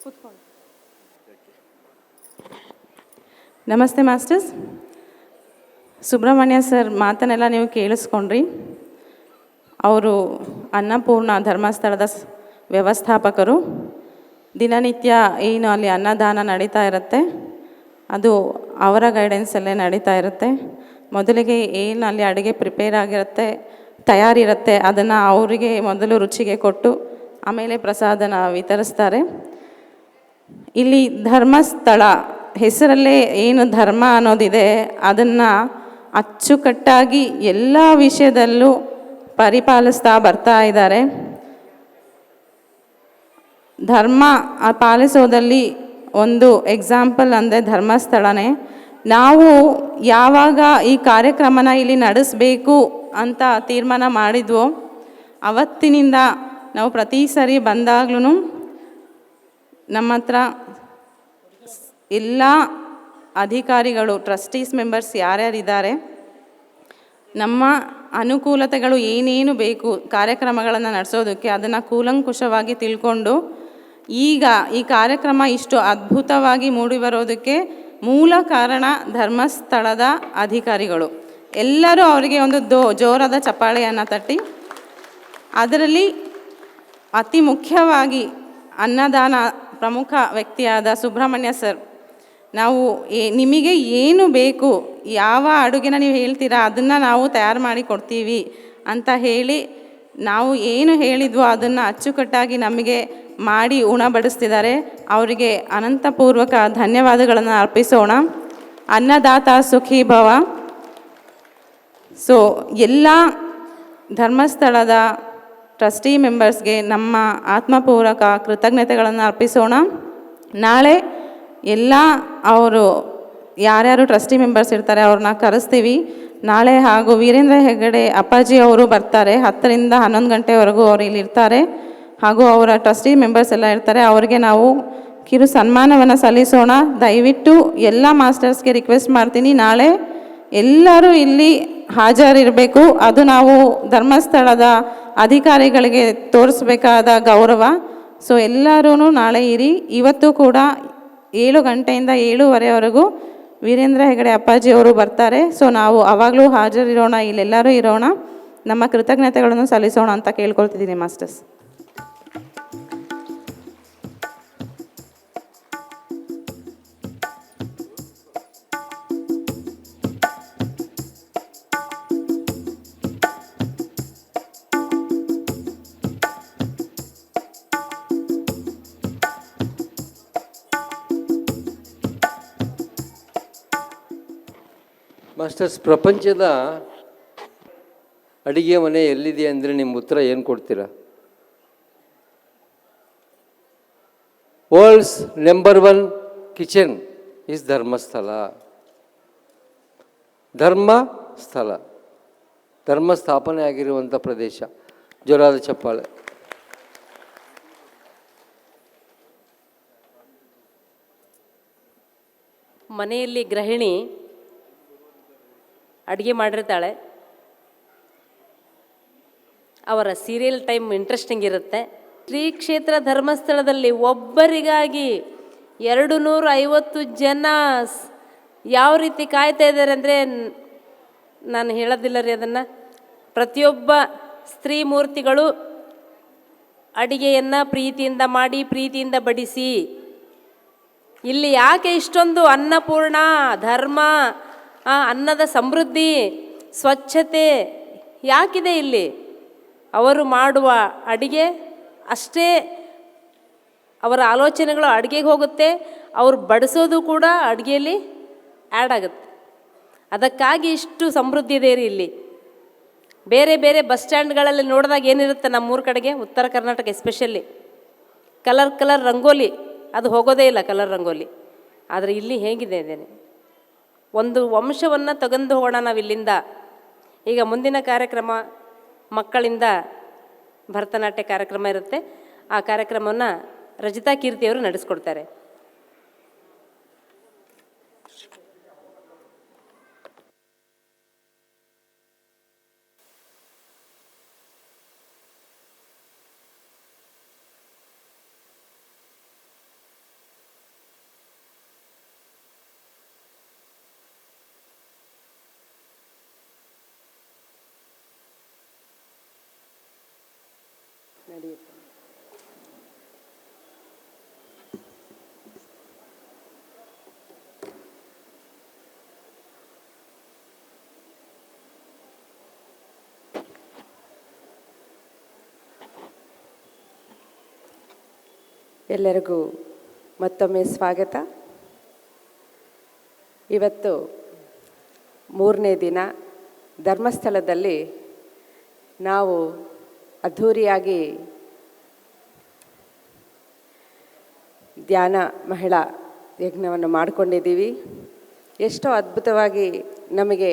ಕೂತ್ಕೊಳ್ಳಿ. ನಮಸ್ತೆ masters. Subrahmanya sir ಮಾತನ್ನೆಲ್ಲ ನೀವು ಕೇಳಿಸ್ಕೊಂಡ್ರಿ. ಅವರು ಅನ್ನಪೂರ್ಣ ಧರ್ಮಸ್ಥಳದ ವ್ಯವಸ್ಥಾಪಕರು. ದಿನನಿತ್ಯ ಏನು ಅಲ್ಲಿ ಅನ್ನದಾನ ನಡೀತಾ ಇರುತ್ತೆ, ಅದು ಅವರ ಗೈಡೆನ್ಸಲ್ಲೇ ನಡೀತಾ ಇರುತ್ತೆ. ಮೊದಲಿಗೆ ಏನು ಅಲ್ಲಿ ಅಡುಗೆ ಪ್ರಿಪೇರ್ ಆಗಿರುತ್ತೆ, ತಯಾರಿರುತ್ತೆ, ಅದನ್ನು ಅವರಿಗೆ ಮೊದಲು ರುಚಿಗೆ ಕೊಟ್ಟು ಆಮೇಲೆ ಪ್ರಸಾದನ ವಿತರಿಸ್ತಾರೆ. ಇಲ್ಲಿ ಧರ್ಮಸ್ಥಳ ಹೆಸರಲ್ಲೇ ಏನು ಧರ್ಮ ಅನ್ನೋದಿದೆ, ಅದನ್ನು ಅಚ್ಚುಕಟ್ಟಾಗಿ ಎಲ್ಲ ವಿಷಯದಲ್ಲೂ ಪರಿಪಾಲಿಸ್ತಾ ಬರ್ತಾ ಇದ್ದಾರೆ. ಧರ್ಮ ಪಾಲಿಸೋದಲ್ಲಿ ಒಂದು ಎಕ್ಸಾಂಪಲ್ ಅಂದರೆ ಧರ್ಮಸ್ಥಳನೇ. ನಾವು ಯಾವಾಗ ಈ ಕಾರ್ಯಕ್ರಮನ ಇಲ್ಲಿ ನಡೆಸಬೇಕು ಅಂತ ತೀರ್ಮಾನ ಮಾಡಿದ್ವೋ ಅವತ್ತಿನಿಂದ ನಾವು ಪ್ರತಿ ಸರಿ ಬಂದಾಗ್ಲೂ ನಮ್ಮ ಹತ್ರ ಎಲ್ಲ ಅಧಿಕಾರಿಗಳು, ಟ್ರಸ್ಟೀಸ್ ಮೆಂಬರ್ಸ್ ಯಾರ್ಯಾರಿದ್ದಾರೆ, ನಮ್ಮ ಅನುಕೂಲತೆಗಳು ಏನೇನು ಬೇಕು ಕಾರ್ಯಕ್ರಮಗಳನ್ನು ನಡೆಸೋದಕ್ಕೆ ಅದನ್ನು ಕೂಲಂಕುಷವಾಗಿ ತಿಳ್ಕೊಂಡು, ಈಗ ಈ ಕಾರ್ಯಕ್ರಮ ಇಷ್ಟು ಅದ್ಭುತವಾಗಿ ಮೂಡಿಬರೋದಕ್ಕೆ ಮೂಲ ಕಾರಣ ಧರ್ಮಸ್ಥಳದ ಅಧಿಕಾರಿಗಳು. ಎಲ್ಲರೂ ಅವರಿಗೆ ಒಂದು ಜೋರಾದ ಚಪ್ಪಾಳೆಯನ್ನು ತಟ್ಟಿ. ಅದರಲ್ಲಿ ಅತಿ ಮುಖ್ಯವಾಗಿ ಅನ್ನದಾನ ಪ್ರಮುಖ ವ್ಯಕ್ತಿಯಾದ ಸುಬ್ರಹ್ಮಣ್ಯ ಸರ್, ನಾವು ನಿಮಗೆ ಏನು ಬೇಕು, ಯಾವ ಅಡುಗೆನ ನೀವು ಹೇಳ್ತೀರಾ ಅದನ್ನು ನಾವು ತಯಾರು ಮಾಡಿ ಕೊಡ್ತೀವಿ ಅಂತ ಹೇಳಿ ನಾವು ಏನು ಹೇಳಿದ್ವೋ ಅದನ್ನು ಅಚ್ಚುಕಟ್ಟಾಗಿ ನಮಗೆ ಮಾಡಿ ಉಣಬಡಿಸ್ತಿದ್ದಾರೆ. ಅವರಿಗೆ ಅನಂತಪೂರ್ವಕ ಧನ್ಯವಾದಗಳನ್ನು ಅರ್ಪಿಸೋಣ. ಅನ್ನದಾತ ಸುಖೀ ಭವ. ಸೊ ಎಲ್ಲ ಧರ್ಮಸ್ಥಳದ ಟ್ರಸ್ಟಿ ಮೆಂಬರ್ಸ್ಗೆ ನಮ್ಮ ಆತ್ಮಪೂರ್ವಕ ಕೃತಜ್ಞತೆಗಳನ್ನು ಅರ್ಪಿಸೋಣ. ನಾಳೆ ಎಲ್ಲ ಅವರು ಯಾರ್ಯಾರು ಟ್ರಸ್ಟಿ ಮೆಂಬರ್ಸ್ ಇರ್ತಾರೆ ಅವ್ರನ್ನ ಕರೆಸ್ತೀವಿ. ನಾಳೆ ಹಾಗೂ ವೀರೇಂದ್ರ ಹೆಗ್ಗಡೆ ಅಪ್ಪಾಜಿ ಅವರು ಬರ್ತಾರೆ. 10ರಿಂದ 11 ಗಂಟೆವರೆಗೂ ಅವರು ಇಲ್ಲಿ ಇರ್ತಾರೆ. ಹಾಗೂ ಅವರ ಟ್ರಸ್ಟಿ ಮೆಂಬರ್ಸ್ ಎಲ್ಲ ಇರ್ತಾರೆ. ಅವರಿಗೆ ನಾವು ಕಿರು ಸನ್ಮಾನವನ್ನು ಸಲ್ಲಿಸೋಣ. ದಯವಿಟ್ಟು ಎಲ್ಲ ಮಾಸ್ಟರ್ಸ್ಗೆ ರಿಕ್ವೆಸ್ಟ್ ಮಾಡ್ತೀನಿ, ನಾಳೆ ಎಲ್ಲರೂ ಇಲ್ಲಿ ಹಾಜರಿರಬೇಕು. ಅದು ನಾವು ಧರ್ಮಸ್ಥಳದ ಅಧಿಕಾರಿಗಳಿಗೆ ತೋರಿಸ್ಬೇಕಾದ ಗೌರವ. ಸೊ ಎಲ್ಲರೂ ನಾಳೆ ಇರಿ. ಇವತ್ತು ಕೂಡ 7 ಗಂಟೆಯಿಂದ 7:15ವರೆಗೂ ವೀರೇಂದ್ರ ಹೆಗಡೆ ಅಪ್ಪಾಜಿ ಅವರು ಬರ್ತಾರೆ. ಸೊ ನಾವು ಆವಾಗಲೂ ಹಾಜರಿರೋಣ, ಇಲ್ಲೆಲ್ಲರೂ ಇರೋಣ, ನಮ್ಮ ಕೃತಜ್ಞತೆಗಳನ್ನು ಸಲ್ಲಿಸೋಣ ಅಂತ ಕೇಳ್ಕೊಳ್ತಿದ್ದೀನಿ ಮಾಸ್ಟರ್ಸ್. ಮಾಸ್ಟರ್ಸ್, ಪ್ರಪಂಚದ ಅಡಿಗೆ ಮನೆ ಎಲ್ಲಿದೆ ಅಂದರೆ ನಿಮ್ಮ ಉತ್ತರ ಏನು ಕೊಡ್ತೀರಾ? World's number 1 kitchen is Dharmasthala. Dharmasthala, ಧರ್ಮ ಸ್ಥಾಪನೆ ಆಗಿರುವಂಥ ಪ್ರದೇಶ. ಜೋರಾದ ಚಪ್ಪಾಳೆ. ಮನೆಯಲ್ಲಿ ಗೃಹಿಣಿ ಅಡುಗೆ ಮಾಡಿರ್ತಾಳೆ. ಅವರ ಸೀರಿಯಲ್ ಟೈಮ್ ಇಂಟ್ರೆಸ್ಟಿಂಗ್ ಇರುತ್ತೆ. ಶ್ರೀ ಕ್ಷೇತ್ರ ಧರ್ಮಸ್ಥಳದಲ್ಲಿ ಒಬ್ಬರಿಗಾಗಿ 250 ಜನ ಯಾವ ರೀತಿ ಕಾಯ್ತಾ ಇದ್ದಾರೆ ಅಂದರೆ ನಾನು ಹೇಳೋದಿಲ್ಲ ರೀ ಅದನ್ನು. ಪ್ರತಿಯೊಬ್ಬ ಸ್ತ್ರೀ ಮೂರ್ತಿಗಳು ಅಡಿಗೆಯನ್ನು ಪ್ರೀತಿಯಿಂದ ಮಾಡಿ ಪ್ರೀತಿಯಿಂದ ಬಡಿಸಿ. ಇಲ್ಲಿ ಯಾಕೆ ಇಷ್ಟೊಂದು ಅನ್ನಪೂರ್ಣ ಧರ್ಮ, ಅನ್ನದ ಸಮೃದ್ಧಿ, ಸ್ವಚ್ಛತೆ ಯಾಕಿದೆ ಇಲ್ಲಿ? ಅವರು ಮಾಡುವ ಅಡಿಗೆ ಅಷ್ಟೇ, ಅವರ ಆಲೋಚನೆಗಳು ಅಡುಗೆಗೆ ಹೋಗುತ್ತೆ, ಅವರು ಬಡಿಸೋದು ಕೂಡ ಅಡುಗೆಯಲ್ಲಿ ಆ್ಯಡ್ ಆಗುತ್ತೆ. ಅದಕ್ಕಾಗಿ ಇಷ್ಟು ಸಮೃದ್ಧಿ ಇದೆ ರೀ ಇಲ್ಲಿ. ಬೇರೆ ಬೇರೆ ಬಸ್ ಸ್ಟ್ಯಾಂಡ್ಗಳಲ್ಲಿ ನೋಡಿದಾಗ ಏನಿರುತ್ತೆ ನಮ್ಮೂರ ಕಡೆಗೆ, ಉತ್ತರ Karnataka especially, colour colour rangoli, ಅದು ಹೋಗೋದೇ ಇಲ್ಲ ಕಲರ್ ರಂಗೋಲಿ. ಆದರೆ ಇಲ್ಲಿ ಹೇಗಿದೆ ಇದ್ದೇನೆ, ಒಂದು ವಂಶವನ್ನು ತಗೊಂಡು ಹೋಗೋಣ ನಾವು ಇಲ್ಲಿಂದ. ಈಗ ಮುಂದಿನ ಕಾರ್ಯಕ್ರಮ ಮಕ್ಕಳಿಂದ ಭರತನಾಟ್ಯ ಕಾರ್ಯಕ್ರಮ ಇರುತ್ತೆ. ಆ ಕಾರ್ಯಕ್ರಮವನ್ನು ರಜಿತಾ ಕೀರ್ತಿಯವರು ನಡೆಸ್ಕೊಡ್ತಾರೆ. ಎಲ್ಲರಿಗೂ ಮತ್ತೊಮ್ಮೆ ಸ್ವಾಗತ. ಇವತ್ತು 3ನೇ ದಿನ ಧರ್ಮಸ್ಥಳದಲ್ಲಿ ನಾವು ಅದ್ಧೂರಿಯಾಗಿ ಧ್ಯಾನ ಮಹಿಳಾ ಯಜ್ಞವನ್ನು ಮಾಡಿಕೊಂಡಿದ್ದೀವಿ. ಎಷ್ಟೋ ಅದ್ಭುತವಾಗಿ ನಮಗೆ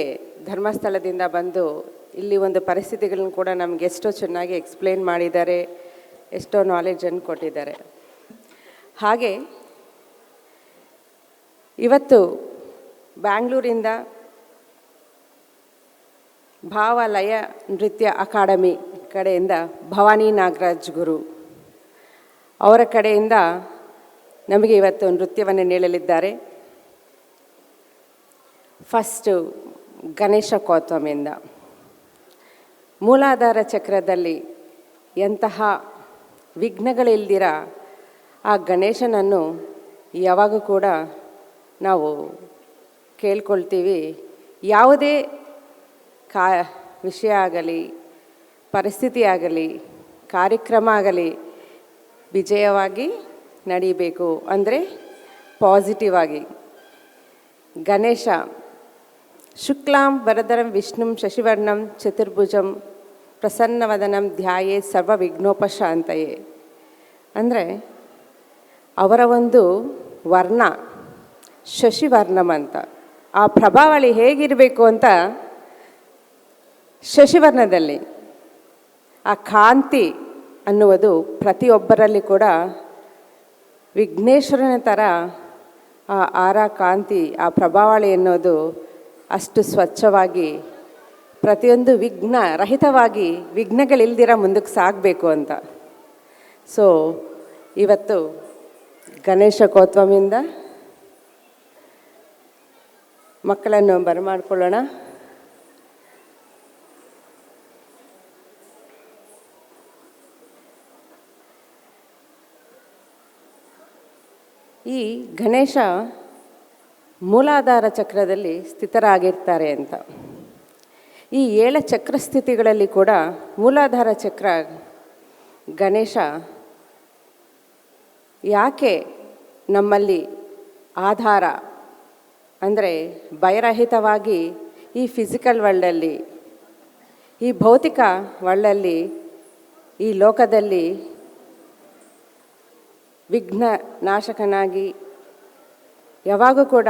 ಧರ್ಮಸ್ಥಳದಿಂದ ಬಂದು ಇಲ್ಲಿ ಒಂದು ಪರಿಸ್ಥಿತಿಗಳನ್ನು ಕೂಡ ನಮಗೆ ಎಷ್ಟೋ ಚೆನ್ನಾಗಿ ಎಕ್ಸ್ಪ್ಲೇನ್ ಮಾಡಿದ್ದಾರೆ, ಎಷ್ಟೋ ನಾಲೆಜನ್ನು ಕೊಟ್ಟಿದ್ದಾರೆ. ಹಾಗೆ ಇವತ್ತು ಬ್ಯಾಂಗ್ಳೂರಿಂದ ಭಾವಲಯ ನೃತ್ಯ ಅಕಾಡೆಮಿ ಕಡೆಯಿಂದ ಭವಾನಿ ನಾಗರಾಜ್ ಗುರು ಅವರ ಕಡೆಯಿಂದ ನಮಗೆ ಇವತ್ತು ನೃತ್ಯವನ್ನು ನೀಡಲಿದ್ದಾರೆ. ಫಸ್ಟು ಗಣೇಶ ಕೌತಮಿಂದ ಮೂಲಾಧಾರ ಚಕ್ರದಲ್ಲಿ ಎಂತಹ ವಿಘ್ನಗಳಿಲ್ದಿರ ಆ ಗಣೇಶನನ್ನು ಯಾವಾಗ ಕೂಡ ನಾವು ಕೇಳ್ಕೊಳ್ತೀವಿ. ಯಾವುದೇ ವಿಷಯ ಆಗಲಿ, ಪರಿಸ್ಥಿತಿ ಆಗಲಿ, ಕಾರ್ಯಕ್ರಮ ಆಗಲಿ ವಿಜಯವಾಗಿ ನಡೀಬೇಕು ಅಂದರೆ ಪಾಸಿಟಿವ್ ಆಗಿ. ಗಣೇಶ ಶುಕ್ಲಾಂ ವರದರಂ ವಿಷ್ಣುಂ ಶಶಿವರ್ಣಂ ಚತುರ್ಭುಜಂ ಪ್ರಸನ್ನವದನಂ ಧ್ಯಾಯೇ ಸರ್ವ ವಿಘ್ನೋಪಶಾಂತಯೇ ಅಂದರೆ ಅವರ ಒಂದು ವರ್ಣ ಶಶಿವರ್ಣಂ ಅಂತ, ಆ ಪ್ರಭಾವಳಿ ಹೇಗಿರಬೇಕು ಅಂತ ಶಶಿವರ್ಣದಲ್ಲಿ ಆ ಕಾಂತಿ ಅನ್ನುವುದು ಪ್ರತಿಯೊಬ್ಬರಲ್ಲಿ ಕೂಡ ವಿಘ್ನೇಶ್ವರನ ಥರ ಆ ಆರ ಕಾಂತಿ, ಆ ಪ್ರಭಾವಳಿ ಅನ್ನೋದು ಅಷ್ಟು ಸ್ವಚ್ಛವಾಗಿ ಪ್ರತಿಯೊಂದು ವಿಘ್ನ ರಹಿತವಾಗಿ ವಿಘ್ನಗಳಿಲ್ದಿರ ಮುಂದಕ್ಕೆ ಸಾಗಬೇಕು ಅಂತ. ಸೊ ಇವತ್ತು ಗಣೇಶ ಕೌತಮಿಂದ ಮಕ್ಕಳನ್ನು ಬರಮಾಡ್ಕೊಳ್ಳೋಣ. ಈ ಗಣೇಶ ಮೂಲಾಧಾರ ಚಕ್ರದಲ್ಲಿ ಸ್ಥಿತರಾಗಿರ್ತಾರೆ ಅಂತ. ಈ 7 ಚಕ್ರ ಸ್ಥಿತಿಗಳಲ್ಲಿ ಕೂಡ ಮೂಲಾಧಾರ ಚಕ್ರ ಗಣೇಶ ಯಾಕೆ ನಮ್ಮಲ್ಲಿ ಆಧಾರ ಅಂದರೆ ಭಯರಹಿತವಾಗಿ ಈ ಫಿಸಿಕಲ್ ವರ್ಲ್ಡಲ್ಲಿ, ಈ ಭೌತಿಕ ವರ್ಲ್ಡಲ್ಲಿ, ಈ ಲೋಕದಲ್ಲಿ ವಿಘ್ನ ನಾಶಕನಾಗಿ ಯಾವಾಗೂ ಕೂಡ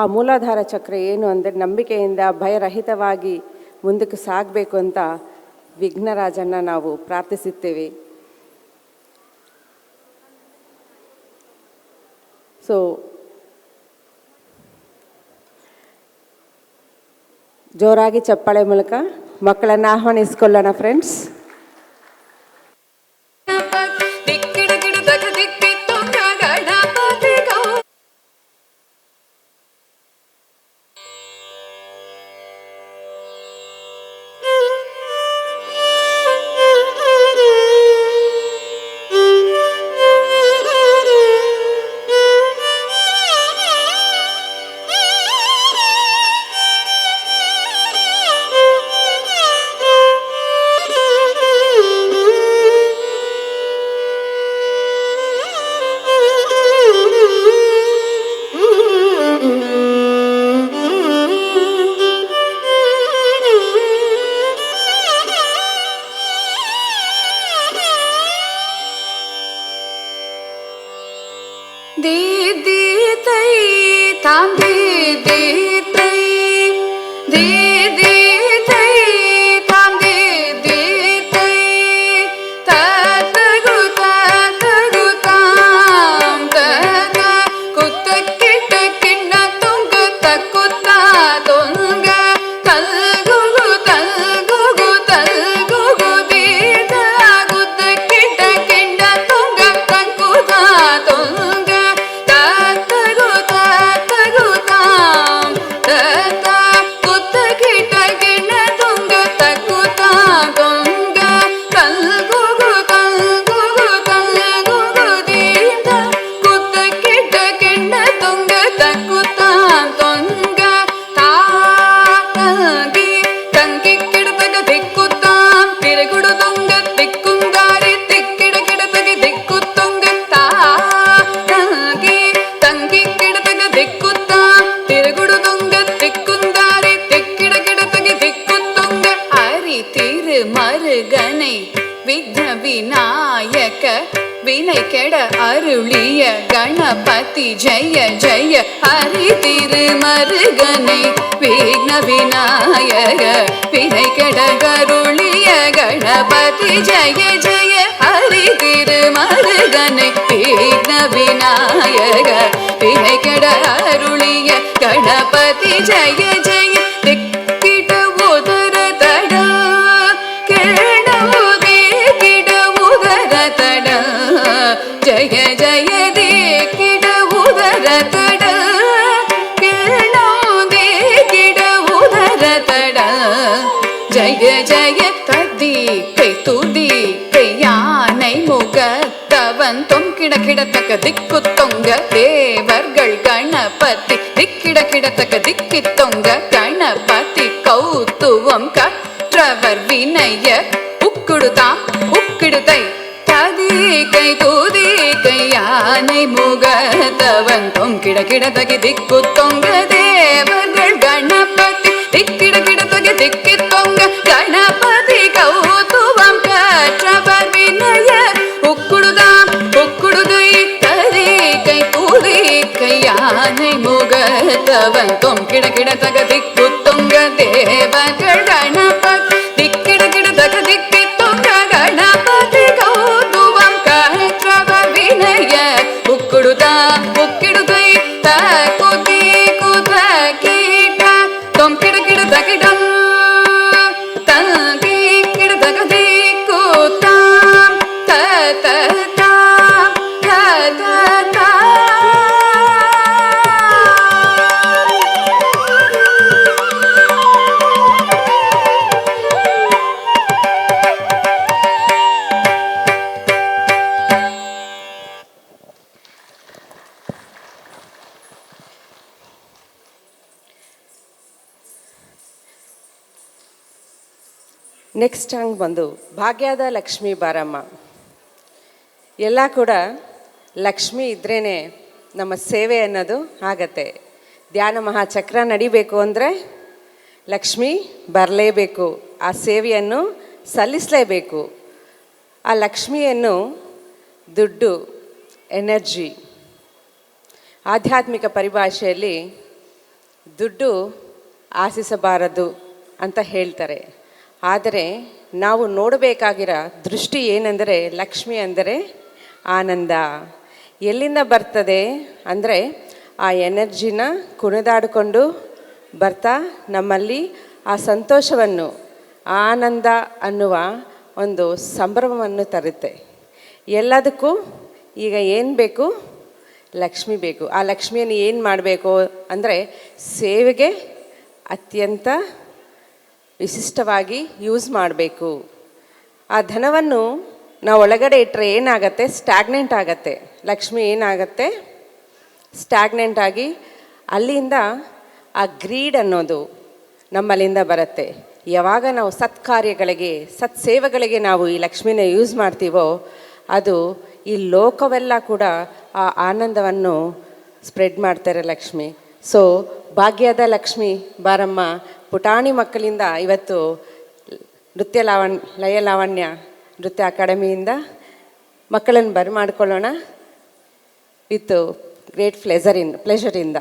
ಆ ಮೂಲಾಧಾರ ಚಕ್ರ ಏನು ಅಂದರೆ ನಂಬಿಕೆಯಿಂದ ಭಯರಹಿತವಾಗಿ ಮುಂದಕ್ಕೆ ಸಾಗಬೇಕು ಅಂತ ವಿಘ್ನರಾಜನ್ನು ನಾವು ಪ್ರಾರ್ಥಿಸುತ್ತೇವೆ. ಸೊ ಜೋರಾಗಿ ಚಪ್ಪಾಳೆ ಮೂಲಕ ಮಕ್ಕಳನ್ನು ಆಹ್ವಾನಿಸ್ಕೊಳ್ಳೋಣ ಫ್ರೆಂಡ್ಸ್. வினை கெட அருளிய கணபதி ஜெய ஜெய ஹரி திருமருகனை விக்ன விநாயக வினை கெட அருளிய கணபதி ஜெய ஜெய ஹரி திருமருகனை விக்ன விநாயக வினை கெட அருளிய கணபதி ஜெய ஜெய திக்கிட உதர தட கேடவுதே கிட உதர தட ஜய ஜய திக்கிட உதர தட கேடவுதே கிட உதர தட ஜய ஜய ததி கை துதி கை யானை முகத்தவன் தொங்கிட கிடத்தக்க திக்கு தொங்க தேவர்கள் கணபதி திக்கிட கிடத்தக்க திக்கி தொங்க கணபதி கௌத்துவம் கற்றவர் வினய உக்குடுதாம் உக்கிடுதை ததி கை தூதி கை யானை முகத்தவன் தொங்கிட கிடத்தக திக்கு தொங்க தேவர்கள் கணபதி திக்கிட கிடத்தக திக்கி தொங்க கணபதி கௌத்துவம் கற்றவர் வினய உக்குடுதாம் உக்குடுதை ததி கை தூதி கை யானை முகத்தவன் தொங்கிட கிடத்தக திக்கு தொங்க தேவர்கள் கணபதி திக்கிட கிடத்தக திக்கி தொங்க கணபதி கௌத்துவம் கற்றவர் வினய உக்குடுதா உக்கிடுதை தகுதி குத கீಟ தொங்கிட கிடத்தகிடம் தங்கி கிடத்தகதி கூத்தாம் தத தாம் தத ನೆಕ್ಸ್ಟ್ ಸಾಂಗ್ ಬಂದು ಭಾಗ್ಯದ ಲಕ್ಷ್ಮೀ ಬಾರಮ್ಮ. ಎಲ್ಲ ಕೂಡ ಲಕ್ಷ್ಮಿ ಇದ್ರೇ ನಮ್ಮ ಸೇವೆ ಅನ್ನೋದು ಆಗತ್ತೆ. ಧ್ಯಾನ ಮಹಾಚಕ್ರ ನಡಿಬೇಕು ಅಂದರೆ ಲಕ್ಷ್ಮಿ ಬರಲೇಬೇಕು, ಆ ಸೇವೆಯನ್ನು ಸಲ್ಲಿಸಲೇಬೇಕು. ಆ ಲಕ್ಷ್ಮಿಯನ್ನು ದುಡ್ಡು, ಎನರ್ಜಿ, ಆಧ್ಯಾತ್ಮಿಕ ಪರಿಭಾಷೆಯಲ್ಲಿ ದುಡ್ಡು ಆಶಿಸಬಾರದು ಅಂತ ಹೇಳ್ತಾರೆ. ಆದರೆ ನಾವು ನೋಡಬೇಕಾಗಿರೋ ದೃಷ್ಟಿ ಏನೆಂದರೆ ಲಕ್ಷ್ಮಿ ಅಂದರೆ ಆನಂದ. ಎಲ್ಲಿಂದ ಬರ್ತದೆ ಅಂದರೆ ಆ ಎನರ್ಜಿನ ಕುಣಿದಾಡಿಕೊಂಡು ಬರ್ತಾ ನಮ್ಮಲ್ಲಿ ಆ ಸಂತೋಷವನ್ನು, ಆನಂದ ಅನ್ನುವ ಒಂದು ಸಂಭ್ರಮವನ್ನು ತರುತ್ತೆ. ಎಲ್ಲದಕ್ಕೂ ಈಗ ಏನು ಬೇಕು? ಲಕ್ಷ್ಮಿ ಬೇಕು. ಆ ಲಕ್ಷ್ಮಿಯನ್ನು ಏನು ಮಾಡಬೇಕು ಅಂದರೆ ಸೇವೆಗೆ ಅತ್ಯಂತ ವಿಶಿಷ್ಟವಾಗಿ ಯೂಸ್ ಮಾಡಬೇಕು. ಆ ಧನವನ್ನು ನಾವು ಒಳಗಡೆ ಇಟ್ಟರೆ ಏನಾಗತ್ತೆ? ಸ್ಟ್ಯಾಗ್ನೆಂಟ್ ಆಗತ್ತೆ. ಲಕ್ಷ್ಮಿ ಏನಾಗತ್ತೆ? ಸ್ಟ್ಯಾಗ್ನೆಂಟ್ ಆಗಿ ಅಲ್ಲಿಂದ ಆ ಗ್ರೀಡ್ ಅನ್ನೋದು ನಮ್ಮಲ್ಲಿಂದ ಬರುತ್ತೆ. ಯಾವಾಗ ನಾವು ಸತ್ಕಾರ್ಯಗಳಿಗೆ, ಸತ್ಸೇವೆಗಳಿಗೆ ನಾವು ಈ ಲಕ್ಷ್ಮಿನ ಯೂಸ್ ಮಾಡ್ತೀವೋ ಅದು ಈ ಲೋಕವೆಲ್ಲ ಕೂಡ ಆ ಆನಂದವನ್ನು ಸ್ಪ್ರೆಡ್ ಮಾಡ್ತಾರೆ ಲಕ್ಷ್ಮಿ. ಸೊ ಭಾಗ್ಯದ ಲಕ್ಷ್ಮಿ ಬಾರಮ್ಮ ಪುಟಾಣಿ ಮಕ್ಕಳಿಂದ ಇವತ್ತು ಲಯ ಲಾವಣ್ಯ ನೃತ್ಯ ಅಕಾಡೆಮಿಯಿಂದ ಮಕ್ಕಳನ್ನು ಬರಮಾಡ್ಕೊಳ್ಳೋಣ ವಿತ್ ಗ್ರೇಟ್ ಪ್ಲೆಷರಿಂದ.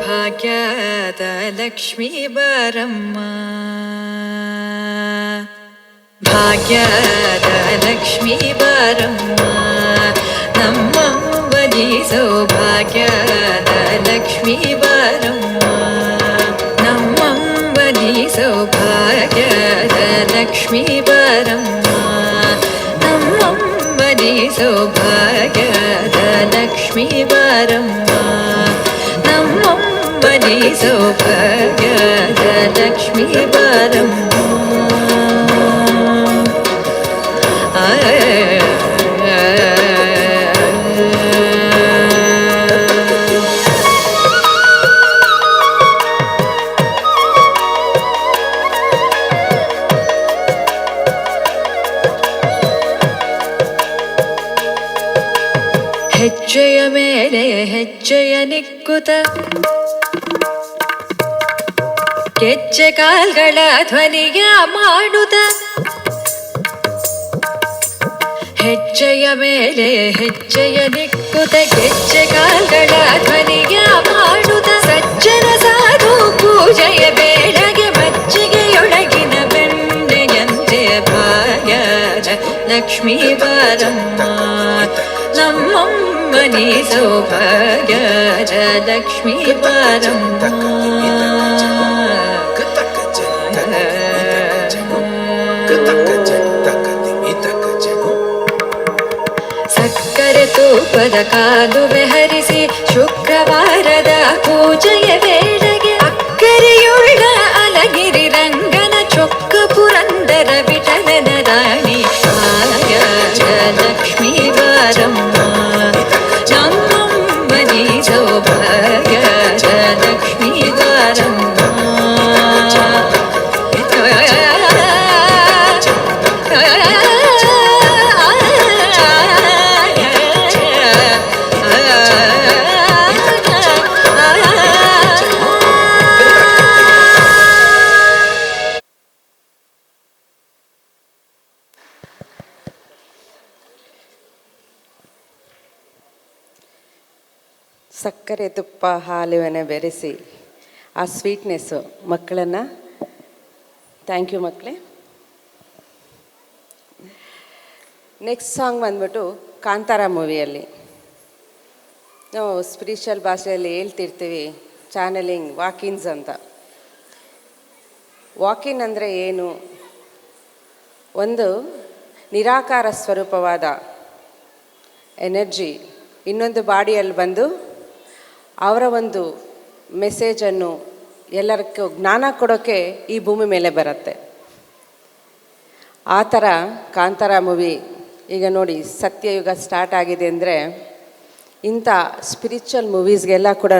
ಭಾಗ್ಯದ ಲಕ್ಷ್ಮೀ ಬಾರಮ್ಮ ಭಾಗ್ಯದ ಲಕ್ಷ್ಮೀ ಬಾರಮ್ಮ ನಮ್ಮಂಬನಿ ಸೌಭಾಗ್ಯದ ಲಕ್ಷ್ಮೀ ಬಾರಮ್ಮ ನಮ್ಮಂಬನಿ ಸೌಭಾಗ್ಯದ ಲಕ್ಷ್ಮೀ ಬಾರಮ್ಮ ನಮ್ಮಂಬನಿ ಸೌಭಾಗ್ಯದ ಲಕ್ಷ್ಮೀ ಬಾರಮ್ಮ ನಮ್ಮಂಬನಿ ಸೌಭಾಗ್ಯದ ಲಕ್ಷ್ಮೀ ಬಾರಮ್ಮ ಹೆಜ್ಜೆಯ ಮೇಲೆ ಹೆಜ್ಜೆಯ ನಿಕ್ಕುತ ಗೆಜ್ಜೆ ಕಾಲ್ಗಳ ಧ್ವನಿಯ ಮಾಡುತ್ತ ಹೆಜ್ಜೆಯ ಮೇಲೆ ಹೆಜ್ಜೆಯ ನಿಕ್ಕುತ ಗೆಜ್ಜೆ ಕಾಲ್ಗಳ ಧ್ವನಿಯ ಮಾಡುತ್ತ ಸಜ್ಜನ ಸಾಧು ಪೂಜೆಯ ಬೇಳೆಗೆ ಮಜ್ಜಿಗೆಯೊಳಗಿನ ಬೆಣ್ಣೆಯಂತೆ ಭಾಗ್ಯದ ಲಕ್ಷ್ಮೀ ಬಾರಮ್ಮ ನಮ್ಮಮ್ಮನಿ ಸೌಭಾಗ್ಯದ ಲಕ್ಷ್ಮೀ ಬಾರಮ್ಮ ಸಕ್ಕರೆ ತೂಪದ ಕಾಲುವೆ ಹರಿಸಿ ಶುಕ್ರವಾರದ ಪೂಜೆಯ ವೇಳೆಗೆ ಅಕ್ಕರೆಯುಳ್ಳ ಅಲಗಿರಿ ರಂಗನ ಚೊಕ್ಕ ಪುರಂದರ ವಿಠಲನ ರಾಣಿ ಭಾಗ್ಯದ ಲಕ್ಷ್ಮೀ ಬಾರಮ್ಮ ನಮ್ಮಮ್ಮನಿ ಸೌಭಾಗ್ಯದ ಲಕ್ಷ್ಮೀ ಬಾರಮ್ಮ ಸಕ್ಕರೆ ತುಪ್ಪ ಹಾಲುವನ್ನು ಬೆರೆಸಿ ಆ ಸ್ವೀಟ್ನೆಸ್ಸು ಮಕ್ಕಳನ್ನು ಥ್ಯಾಂಕ್ ಯು ಮಕ್ಕಳೇ. ನೆಕ್ಸ್ಟ್ ಸಾಂಗ್ ಬಂದ್ಬಿಟ್ಟು ಕಾಂತಾರ ಮೂವಿಯಲ್ಲಿ ನಾವು ಸ್ಪಿರಿಚುವಲ್ ಭಾಷೆಯಲ್ಲಿ ಹೇಳ್ತಿರ್ತೀವಿ ಚಾನಲಿಂಗ್ ವಾಕಿನ್ಸ್ ಅಂತ. ವಾಕಿನ್ ಅಂದರೆ ಏನು? ಒಂದು ನಿರಾಕಾರ ಸ್ವರೂಪವಾದ ಎನರ್ಜಿ ಇನ್ನೊಂದು ಬಾಡಿಯಲ್ಲಿ ಬಂದು ಅವರ ಒಂದು ಮೆಸೇಜನ್ನು ಎಲ್ಲರಿಗೂ ಜ್ಞಾನ ಕೊಡೋಕ್ಕೆ ಈ ಭೂಮಿ ಮೇಲೆ ಬರುತ್ತೆ. ಆ ಥರ ಕಾಂತಾರ ಮೂವಿ ಈಗ ನೋಡಿ ಸತ್ಯಯುಗ ಸ್ಟಾರ್ಟ್ ಆಗಿದೆ ಅಂದರೆ ಇಂಥ ಸ್ಪಿರಿಚುವಲ್ ಮೂವೀಸ್ಗೆಲ್ಲ ಕೂಡ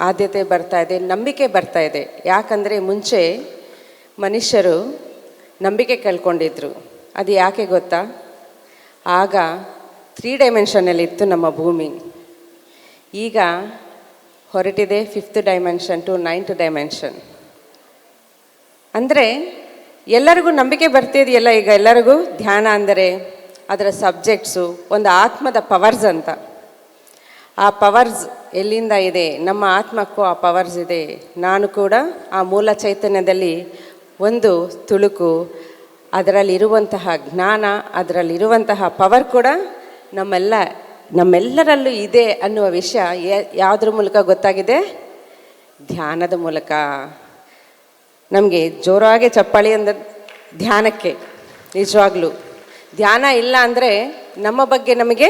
ಆದ್ಯತೆ ಬರ್ತಾಯಿದೆ, ನಂಬಿಕೆ ಬರ್ತಾಯಿದೆ. ಯಾಕಂದರೆ ಮುಂಚೆ ಮನುಷ್ಯರು ನಂಬಿಕೆ ಕಳ್ಕೊಂಡಿದ್ರು. ಅದು ಯಾಕೆ ಗೊತ್ತಾ? ಆಗ 3 ಡೈಮೆನ್ಷನಲ್ಲಿತ್ತು ನಮ್ಮ ಭೂಮಿ. ಈಗ ಹೊರಟಿದೆ 5th dimension to 9th dimension. ಅಂದರೆ ಎಲ್ಲರಿಗೂ ನಂಬಿಕೆ ಬರ್ತಿದೆಯಲ್ಲ. ಈಗ ಎಲ್ಲರಿಗೂ ಧ್ಯಾನ ಅಂದರೆ ಅದರ ಸಬ್ಜೆಕ್ಟ್ಸು ಒಂದು ಆತ್ಮದ ಪವರ್ಸ್ ಅಂತ. ಆ ಪವರ್ಸ್ ಎಲ್ಲಿಂದ ಇದೆ? ನಮ್ಮ ಆತ್ಮಕ್ಕೂ ಆ ಪವರ್ಸ್ ಇದೆ. ನಾನು ಕೂಡ ಆ ಮೂಲ ಚೈತನ್ಯದಲ್ಲಿ ಒಂದು ತುಳುಕು. ಅದರಲ್ಲಿರುವಂತಹ ಜ್ಞಾನ, ಅದರಲ್ಲಿರುವಂತಹ ಪವರ್ ಕೂಡ ನಮ್ಮೆಲ್ಲರಲ್ಲೂ ಇದೆ ಅನ್ನುವ ವಿಷಯ ಯಾವುದ್ರ ಮೂಲಕ ಗೊತ್ತಾಗಿದೆ? ಧ್ಯಾನದ ಮೂಲಕ. ನಮಗೆ ಜೋರಾಗಿ ಚಪ್ಪಾಳಿ ಅಂದರೆ ಧ್ಯಾನಕ್ಕೆ. ನಿಜವಾಗ್ಲೂ ಧ್ಯಾನ ಇಲ್ಲ ಅಂದರೆ ನಮ್ಮ ಬಗ್ಗೆ ನಮಗೆ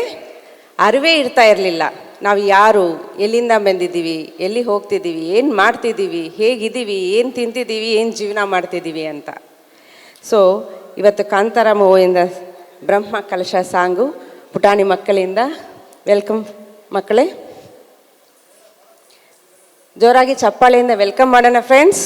ಅರಿವೇ ಇರ್ತಾ ಇರಲಿಲ್ಲ. ನಾವು ಯಾರು, ಎಲ್ಲಿಂದ ಬಂದಿದ್ದೀವಿ, ಎಲ್ಲಿ ಹೋಗ್ತಿದ್ದೀವಿ, ಏನು ಮಾಡ್ತಿದ್ದೀವಿ, ಹೇಗಿದ್ದೀವಿ, ಏನು ತಿಂತಿದ್ದೀವಿ, ಏನು ಜೀವನ ಮಾಡ್ತಿದ್ದೀವಿ ಅಂತ. ಸೊ ಇವತ್ತು ಕಾಂತಾರ ಮೂವಿಯಿಂದ ಬ್ರಹ್ಮ ಕಲಶ ಸಾಂಗು ಪುಟಾಣಿ ಮಕ್ಕಳಿಂದ. ವೆಲ್ಕಮ್ ಮಕ್ಕಳೇ, ಜೋರಾಗಿ ಚಪ್ಪಾಳೆಯಿಂದ ವೆಲ್ಕಮ್ ಮಾಡೋಣ ಫ್ರೆಂಡ್ಸ್.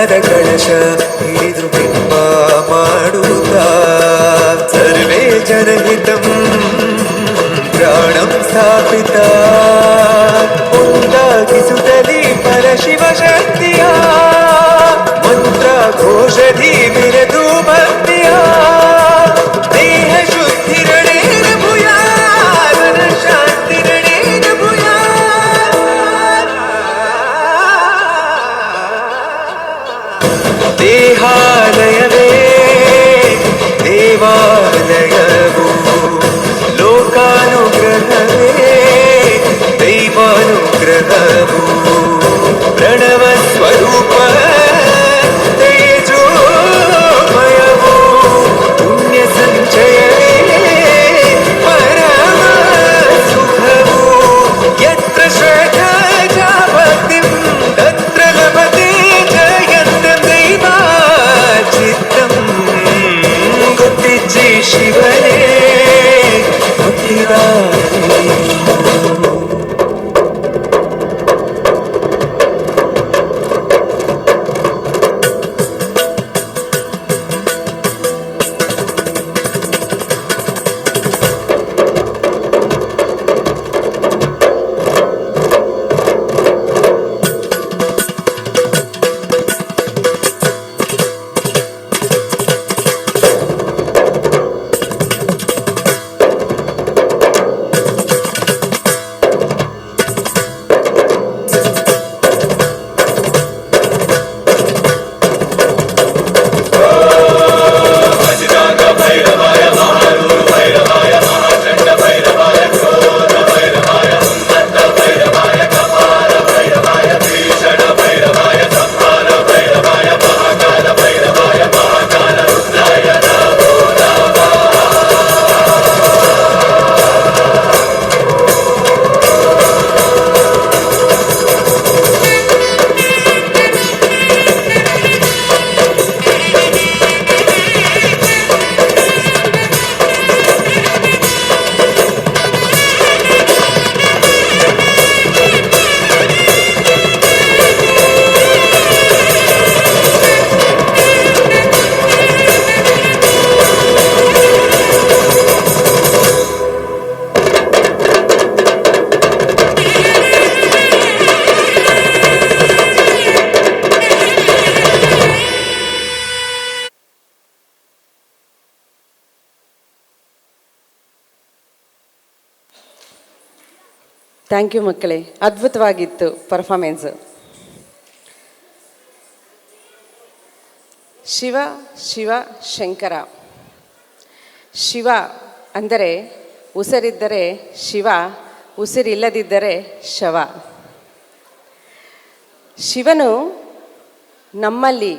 ಚಿನ್ನದ ಕಳಶ ಹಿಡಿದು ಬಿಂಬ ಮಾಡುತ್ತಾ ಸರ್ವೇ ಜನಹಿತಂ ಪ್ರಾಣಂ ಸ್ಥಾಪಿತ ಮುಂದಾಗಿಸುತ್ತಲೇ ಪರಶಿವ ಶಕ್ತಿಯ ಮಂತ್ರ ಘೋಷಧಿ ಬಿರದು ಭಕ್ತಿಯ ದೇಹ ಶುದ್ಧಿರಣೇನ ಭೂಯಾತ್ ಶಾಂತಿರಣೇನ ಭೂಯಾತ್ ದೇಹಾಲಯವೇ ದೇವಾಲಯವು ಲೋಕಾನುಗ್ರಹವೇ ದೈವಾನುಗ್ರಹವು ಪ್ರಣವ ಸ್ವರೂಪ ತೇಜೋಮಯವು ಪುಣ್ಯ ಸಂಚಯವೇ ಪರಮ ಸುಖವು ಯತ್ರ ಶ್ರದ್ಧಾ ಚ ಭಕ್ತಿಂ ತತ್ರ ಲಭತೆ ಜಯಂತಂ ದೈವಾಚಿತ್ತಂ ಗೊತ್ತಿಜ್ಜಿ ಶಿವನೇ ಗೊತ್ತಿರಾಯಿ ಥ್ಯಾಂಕ್ ಯು ಮಕ್ಕಳೇ, ಅದ್ಭುತವಾಗಿತ್ತು ಪರ್ಫಾರ್ಮೆನ್ಸು. ಶಿವ ಶಿವ ಶಂಕರ. ಶಿವ ಅಂದರೆ ಉಸಿರಿದ್ದರೆ ಶಿವ, ಉಸಿರಿಲ್ಲದಿದ್ದರೆ ಶವ. ಶಿವನು ನಮ್ಮಲ್ಲಿ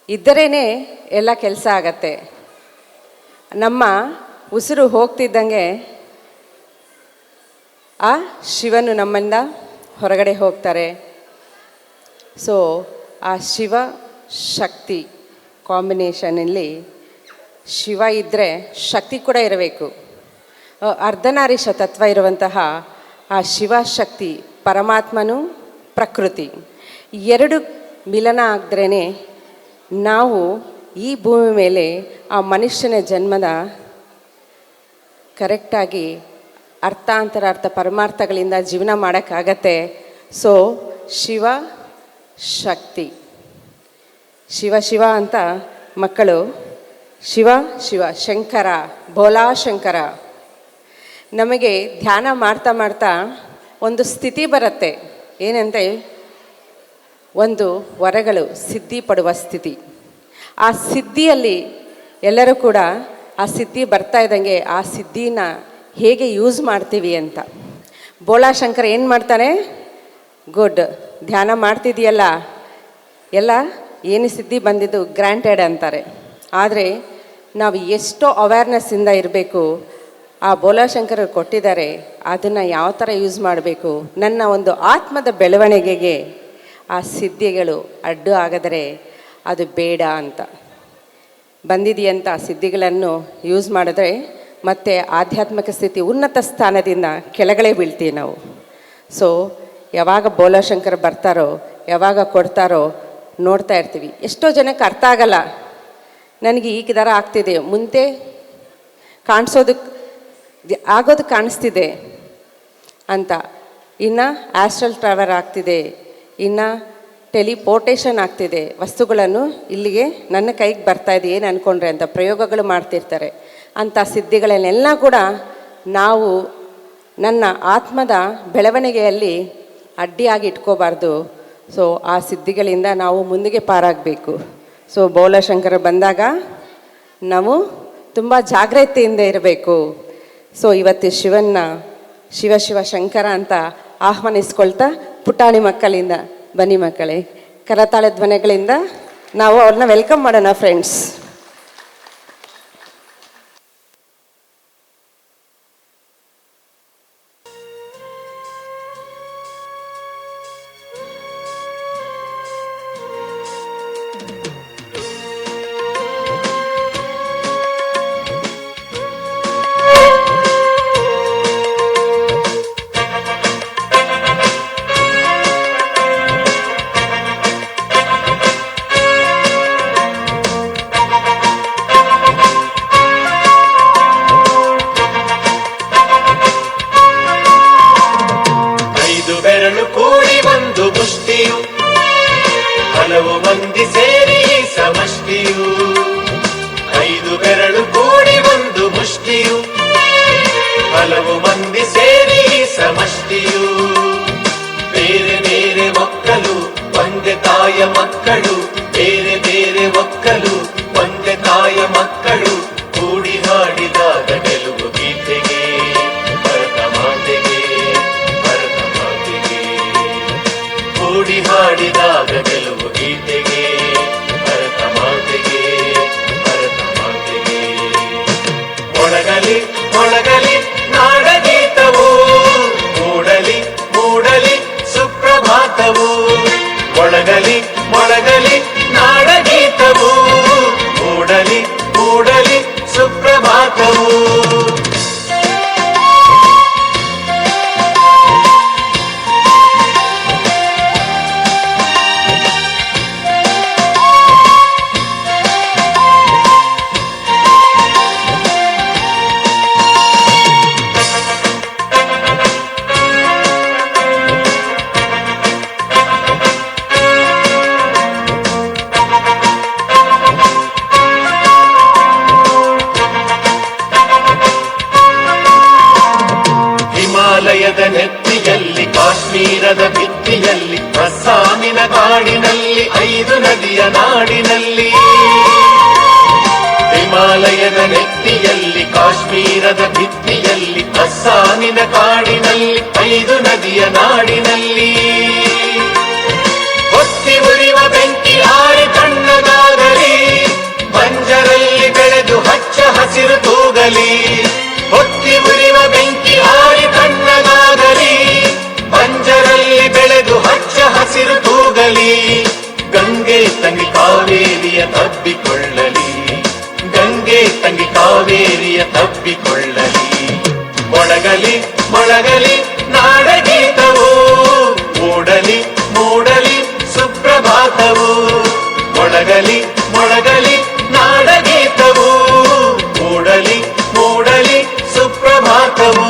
ಇದ್ದರೇ ಎಲ್ಲ ಕೆಲಸ ಆಗತ್ತೆ. ನಮ್ಮ ಉಸಿರು ಹೋಗ್ತಿದ್ದಂಗೆ ಆ ಶಿವನು ನಮ್ಮಿಂದ ಹೊರಗಡೆ ಹೋಗ್ತಾರೆ. ಸೊ ಆ ಶಿವ ಶಕ್ತಿ ಕಾಂಬಿನೇಷನಲ್ಲಿ ಶಿವ ಇದ್ದರೆ ಶಕ್ತಿ ಕೂಡ ಇರಬೇಕು. ಅರ್ಧನಾರೀಶ ತತ್ವ ಇರುವಂತಹ ಆ ಶಿವಶಕ್ತಿ, ಪರಮಾತ್ಮನು ಪ್ರಕೃತಿ ಎರಡು ಮಿಲನ ಆಗದ್ರೇ ನಾವು ಈ ಭೂಮಿ ಮೇಲೆ ಆ ಮನುಷ್ಯನ ಜನ್ಮದ ಕರೆಕ್ಟಾಗಿ ಅರ್ಥಾಂತರ ಅರ್ಥ ಪರಮಾರ್ಥಗಳಿಂದ ಜೀವನ ಮಾಡೋಕ್ಕಾಗತ್ತೆ. ಸೊ ಶಿವ ಶಕ್ತಿ, ಶಿವ ಶಿವ ಅಂತ ಮಕ್ಕಳು ಶಿವ ಶಿವ ಶಂಕರ, ಬೋಲಾ ಶಂಕರ. ನಮಗೆ ಧ್ಯಾನ ಮಾಡ್ತಾ ಮಾಡ್ತಾ ಒಂದು ಸ್ಥಿತಿ ಬರುತ್ತೆ, ಏನಂತೆ ಒಂದು ವರಗಳು ಸಿದ್ಧಿ ಪಡುವ ಸ್ಥಿತಿ. ಆ ಸಿದ್ಧಿಯಲ್ಲಿ ಎಲ್ಲರೂ ಕೂಡ ಆ ಸಿದ್ಧಿ ಬರ್ತಾ ಇದ್ದಂಗೆ ಆ ಸಿದ್ಧಿನ ಹೇಗೆ ಯೂಸ್ ಮಾಡ್ತೀವಿ ಅಂತ. ಬೋಲಾ ಶಂಕರ ಏನು ಮಾಡ್ತಾನೆ, ಗುಡ್ ಧ್ಯಾನ ಮಾಡ್ತಿದೆಯಲ್ಲ, ಎಲ್ಲ ಏನು ಸಿದ್ಧಿ ಬಂದಿದ್ದು ಗ್ರ್ಯಾಂಟೆಡ್ ಅಂತಾರೆ. ಆದರೆ ನಾವು ಎಷ್ಟೋ ಅವೇರ್ನೆಸ್ಸಿಂದ ಇರಬೇಕು. ಆ ಬೋಲಾಶಂಕರರು ಕೊಟ್ಟಿದ್ದಾರೆ, ಅದನ್ನು ಯಾವ ಥರ ಯೂಸ್ ಮಾಡಬೇಕು. ನನ್ನ ಒಂದು ಆತ್ಮದ ಬೆಳವಣಿಗೆಗೆ ಆ ಸಿದ್ಧಿಗಳು ಅಡ್ಡು ಆಗದರೆ ಅದು ಬೇಡ ಅಂತ ಬಂದಿದೆಯಂತ. ಸಿದ್ಧಿಗಳನ್ನು ಯೂಸ್ ಮಾಡಿದ್ರೆ ಮತ್ತು ಆಧ್ಯಾತ್ಮಿಕ ಸ್ಥಿತಿ ಉನ್ನತ ಸ್ಥಾನದಿಂದ ಕೆಳಗಡೆ ಬೀಳ್ತೀವಿ ನಾವು. ಸೊ ಯಾವಾಗ ಬೋಲಾಶಂಕರ್ ಬರ್ತಾರೋ, ಯಾವಾಗ ಕೊಡ್ತಾರೋ ನೋಡ್ತಾ ಇರ್ತೀವಿ. ಎಷ್ಟೋ ಜನಕ್ಕೆ ಅರ್ಥ ಆಗಲ್ಲ, ನನಗೆ ಈಗ ಥರ ಆಗ್ತಿದೆ, ಮುಂದೆ ಆಗೋದು ಕಾಣಿಸ್ತಿದೆ ಅಂತ. ಇನ್ನು ಆಸ್ಟ್ರಲ್ ಟ್ರಾವೆಲ್ ಆಗ್ತಿದೆ, ಇನ್ನು ಟೆಲಿಪೋರ್ಟೇಷನ್ ಆಗ್ತಿದೆ, ವಸ್ತುಗಳನ್ನು ಇಲ್ಲಿಗೆ ನನ್ನ ಕೈಗೆ ಬರ್ತಾಯಿದೆ ಏನು ಅಂದ್ಕೊಂಡ್ರೆ ಅಂತ ಪ್ರಯೋಗಗಳು ಮಾಡ್ತಿರ್ತಾರೆ. ಅಂಥ ಸಿದ್ಧಿಗಳನ್ನೆಲ್ಲ ಕೂಡ ನಾವು ನನ್ನ ಆತ್ಮದ ಬೆಳವಣಿಗೆಯಲ್ಲಿ ಅಡ್ಡಿಯಾಗಿ ಇಟ್ಕೋಬಾರ್ದು. ಸೊ ಆ ಸಿದ್ಧಿಗಳಿಂದ ನಾವು ಮುಂದಿಗೆ ಪಾರಾಗಬೇಕು. ಸೊ ಬೋಲಶಂಕರ ಬಂದಾಗ ನಾವು ತುಂಬ ಜಾಗ್ರತೆಯಿಂದ ಇರಬೇಕು. ಸೊ ಇವತ್ತು ಶಿವನ್ನ ಶಿವ ಶಿವ ಶಂಕರ ಅಂತ ಆಹ್ವಾನಿಸ್ಕೊಳ್ತಾ ಪುಟಾಣಿ ಮಕ್ಕಳಿಂದ, ಬನ್ನಿ ಮಕ್ಕಳೇ, ಕರತಾಳ ಧ್ವನಿಗಳಿಂದ ನಾವು ಅವ್ರನ್ನ ವೆಲ್ಕಮ್ ಮಾಡೋಣ ಫ್ರೆಂಡ್ಸ್. ಹಲವು ಮಂದಿ ಸೇರಿ ಸಮಷ್ಟಿಯು, 5 ಬೆರಳು ಕೂಡಿ ಒಂದು ಮುಷ್ಟಿಯು, ಹಲವು ಮಂದಿ ಸೇರಿ ಸಮಷ್ಟಿಯು. ಬೇರೆ ಬೇರೆ ಒಕ್ಕಲು ಒಂದೇ ತಾಯ ಮಕ್ಕಳು, ಬೇರೆ ಬೇರೆ ಒಕ್ಕಲು ಒಂದೇ ತಾಯ ಮಕ್ಕಳು, ಕೂಡಿ ಹಾಡಿದಾಗ ಗೆಲುವು ಗೀತೆಗೆ, ಭರತ ಮಾತೆಗೆ, ಭರತ ಮಾತೆಗೆ. ಕೂಡಿ ಹಾಡಿದಾಗ ಗೆಲುವು ಗೀತೆಗೆ, ಭರತ ಮಾತೆಗೆ, ಭರತ ಮಾತೆಗೆ. ಮೊಳಗಲಿ ಮೊಳಗಲಿ ನಾಡಗೀತವು, ಮೂಡಲಿ ಮೂಡಲಿ ಸುಪ್ರಭಾತವು. ಮೊಳಗಲಿ ಮೊಳಗಲಿ ನಾಡಗೀತವು, ಮೂಡಲಿ ಮೂಡಲಿ ಸುಪ್ರಭಾತವು. ಹಿಮಾಲಯದ ನೆತ್ತಿಯಲ್ಲಿ, ಕಾಶ್ಮೀರದ ಭಿತ್ತಿಯಲ್ಲಿ, ಅಸ್ಸಾಮಿನ ಕಾಡಿನಲ್ಲಿ, 5 ನದಿಯ ನಾಡಿನಲ್ಲಿ. ಹಿಮಾಲಯದ ನೆತ್ತಿಯಲ್ಲಿ, ಕಾಶ್ಮೀರದ ಭಿತ್ತಿಯಲ್ಲಿ, ಅಸ್ಸಾಮಿನ ಕಾಡಿನಲ್ಲಿ, 5 ನದಿಯ ನಾಡಿನಲ್ಲಿ. ಹೊತ್ತಿ ಉರಿವ ಬೆಂಕಿ ಆರಿ ತಣ್ಣಗಾಗಲಿ, ಬಂಜರಲ್ಲಿ ಬೆಳೆದು ಹಚ್ಚ ಹಸಿರು ತೂಗಲಿ. ಹೊತ್ತಿ ಉರಿವ ಬೆಂಕಿ ಆರಿ ತಣ್ಣಗಾಗಲಿ, ಬಂಜರಲ್ಲಿ ಬೆಳೆದು ಹಚ್ಚ ಹಸಿರು ತೂಗಲಿ. ಗಂಗೆ ತಂಗಿ ಕಾವೇರಿಯ ತಬ್ಬಿಕೊಳ್ಳಲಿ, ಗಂಗೆ ತಂಗಿ ಕಾವೇರಿಯ ತಬ್ಬಿಕೊಳ್ಳಲಿ. ಮೊಳಗಲಿ ಮೊಳಗಲಿ ನಾಡಗೀತವು, ಮೂಡಲಿ ಮೂಡಲಿ ಸುಪ್ರಭಾತವು. ಮೊಳಗಲಿ ಮೊಳಗಲಿ ನಾಡಗೀತವು, ಮೂಡಲಿ ಮೂಡಲಿ ಸುಪ್ರಭಾತವು.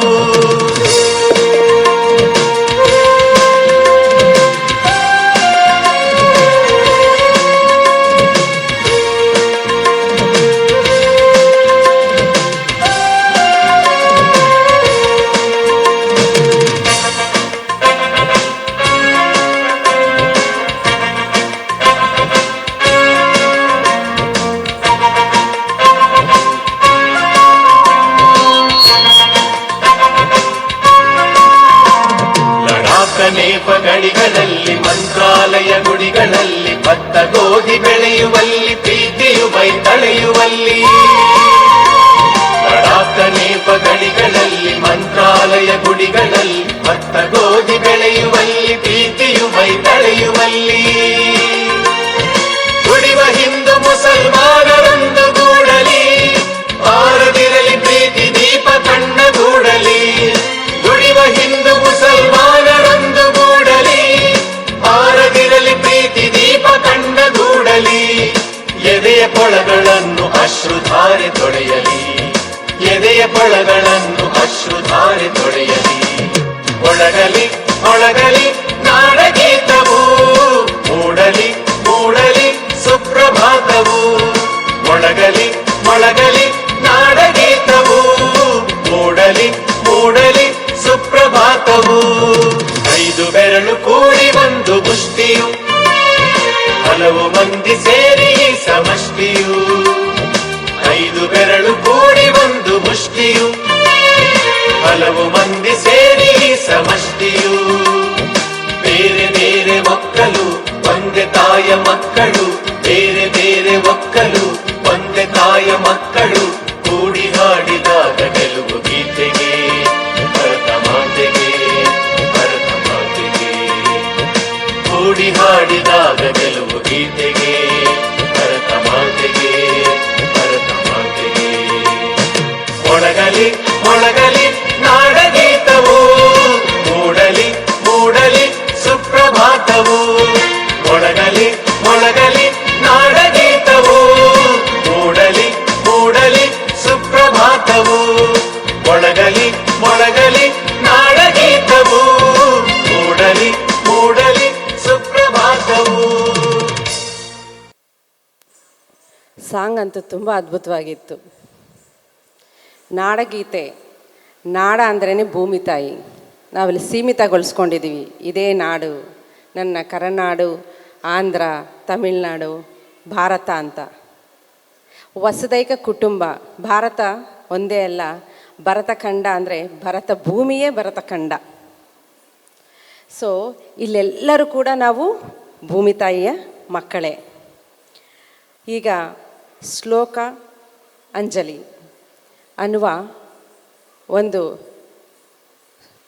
ನೇಪ ಗಡಿಗಳಲ್ಲಿ, ಮಂತ್ರಾಲಯ ಗುಡಿಗಳಲ್ಲಿ, ಭತ್ತ ಗೋಧಿ ಬೆಳೆಯುವಲ್ಲಿ, ಪ್ರೀತಿಯು ಬೈ ತಳೆಯುವಲ್ಲಿ. ಲಡಾಖ ನೇಪ ಗಡಿಗಳಲ್ಲಿ, ಮಂತ್ರಾಲಯ ಗುಡಿಗಳಲ್ಲಿ, ಭತ್ತ ಗೋಧಿ ಬೆಳೆಯುವಲ್ಲಿ, ಪ್ರೀತಿಯು ಬೈ ತಳೆಯುವಲ್ಲಿ. ದುಡಿವ ಹಿಂದೂ ಮುಸಲ್ಮಾನರೊಂದು ಗೂಡಲಿ, ಬಾರದಿರಲಿ ಪ್ರೀತಿ ದೀಪ ಕಣ್ಣಗೂಡಲಿ. ದುಡಿವ ಹಿಂದೂ ಮುಸಲ್ಮಾನರೊಂದು ಗೂಡಲಿ, ಬಾರದಿರಲಿ ಪ್ರೀತಿ ದೀಪ ಕಂಡ ಎದೆಯ ಕೊಳಗಳನ್ನು ಅಶ್ರುಧಾರೆ ತೊಳೆಯಲಿ, ಎದೆಯ ಕೊಳಗಳನ್ನು ಅಶ್ರುಧಾರೆ ತೊಳೆಯಲಿ. ಒಳಗಲಿ ಒಳಗಲಿ ನಾಡಗೀತವು, ಮೂಡಲಿ ಮೂಡಲಿ ಸುಪ್ರಭಾತವು. ಒಳಗಲಿ ಮೊಳಗಲಿ ನಾಡಗೀತವು, ಮೂಡಲಿ ಮೂಡಲಿ ಸುಪ್ರಭಾತವು. 5 ಬೆರಳು ಕೂಡಿ ಒಂದು ಮುಷ್ಟಿಯು, ಹಲವು ಮಂದಿ ಸೇರಿ ಈ ಸಮಷ್ಟಿಯು. 5 ಬೆರಳು ಕೂಡಿ ಒಂದು ಮುಷ್ಟಿಯು, ಹಲವು ಮಂದಿ ಸೇರಿ ಈ ಸಮಷ್ಟಿಯು. ಬೇರೆ ಬೇರೆ ಒಕ್ಕಲು ಒಂದೇ ತಾಯ ಮಕ್ಕಳು, ಬೇರೆ ಬೇರೆ ಒಕ್ಕಲು ಒಂದೇ ತಾಯ ಮಕ್ಕಳು. ಕೂಡಿ ಹಾಡಿದಾಗ ಗೆಲುವು ಗೀತೆಗೆ, ಭರತ ಮಾತೆಗೆ, ಭರತ ಮಾತೆಗೆ. ಕೂಡಿ ಹಾಡಿದಾಗ ಗೆಲುವು ಗೀತೆಗೆ, ಭರತ ಮಾತೆಗೆ, ಭರತ ಮಾತೆಗೆ. ಮೊಳಗಲಿ ಮೊಳಗಲಿ ನಾಡಗೀತವು, ಮೂಡಲಿ ಮೂಡಲಿ ಸುಪ್ರಭಾತವು. ಮೊಳಗಲಿ ಮೊಳಗಲಿ ನಾಡಗೀತವು, ಮೂಡಲಿ ಮೂಡಲಿ ಸುಪ್ರಭಾತವು. ಮೊಳಗಲಿ ಮೊಳಗಲಿ ನಾಡಗೀತವು, ಮೂಡಲಿ ಮೂಡಲಿ ಸುಪ್ರಭಾತವು. ಸಾಂಗ್ ಅಂತೂ ತುಂಬ ಅದ್ಭುತವಾಗಿತ್ತು. ನಾಡಗೀತೆ, ನಾಡ ಅಂದ್ರೇ ಭೂಮಿ ತಾಯಿ. ನಾವಲ್ಲಿ ಸೀಮಿತಗೊಳಿಸ್ಕೊಂಡಿದ್ದೀವಿ, ಇದೇ ನಾಡು, ನನ್ನ ಕರನಾಡು, ಆಂಧ್ರ, ತಮಿಳ್ನಾಡು, ಭಾರತ ಅಂತ. ವಸುದೈಕ ಕುಟುಂಬ, ಭಾರತ ಒಂದೇ ಅಲ್ಲ, ಭರತಖಂಡ ಅಂದರೆ ಭರತ ಭೂಮಿಯೇ ಭರತಖಂಡ. ಸೊ ಇಲ್ಲೆಲ್ಲರೂ ಕೂಡ ನಾವು ಭೂಮಿ ತಾಯಿಯ ಮಕ್ಕಳೇ. ಈಗ ಶ್ಲೋಕ ಅಂಜಲಿ ಅನ್ನುವ ಒಂದು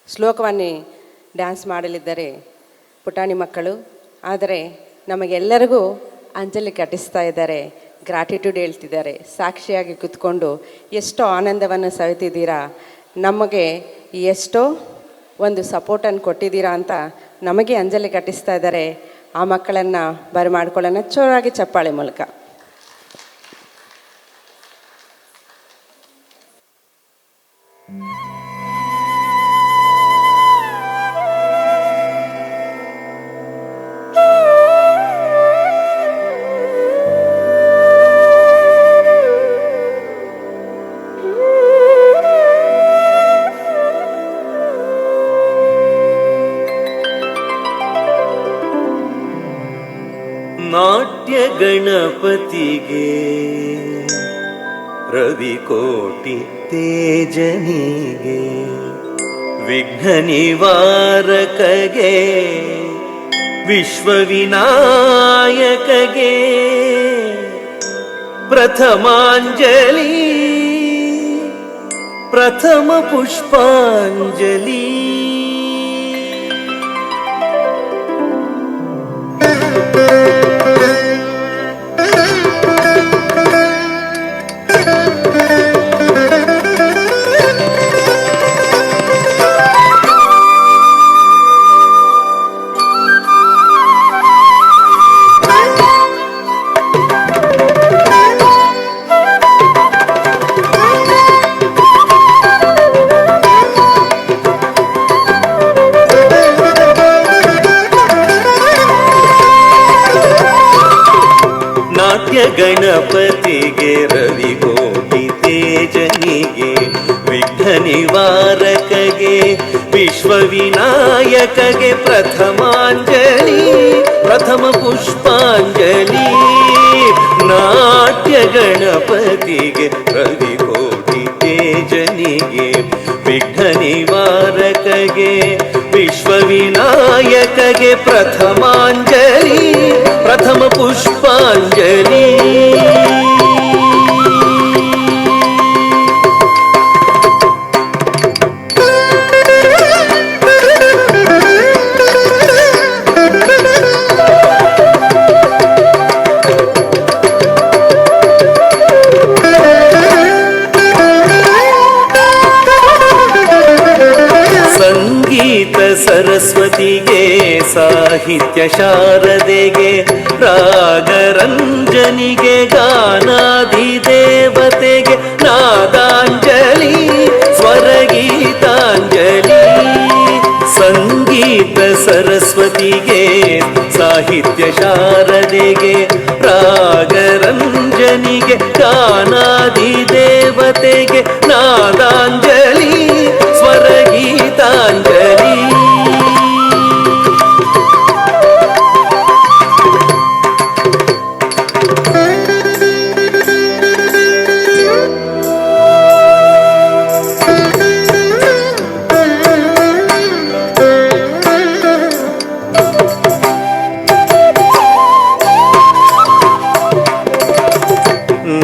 ಶ್ಲೋಕವನ್ನೇ ಡ್ಯಾನ್ಸ್ ಮಾಡಲಿದ್ದಾರೆ ಪುಟಾಣಿ ಮಕ್ಕಳು. ಆದರೆ ನಮಗೆಲ್ಲರಿಗೂ ಅಂಜಲಿ ಘಟಿಸ್ತಾ ಇದ್ದಾರೆ, ಗ್ರಾಟಿಟ್ಯೂಡ್ ಹೇಳ್ತಿದ್ದಾರೆ. ಸಾಕ್ಷಿಯಾಗಿ ಕೂತ್ಕೊಂಡು ಎಷ್ಟೋ ಆನಂದವನ್ನು ಸವಿತಿದ್ದೀರಾ, ನಮಗೆ ಎಷ್ಟೋ ಒಂದು ಸಪೋರ್ಟನ್ನು ಕೊಟ್ಟಿದ್ದೀರಾ ಅಂತ ನಮಗೆ ಅಂಜಲಿ ಘಟಿಸ್ತಾ ಇದ್ದಾರೆ. ಆ ಮಕ್ಕಳನ್ನು ಬರಮಾಡ್ಕೊಳ್ಳೋಣ ಜೋರಾಗಿ ಚಪ್ಪಾಳೆ ಮೂಲಕ. ನಾಟ್ಯ ಗಣಪತಿಗೆ ರವಿಕೋಟಿ ತೇಜನಿಗೆ ವಿಘ್ನ ನಿವಾರಕಗೆ ವಿಶ್ವವಿನಾಯಕಗೆ ಪ್ರಥಮಾಂಜಲಿ ಪ್ರಥಮ ಪುಷ್ಪಾಂಜಲಿ. ಗಣಪತಿಗೆ ರವಿಕೋಟಿ ತೇಜನಿಗೆ ವಿಘ್ನ ನಿವಾರಕಗೆ ವಿಶ್ವವಿನಾಯಕಗೆ ಪ್ರಥಮಾಂಜಲಿ ಪ್ರಥಮ ಪುಷ್ಪಾಂಜಲಿ. ನಾಟ್ಯ ಗಣಪತಿಗೆ ರವಿಕೋಟಿ ತೇಜನಿಗೆ ವಿಘ್ನ ನಿವಾರಕಗೆ ವಿಶ್ವವಿನಾಯಕಗೆ ಪ್ರಥಮಾಂಜಲಿ ಪ್ರಥಮ ಪುಷ್ಪಾಂಜಲಿ. ಸರಸ್ವತಿಗೆ ಸಾಹಿತ್ಯ ಶಾರದೆಗೆ ರಾಗರಂಜನಿಗೆ ರಾಜನಿಗೆ ಗಾನಾಧಿದೇವತೆಗೆ ನಾದಾಂಜಲಿ ಸ್ವರಗೀತಾಂಜಲಿ ಸಂಗೀತ ಸರಸ್ವತಿಗೆ ಸಾಹಿತ್ಯ ಶಾರದೆಗೆ ರಾಗರಂಜನಿಗೆ ಗಾನಾಧಿದೇವತೆಗೆ ನಾದಾಂಜಲಿ ಸ್ವರಗೀತಾಂಜಲಿ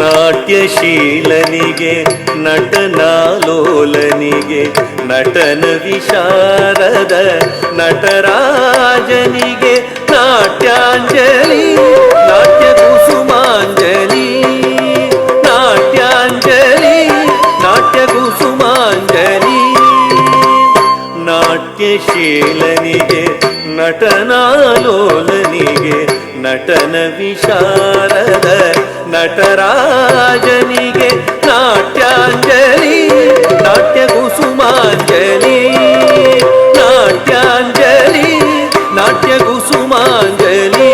ನಾಟ್ಯಶೀಲನಿಗೆ ನಟನಾಲೋಲನಿಗೆ ನಟನ ವಿಶಾರದ ನಟರಾಜನಿಗೆ ನಾಟ್ಯಾಂಜಲಿ ನಾಟ್ಯ ಕುಸುಮಾಂಜಲಿ ನಾಟ್ಯಾಂಜಲಿ ನಾಟ್ಯ ಕುಸುಮಾಂಜಲಿ ನಾಟ್ಯಶೀಲನಿಗೆ ನಟನಾಲೋಲನಿಗೆ ನಟನ ವಿಶಾರದ ನಟರಾಜನಿಗೆ ನಾಟ್ಯಾಂಜಲಿ ನಾಟ್ಯ ಕುಸುಮಾಂಜಲಿ ನಾಟ್ಯಾಂಜಲಿ ನಾಟ್ಯ ಕುಸುಮಾಂಜಲಿ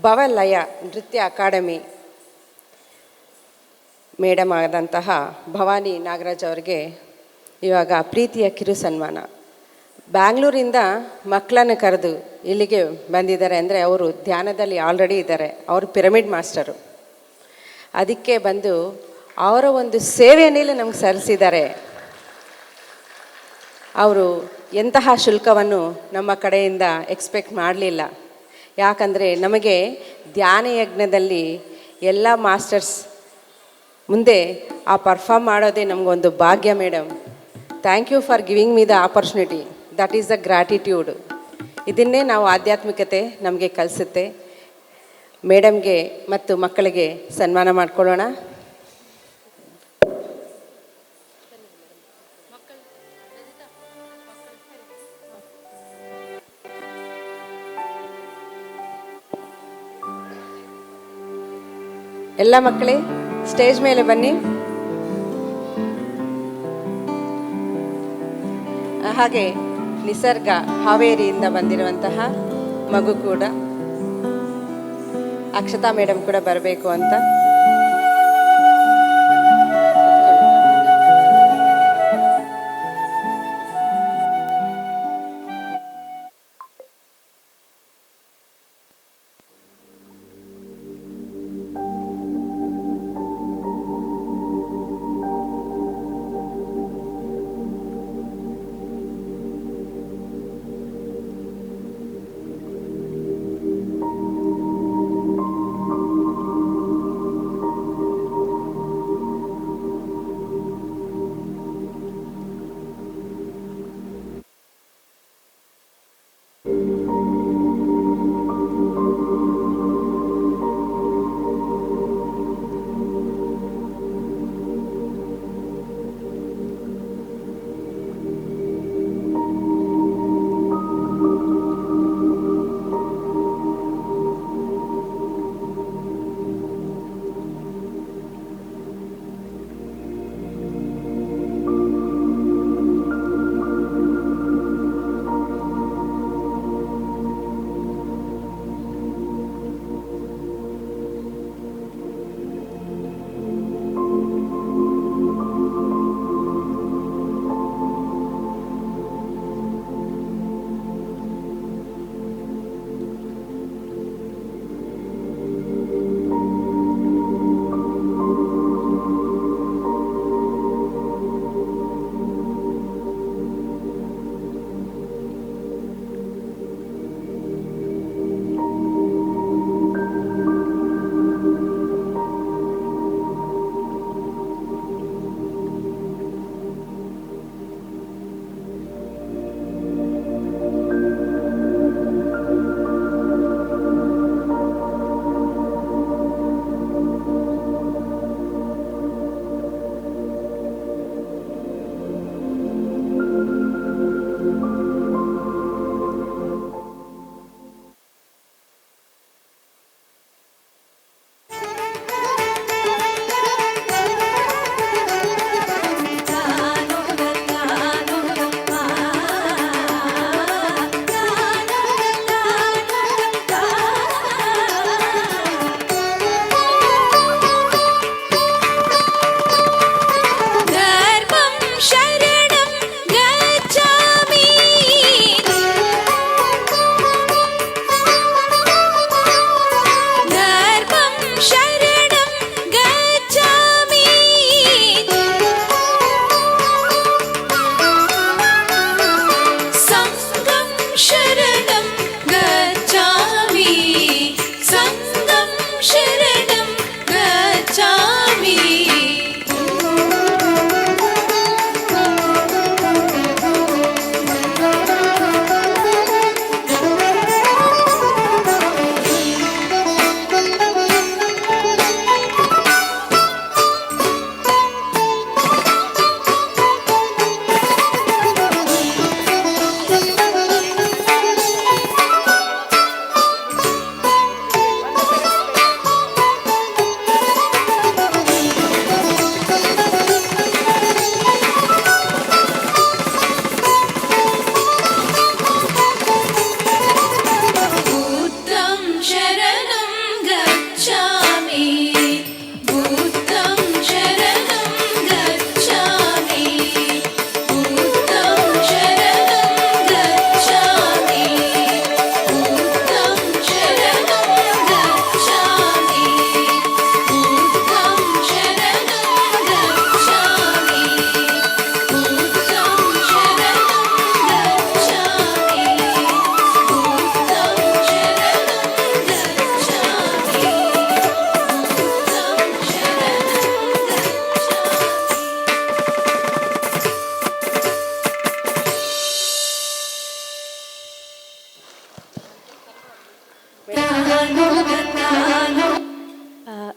ಭವಲಯ ನೃತ್ಯ ಅಕಾಡೆಮಿ ಮೇಡಮ್ ಆದಂತಹ ಭವಾನಿ ನಾಗರಾಜ್ ಅವರಿಗೆ ಇವಾಗ ಪ್ರೀತಿಯ ಕಿರು ಸನ್ಮಾನ. ಬ್ಯಾಂಗ್ಳೂರಿಂದ ಮಕ್ಕಳನ್ನು ಕರೆದು ಇಲ್ಲಿಗೆ ಬಂದಿದ್ದಾರೆ ಅಂದರೆ ಅವರು ಧ್ಯಾನದಲ್ಲಿ ಆಲ್ರೆಡಿ ಇದ್ದಾರೆ. ಅವರು ಪಿರಮಿಡ್ ಮಾಸ್ಟರು. ಅದಕ್ಕೆ ಬಂದು ಅವರ ಒಂದು ಸೇವೆಯನ್ನೆಲ್ಲ ನಮ್ಗೆ ಸಲ್ಲಿಸಿದ್ದಾರೆ. ಅವರು ಎಂತಹ ಶುಲ್ಕವನ್ನು ನಮ್ಮ ಕಡೆಯಿಂದ ಎಕ್ಸ್ಪೆಕ್ಟ್ ಮಾಡಲಿಲ್ಲ. ಯಾಕಂದರೆ ನಮಗೆ ಧ್ಯಾನ ಯಜ್ಞದಲ್ಲಿ ಎಲ್ಲ ಮಾಸ್ಟರ್ಸ್ ಮುಂದೆ ಆ ಪರ್ಫಾರ್ಮ್ ಮಾಡೋದೇ ನಮಗೊಂದು ಭಾಗ್ಯ madam. Thank you for giving me the opportunity. That is the gratitude. ಇದನ್ನೇ ನಾವು ಆಧ್ಯಾತ್ಮಿಕತೆ ನಮಗೆ ಕಲಿಸುತ್ತೆ. ಮೇಡಮ್ಗೆ ಮತ್ತು ಮಕ್ಕಳಿಗೆ ಸನ್ಮಾನ ಮಾಡಿಕೊಳ್ಳೋಣ. ಎಲ್ಲ ಮಕ್ಕಳೇ ಸ್ಟೇಜ್ ಮೇಲೆ ಬನ್ನಿ. ಹಾಗೆ ನಿಸರ್ಗ ಹಾವೇರಿಯಿಂದ ಬಂದಿರುವಂತಹ ಮಗು ಕೂಡ, ಅಕ್ಷತಾ ಮೇಡಮ್ ಕೂಡ ಬರಬೇಕು ಅಂತ.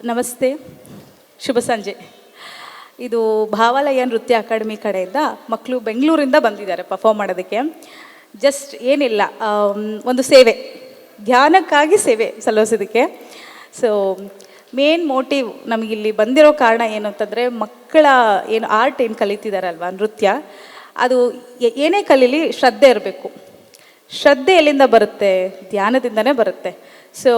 ನಮಸ್ತೆ, ಶುಭ ಸಂಜೆ. ಇದು ಭಾವಾಲಯ ನೃತ್ಯ ಅಕಾಡೆಮಿ ಕಡೆಯಿಂದ ಮಕ್ಕಳು ಬೆಂಗಳೂರಿಂದ ಬಂದಿದ್ದಾರೆ ಪರ್ಫಾರ್ಮ್ ಮಾಡೋದಕ್ಕೆ. ಜಸ್ಟ್ ಏನಿಲ್ಲ, ಒಂದು ಸೇವೆ, ಧ್ಯಾನಕ್ಕಾಗಿ ಸೇವೆ ಸಲ್ಲಿಸೋದಕ್ಕೆ. ಸೊ ಮೇನ್ ಮೋಟಿವ್ ನಮಗಿಲ್ಲಿ ಬಂದಿರೋ ಕಾರಣ ಏನು ಅಂತಂದರೆ, ಮಕ್ಕಳ ಏನು ಆರ್ಟ್ ಏನು ಕಲಿತಿದ್ದಾರಲ್ವ ನೃತ್ಯ, ಅದು ಏನೇ ಕಲೀಲಿ ಶ್ರದ್ಧೆ ಇರಬೇಕು. ಶ್ರದ್ಧೆ ಎಲ್ಲಿಂದ ಬರುತ್ತೆ? ಧ್ಯಾನದಿಂದನೇ ಬರುತ್ತೆ. ಸೊ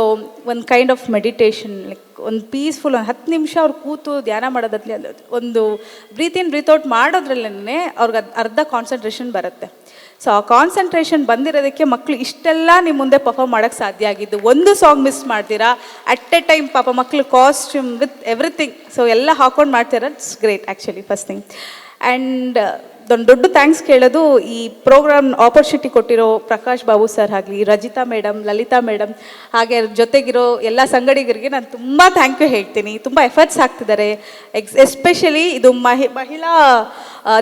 ಒಂದು ಕೈಂಡ್ ಆಫ್ ಮೆಡಿಟೇಷನ್, ಲೈಕ್ ಒಂದು ಪೀಸ್ಫುಲ್, ಒಂದು 10 ನಿಮಿಷ ಅವ್ರು ಕೂತು ಧ್ಯಾನ ಮಾಡೋದ್ರಲ್ಲಿ ಒಂದು ಬ್ರೀತ್ ಇನ್ ಬ್ರೀತ್ ಔಟ್ ಮಾಡೋದ್ರಲ್ಲೇ ಅವ್ರಿಗೆ ಅರ್ಧ ಕಾನ್ಸಂಟ್ರೇಷನ್ ಬರುತ್ತೆ. ಸೊ ಆ ಕಾನ್ಸಂಟ್ರೇಷನ್ ಬಂದಿರೋದಕ್ಕೆ ಮಕ್ಕಳು ಇಷ್ಟೆಲ್ಲ ನಿಮ್ಮ ಮುಂದೆ ಪರ್ಫಾರ್ಮ್ ಮಾಡೋಕ್ಕೆ ಸಾಧ್ಯ ಆಗಿದ್ದು. ಒಂದು ಸಾಂಗ್ ಮಿಸ್ ಮಾಡ್ತೀರಾ, ಅಟ್ ಎ ಟೈಮ್ ಪಾಪ ಮಕ್ಕಳು ಕಾಸ್ಟ್ಯೂಮ್ ವಿತ್ ಎವ್ರಿಥಿಂಗ್, ಸೊ ಎಲ್ಲ ಹಾಕೊಂಡು ಮಾಡ್ತೀರಾ. It's great actually first thing. And ಒಂದು ದೊಡ್ಡ ಥ್ಯಾಂಕ್ಸ್ ಕೇಳೋದು ಈ ಪ್ರೋಗ್ರಾಮ್ ಆಪರ್ಚುನಿಟಿ ಕೊಟ್ಟಿರೋ ಪ್ರಕಾಶ್ ಬಾಬು ಸರ್ ಆಗಲಿ, ರಜಿತಾ ಮೇಡಮ್, ಲಲಿತಾ ಮೇಡಮ್, ಹಾಗೆ ಜೊತೆಗಿರೋ ಎಲ್ಲ ಸಂಗಡಿಗರಿಗೆ ನಾನು ತುಂಬ ಥ್ಯಾಂಕ್ ಯು ಹೇಳ್ತೀನಿ. ತುಂಬ ಎಫರ್ಟ್ಸ್ ಹಾಕ್ತಿದ್ದಾರೆ. ಎಸ್ಪೆಷಲಿ ಇದು ಮಹಿಳಾ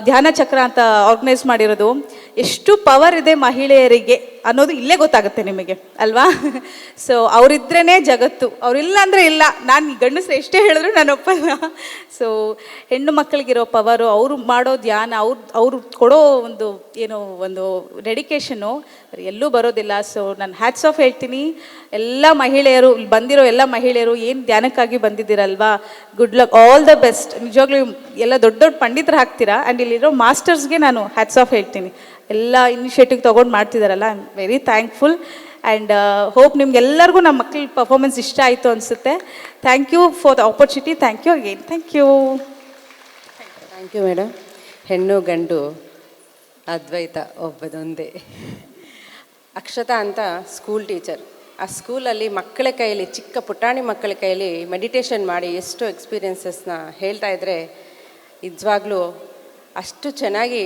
ಧ್ಯಾನ ಚಕ್ರ ಅಂತ ಆರ್ಗನೈಸ್ ಮಾಡಿರೋದು. ಎಷ್ಟು ಪವರ್ ಇದೆ ಮಹಿಳೆಯರಿಗೆ ಅನ್ನೋದು ಇಲ್ಲೇ ಗೊತ್ತಾಗುತ್ತೆ ನಿಮಗೆ ಅಲ್ವಾ? ಸೊ ಅವರಿದ್ರೇ ಜಗತ್ತು, ಅವರಿಲ್ಲ ಅಂದರೆ ಇಲ್ಲ. ನಾನು ಗಂಡಸರು ಎಷ್ಟೇ ಹೇಳಿದ್ರು ನಾನು ಒಪ್ಪಲ್ಲ. ಸೊ ಹೆಣ್ಣು ಮಕ್ಕಳಿಗಿರೋ ಪವರು, ಅವರು ಮಾಡೋ ಧ್ಯಾನ, ಅವರು ಕೊಡೋ ಒಂದು ಏನೋ ಒಂದು ಡೆಡಿಕೇಶನ್ನು ಎಲ್ಲೂ ಬರೋದಿಲ್ಲ. ಸೊ ನಾನು ಹ್ಯಾಟ್ಸ್ ಆಫ್ ಹೇಳ್ತೀನಿ ಎಲ್ಲ ಮಹಿಳೆಯರು, ಬಂದಿರೋ ಎಲ್ಲ ಮಹಿಳೆಯರು ಏನು ಧ್ಯಾನಕ್ಕಾಗಿ ಬಂದಿದ್ದೀರಲ್ವಾ, good luck, all the best. ನಿಜವಾಗ್ಲೂ ಎಲ್ಲ ದೊಡ್ಡ ದೊಡ್ಡ ಪಂಡಿತರು ಹಾಕ್ತೀರಾ. ಆ್ಯಂಡ್ ಇಲ್ಲಿರೋ ಮಾಸ್ಟರ್ಸ್ಗೆ ನಾನು ಹ್ಯಾಟ್ಸ್ ಆಫ್ ಹೇಳ್ತೀನಿ. ಎಲ್ಲ ಇನಿಷಿಯೇಟಿವ್ ತೊಗೊಂಡು ಮಾಡ್ತಿದ್ದಾರಲ್ಲ, I am very thankful. And hope ನಿಮ್ಗೆಲ್ಲರಿಗೂ ನಮ್ಮ ಮಕ್ಕಳ ಪರ್ಫಾರ್ಮೆನ್ಸ್ ಇಷ್ಟ ಆಯಿತು ಅನಿಸುತ್ತೆ. Thank you for the opportunity. Thank you again. Thank you. Thank you madam. ಹೆಣ್ಣು ಗಂಡು ಅದ್ವೈತ ಒಬ್ಬದೊಂದೇ. ಅಕ್ಷತಾ ಅಂತ ಸ್ಕೂಲ್ ಟೀಚರ್. ಆ ಸ್ಕೂಲಲ್ಲಿ ಮಕ್ಕಳ ಕೈಯಲ್ಲಿ, ಚಿಕ್ಕ ಪುಟಾಣಿ ಮಕ್ಕಳ ಕೈಯಲ್ಲಿ ಮೆಡಿಟೇಷನ್ ಮಾಡಿ ಎಷ್ಟು ಎಕ್ಸ್ಪೀರಿಯನ್ಸಸ್ನ ಹೇಳ್ತಾ ಇದ್ದರೆ, ನಿಜವಾಗ್ಲೂ ಅಷ್ಟು ಚೆನ್ನಾಗಿ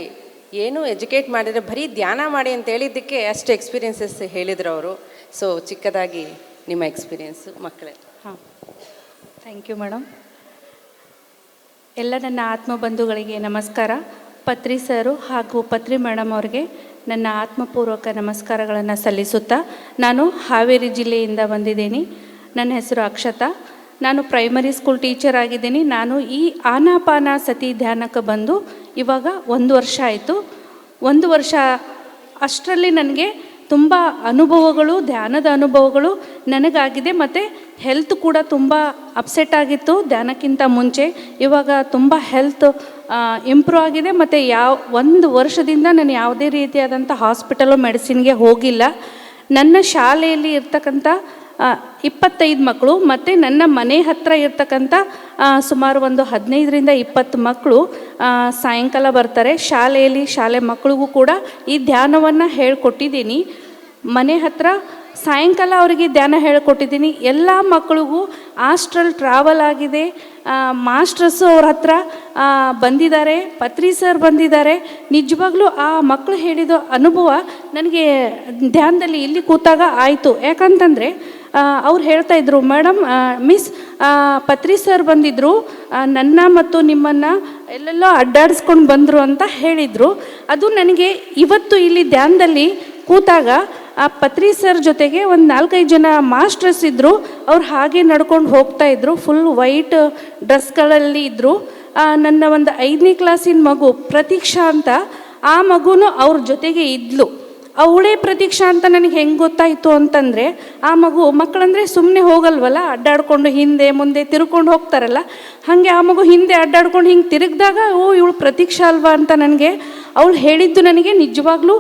ಏನು ಎಜುಕೇಟ್ ಮಾಡಿದರೆ ಬರೀ ಧ್ಯಾನ ಮಾಡಿ ಅಂತ ಹೇಳಿದ್ದಕ್ಕೆ ಅಷ್ಟು ಎಕ್ಸ್ಪೀರಿಯನ್ಸಸ್ ಹೇಳಿದರು ಅವರು. ಸೊ ಚಿಕ್ಕದಾಗಿ ನಿಮ್ಮ ಎಕ್ಸ್ಪೀರಿಯನ್ಸು ಮಕ್ಕಳೇ. ಹಾಂ, ಥ್ಯಾಂಕ್ ಯು ಮೇಡಮ್. ಎಲ್ಲ ನನ್ನ ಆತ್ಮಬಂಧುಗಳಿಗೆ ನಮಸ್ಕಾರ. ಪತ್ರಿ ಸರು ಹಾಗೂ ಪತ್ರಿ ಮೇಡಮ್ ಅವ್ರಿಗೆ ನನ್ನ ಆತ್ಮಪೂರ್ವಕ ನಮಸ್ಕಾರಗಳನ್ನು ಸಲ್ಲಿಸುತ್ತಾ, ನಾನು ಹಾವೇರಿ ಜಿಲ್ಲೆಯಿಂದ ಬಂದಿದ್ದೀನಿ. ನನ್ನ ಹೆಸರು ಅಕ್ಷತಾ. ನಾನು ಪ್ರೈಮರಿ ಸ್ಕೂಲ್ ಟೀಚರ್ ಆಗಿದ್ದೀನಿ. ನಾನು ಈ ಆನಾಪಾನ ಸತಿ ಧ್ಯಾನಕ್ಕೆ ಬಂದು ಇವಾಗ 1 ವರ್ಷ ಆಯಿತು. 1 ವರ್ಷ ಅಷ್ಟರಲ್ಲಿ ನನಗೆ ತುಂಬ ಅನುಭವಗಳು, ಧ್ಯಾನದ ಅನುಭವಗಳು ನನಗಾಗಿದೆ. ಮತ್ತು ಹೆಲ್ತ್ ಕೂಡ ತುಂಬ ಅಪ್ಸೆಟ್ ಆಗಿತ್ತು ಧ್ಯಾನಕ್ಕಿಂತ ಮುಂಚೆ. ಇವಾಗ ತುಂಬ ಹೆಲ್ತ್ ಇಂಪ್ರೂವ್ ಆಗಿದೆ. ಮತ್ತು 1 ವರ್ಷದಿಂದ ನಾನು ಯಾವುದೇ ರೀತಿಯಾದಂಥ ಹಾಸ್ಪಿಟಲು ಮೆಡಿಸಿನ್ಗೆ ಹೋಗಿಲ್ಲ. ನನ್ನ ಶಾಲೆಯಲ್ಲಿ ಇರ್ತಕ್ಕಂಥ 25 ಮಕ್ಕಳು ಮತ್ತು ನನ್ನ ಮನೆ ಹತ್ತಿರ ಇರ್ತಕ್ಕಂಥ ಸುಮಾರು ಒಂದು 15ರಿಂದ 20 ಮಕ್ಕಳು ಸಾಯಂಕಾಲ ಬರ್ತಾರೆ. ಶಾಲೆ ಮಕ್ಕಳಿಗೂ ಕೂಡ ಈ ಧ್ಯಾನವನ್ನು ಹೇಳ್ಕೊಟ್ಟಿದ್ದೀನಿ. ಮನೆ ಹತ್ತಿರ ಸಾಯಂಕಾಲ ಅವರಿಗೆ ಧ್ಯಾನ ಹೇಳಿಕೊಟ್ಟಿದ್ದೀನಿ. ಎಲ್ಲ ಮಕ್ಕಳಿಗೂ ಆಸ್ಟ್ರಲ್ ಟ್ರಾವೆಲ್ ಆಗಿದೆ. ಮಾಸ್ಟರ್ಸು ಅವ್ರ ಹತ್ರ ಬಂದಿದ್ದಾರೆ, ಪತ್ರಿ ಸರ್ ಬಂದಿದ್ದಾರೆ. ನಿಜವಾಗ್ಲೂ ಆ ಮಕ್ಕಳು ಹೇಳಿದ ಅನುಭವ ನನಗೆ ಧ್ಯಾನದಲ್ಲಿ ಇಲ್ಲಿ ಕೂತಾಗ ಆಯಿತು. ಯಾಕಂತಂದರೆ ಅವ್ರು ಹೇಳ್ತಾಯಿದ್ರು, ಮೇಡಮ್ ಮಿಸ್ ಪತ್ರಿ ಸರ್ ಬಂದಿದ್ದರು, ನನ್ನ ಮತ್ತು ನಿಮ್ಮನ್ನು ಎಲ್ಲೆಲ್ಲೋ ಅಡ್ಡಾಡಿಸ್ಕೊಂಡು ಬಂದರು ಅಂತ ಹೇಳಿದರು. ಅದು ನನಗೆ ಇವತ್ತು ಇಲ್ಲಿ ಧ್ಯಾನದಲ್ಲಿ ಕೂತಾಗ ಆ ಪತ್ರಿ ಸರ್ ಜೊತೆಗೆ ಒಂದು 4-5 ಜನ ಮಾಸ್ಟರ್ಸ್ ಇದ್ದರು. ಅವ್ರು ಹಾಗೆ ನಡ್ಕೊಂಡು ಹೋಗ್ತಾಯಿದ್ರು, ಫುಲ್ ವೈಟ್ ಡ್ರೆಸ್ಗಳಲ್ಲಿ ಇದ್ದರು. ನನ್ನ ಒಂದು 5ನೇ ಕ್ಲಾಸಿನ ಮಗು ಪ್ರತೀಕ್ಷಾ ಅಂತ, ಆ ಮಗುನೂ ಅವ್ರ ಜೊತೆಗೆ ಇದ್ಲು. ಅವಳೇ ಪ್ರತೀಕ್ಷಾ ಅಂತ ನನಗೆ ಹೆಂಗೆ ಗೊತ್ತಾಯಿತು ಅಂತಂದರೆ, ಆ ಮಕ್ಕಳಂದರೆ ಸುಮ್ಮನೆ ಹೋಗಲ್ವಲ್ಲ, ಅಡ್ಡಾಡ್ಕೊಂಡು ಹಿಂದೆ ಮುಂದೆ ತಿರ್ಕೊಂಡು ಹೋಗ್ತಾರಲ್ಲ, ಹಾಗೆ ಆ ಮಗು ಹಿಂದೆ ಅಡ್ಡಾಡ್ಕೊಂಡು ಹಿಂಗೆ ತಿರುಗಿದಾಗ ಇವಳು ಪ್ರತೀಕ್ಷಾ ಅಲ್ವಾ ಅಂತ ನನಗೆ ಅವಳು ಹೇಳಿದ್ದು ನನಗೆ ನಿಜವಾಗ್ಲೂ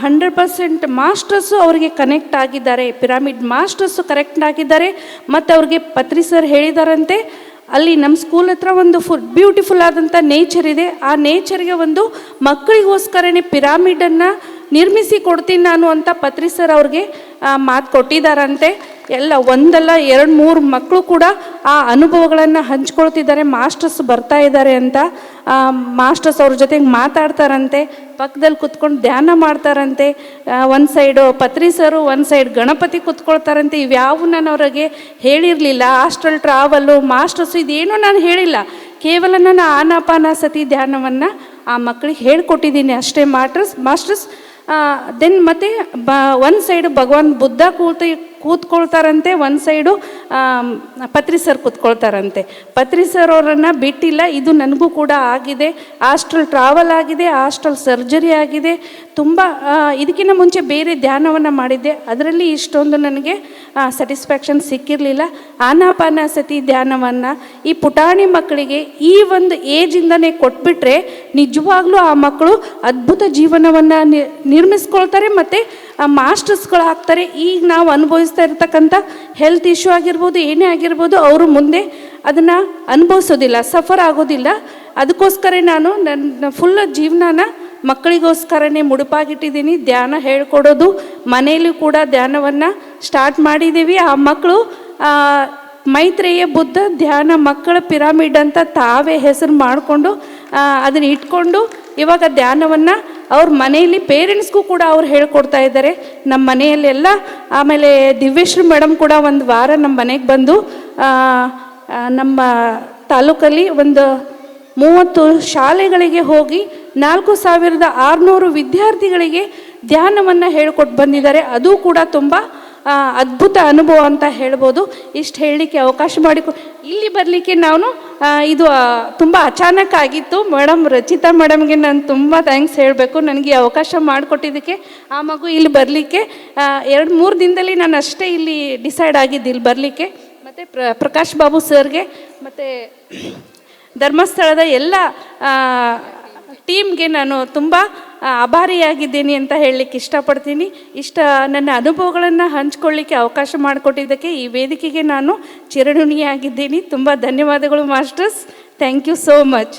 100% ಮಾಸ್ಟರ್ಸು ಅವರಿಗೆ ಕನೆಕ್ಟ್ ಆಗಿದ್ದಾರೆ, ಪಿರಾಮಿಡ್ ಮಾಸ್ಟರ್ಸು ಕರೆಕ್ಟ್ ಆಗಿದ್ದಾರೆ. ಮತ್ತು ಅವ್ರಿಗೆ ಪತ್ರಿ ಸರ್ ಹೇಳಿದಾರಂತೆ, ಅಲ್ಲಿ ನಮ್ಮ ಸ್ಕೂಲ್ ಹತ್ರ ಒಂದು ಬ್ಯೂಟಿಫುಲ್ ಆದಂಥ ನೇಚರ್ ಇದೆ. ಆ ನೇಚರ್ಗೆ ಒಂದು ಮಕ್ಕಳಿಗೋಸ್ಕರನೇ ಪಿರಾಮಿಡನ್ನು ನಿರ್ಮಿಸಿ ಕೊಡ್ತೀನಿ ನಾನು ಅಂತ ಪತ್ರಿ ಸರ್ ಅವ್ರಿಗೆ ಮಾತು ಕೊಟ್ಟಿದ್ದಾರಂತೆ. ಎಲ್ಲ ಒಂದಲ್ಲ 2-3 ಮಕ್ಕಳು ಕೂಡ ಆ ಅನುಭವಗಳನ್ನು ಹಂಚ್ಕೊಳ್ತಿದ್ದಾರೆ. ಮಾಸ್ಟರ್ಸ್ ಬರ್ತಾ ಇದ್ದಾರೆ ಅಂತ, ಮಾಸ್ಟರ್ಸ್ ಅವ್ರ ಜೊತೆಗೆ ಮಾತಾಡ್ತಾರಂತೆ, ಪಕ್ಕದಲ್ಲಿ ಕುತ್ಕೊಂಡು ಧ್ಯಾನ ಮಾಡ್ತಾರಂತೆ. ಒಂದು ಸೈಡು ಪತ್ರಿ ಸರು, ಒಂದು ಸೈಡ್ ಗಣಪತಿ ಕುತ್ಕೊಳ್ತಾರಂತೆ. ಇವ್ಯಾವು ನಾನು ಅವ್ರಿಗೆ ಹೇಳಿರಲಿಲ್ಲ. ಆಸ್ಟ್ರಲ್ ಟ್ರಾವೆಲ್ಲು, ಮಾಸ್ಟರ್ಸು ಇದೇನೂ ನಾನು ಹೇಳಿಲ್ಲ. ಕೇವಲ ನಾನು ಆನಾಪಾನ ಸತಿ ಧ್ಯಾನವನ್ನು ಆ ಮಕ್ಕಳಿಗೆ ಹೇಳ್ಕೊಟ್ಟಿದ್ದೀನಿ ಅಷ್ಟೇ. ಮಾಸ್ಟರ್ಸ್ ದೆನ್ ಮತ್ತು ಒಂದು ಸೈಡು ಭಗವಾನ್ ಬುದ್ಧ ಕೂತ್ಕೊಳ್ತಾರಂತೆ, ಒಂದು ಸೈಡು ಪತ್ರಿ ಸರ್ ಕೂತ್ಕೊಳ್ತಾರಂತೆ. ಪತ್ರಿ ಸರ್ ಅವರನ್ನು ಬಿಟ್ಟಿಲ್ಲ. ಇದು ನನಗೂ ಕೂಡ ಆಗಿದೆ. ಹಾಸ್ಟೆಲ್ ಟ್ರಾವೆಲ್ ಆಗಿದೆ, ಹಾಸ್ಟೆಲ್ ಸರ್ಜರಿ ಆಗಿದೆ. ತುಂಬ ಇದಕ್ಕಿಂತ ಮುಂಚೆ ಬೇರೆ ಧ್ಯಾನವನ್ನು ಮಾಡಿದ್ದೆ, ಅದರಲ್ಲಿ ಇಷ್ಟೊಂದು ನನಗೆ ಸ್ಯಾಟಿಸ್ಫ್ಯಾಕ್ಷನ್ ಸಿಕ್ಕಿರಲಿಲ್ಲ. ಆನಾಪಾನಸತಿ ಧ್ಯಾನವನ್ನು ಈ ಪುಟಾಣಿ ಮಕ್ಕಳಿಗೆ ಈ ಒಂದು ಏಜಿಂದನೇ ಕೊಟ್ಬಿಟ್ರೆ ನಿಜವಾಗ್ಲೂ ಆ ಮಕ್ಕಳು ಅದ್ಭುತ ಜೀವನವನ್ನು ನಿರ್ಮಿಸ್ಕೊಳ್ತಾರೆ ಮತ್ತು ಮಾಸ್ಟರ್ಸ್ಗಳಾಗ್ತಾರೆ. ಈಗ ನಾವು ಅನುಭವಿಸ್ತಾ ಇರ್ತಕ್ಕಂಥ ಹೆಲ್ತ್ ಇಶ್ಯೂ ಆಗಿರ್ಬೋದು, ಏನೇ ಆಗಿರ್ಬೋದು, ಅವರು ಮುಂದೆ ಅದನ್ನು ಅನುಭವಿಸೋದಿಲ್ಲ, ಸಫರ್ ಆಗೋದಿಲ್ಲ. ಅದಕ್ಕೋಸ್ಕರ ನಾನು ನನ್ನ ಫುಲ್ ಜೀವನನ ಮಕ್ಕಳಿಗೋಸ್ಕರನೇ ಮುಡುಪಾಗಿಟ್ಟಿದ್ದೀನಿ. ಧ್ಯಾನ ಹೇಳ್ಕೊಡೋದು, ಮನೆಯಲ್ಲೂ ಕೂಡ ಧ್ಯಾನವನ್ನು ಸ್ಟಾರ್ಟ್ ಮಾಡಿದ್ದೀವಿ. ಆ ಮಕ್ಕಳು ಮೈತ್ರೇಯ ಬುದ್ಧ ಧ್ಯಾನ ಮಕ್ಕಳ ಪಿರಾಮಿಡ್ ಅಂತ ತಾವೇ ಹೆಸರು ಮಾಡಿಕೊಂಡು ಅದನ್ನು ಇಟ್ಕೊಂಡು ಇವಾಗ ಧ್ಯಾನವನ್ನು ಅವ್ರ ಮನೆಯಲ್ಲಿ ಪೇರೆಂಟ್ಸ್ಗೂ ಕೂಡ ಅವ್ರು ಹೇಳ್ಕೊಡ್ತಾ ಇದ್ದಾರೆ. ನಮ್ಮ ಮನೆಯಲ್ಲೆಲ್ಲ ಆಮೇಲೆ ದಿವ್ಯಶ್ರೀ ಮೇಡಮ್ ಕೂಡ ಒಂದು ವಾರ ನಮ್ಮ ಮನೆಗೆ ಬಂದು ನಮ್ಮ ತಾಲೂಕಲ್ಲಿ ಒಂದು 30 ಶಾಲೆಗಳಿಗೆ ಹೋಗಿ 4600 ವಿದ್ಯಾರ್ಥಿಗಳಿಗೆ ಧ್ಯಾನವನ್ನು ಹೇಳ್ಕೊಟ್ಟು ಬಂದಿದ್ದಾರೆ. ಅದು ಕೂಡ ತುಂಬ ಅದ್ಭುತ ಅನುಭವ ಅಂತ ಹೇಳ್ಬೋದು. ಇಷ್ಟು ಹೇಳಲಿಕ್ಕೆ ಅವಕಾಶ ಇಲ್ಲಿ ಬರಲಿಕ್ಕೆ ನಾನು ಇದು ತುಂಬ ಅಚಾನಕ್ ಆಗಿತ್ತು. ಮೇಡಮ್ ರಚಿತಾ ಮೇಡಮ್ಗೆ ನಾನು ತುಂಬ ಥ್ಯಾಂಕ್ಸ್ ಹೇಳಬೇಕು, ನನಗೆ ಅವಕಾಶ ಮಾಡಿಕೊಟ್ಟಿದ್ದಕ್ಕೆ. ಆ ಮಗು ಇಲ್ಲಿ ಬರಲಿಕ್ಕೆ 2-3 ದಿನದಲ್ಲಿ ನಾನು ಅಷ್ಟೇ ಇಲ್ಲಿ ಡಿಸೈಡ್ ಆಗಿದ್ದು ಇಲ್ಲಿ ಬರಲಿಕ್ಕೆ. ಮತ್ತು ಪ್ರಕಾಶ್ ಬಾಬು ಸರ್ಗೆ ಮತ್ತು ಧರ್ಮಸ್ಥಳದ ಎಲ್ಲ ಟೀಮ್ಗೆ ನಾನು ತುಂಬ ಆಭಾರಿಯಾಗಿದ್ದೀನಿ ಅಂತ ಹೇಳಲಿಕ್ಕೆ ಇಷ್ಟಪಡ್ತೀನಿ. ನನ್ನ ಅನುಭವಗಳನ್ನು ಹಂಚ್ಕೊಳ್ಳಿಕ್ಕೆ ಅವಕಾಶ ಮಾಡಿಕೊಟ್ಟಿದ್ದಕ್ಕೆ ಈ ವೇದಿಕೆಗೆ ನಾನು ಚಿರಋಣಿಯಾಗಿದ್ದೀನಿ. ತುಂಬ ಧನ್ಯವಾದಗಳು masters. Thank you so much.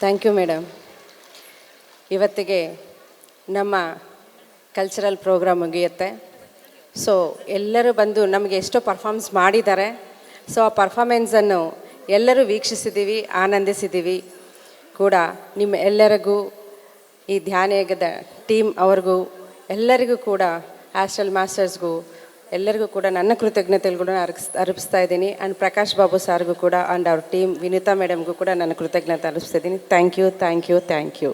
Thank you madam. ಇವತ್ತಿಗೆ ನಮ್ಮ ಕಲ್ಚರಲ್ ಪ್ರೋಗ್ರಾಮ್ ಮುಗಿಯುತ್ತೆ. ಸೊ ಎಲ್ಲರೂ ಬಂದು ನಮಗೆ ಎಷ್ಟೋ ಪರ್ಫಾರ್ಮೆನ್ಸ್ ಮಾಡಿದ್ದಾರೆ. ಸೊ ಆ ಪರ್ಫಾರ್ಮೆನ್ಸನ್ನು ಎಲ್ಲರೂ ವೀಕ್ಷಿಸಿದ್ದೀವಿ, ಆನಂದಿಸಿದ್ದೀವಿ ಕೂಡ. ನಿಮ್ಮ ಎಲ್ಲರಿಗೂ, ಈ ಧ್ಯಾನಯೋಗದ ಟೀಮ್ ಅವ್ರಿಗೂ ಎಲ್ಲರಿಗೂ ಕೂಡ, ಹಾಸ್ಟೆಲ್ ಮಾಸ್ಟರ್ಸ್ಗೂ ಎಲ್ಲರಿಗೂ ಕೂಡ ನನ್ನ ಕೃತಜ್ಞತೆಗಳು ಕೂಡ ಅರ್ಪಿಸ್ತಾ ಇದ್ದೀನಿ. ಆ್ಯಂಡ್ ಪ್ರಕಾಶ್ ಬಾಬು ಸಾರ್ಗೂ ಕೂಡ ಆ್ಯಂಡ್ ಅವ್ರ ಟೀಮ್ ವಿನೀತಾ ಮೇಡಮ್ಗೂ ಕೂಡ ನನ್ನ ಕೃತಜ್ಞತೆ ಅರ್ಪಿಸ್ತಾ ಇದ್ದೀನಿ. Thank you, thank you, thank you.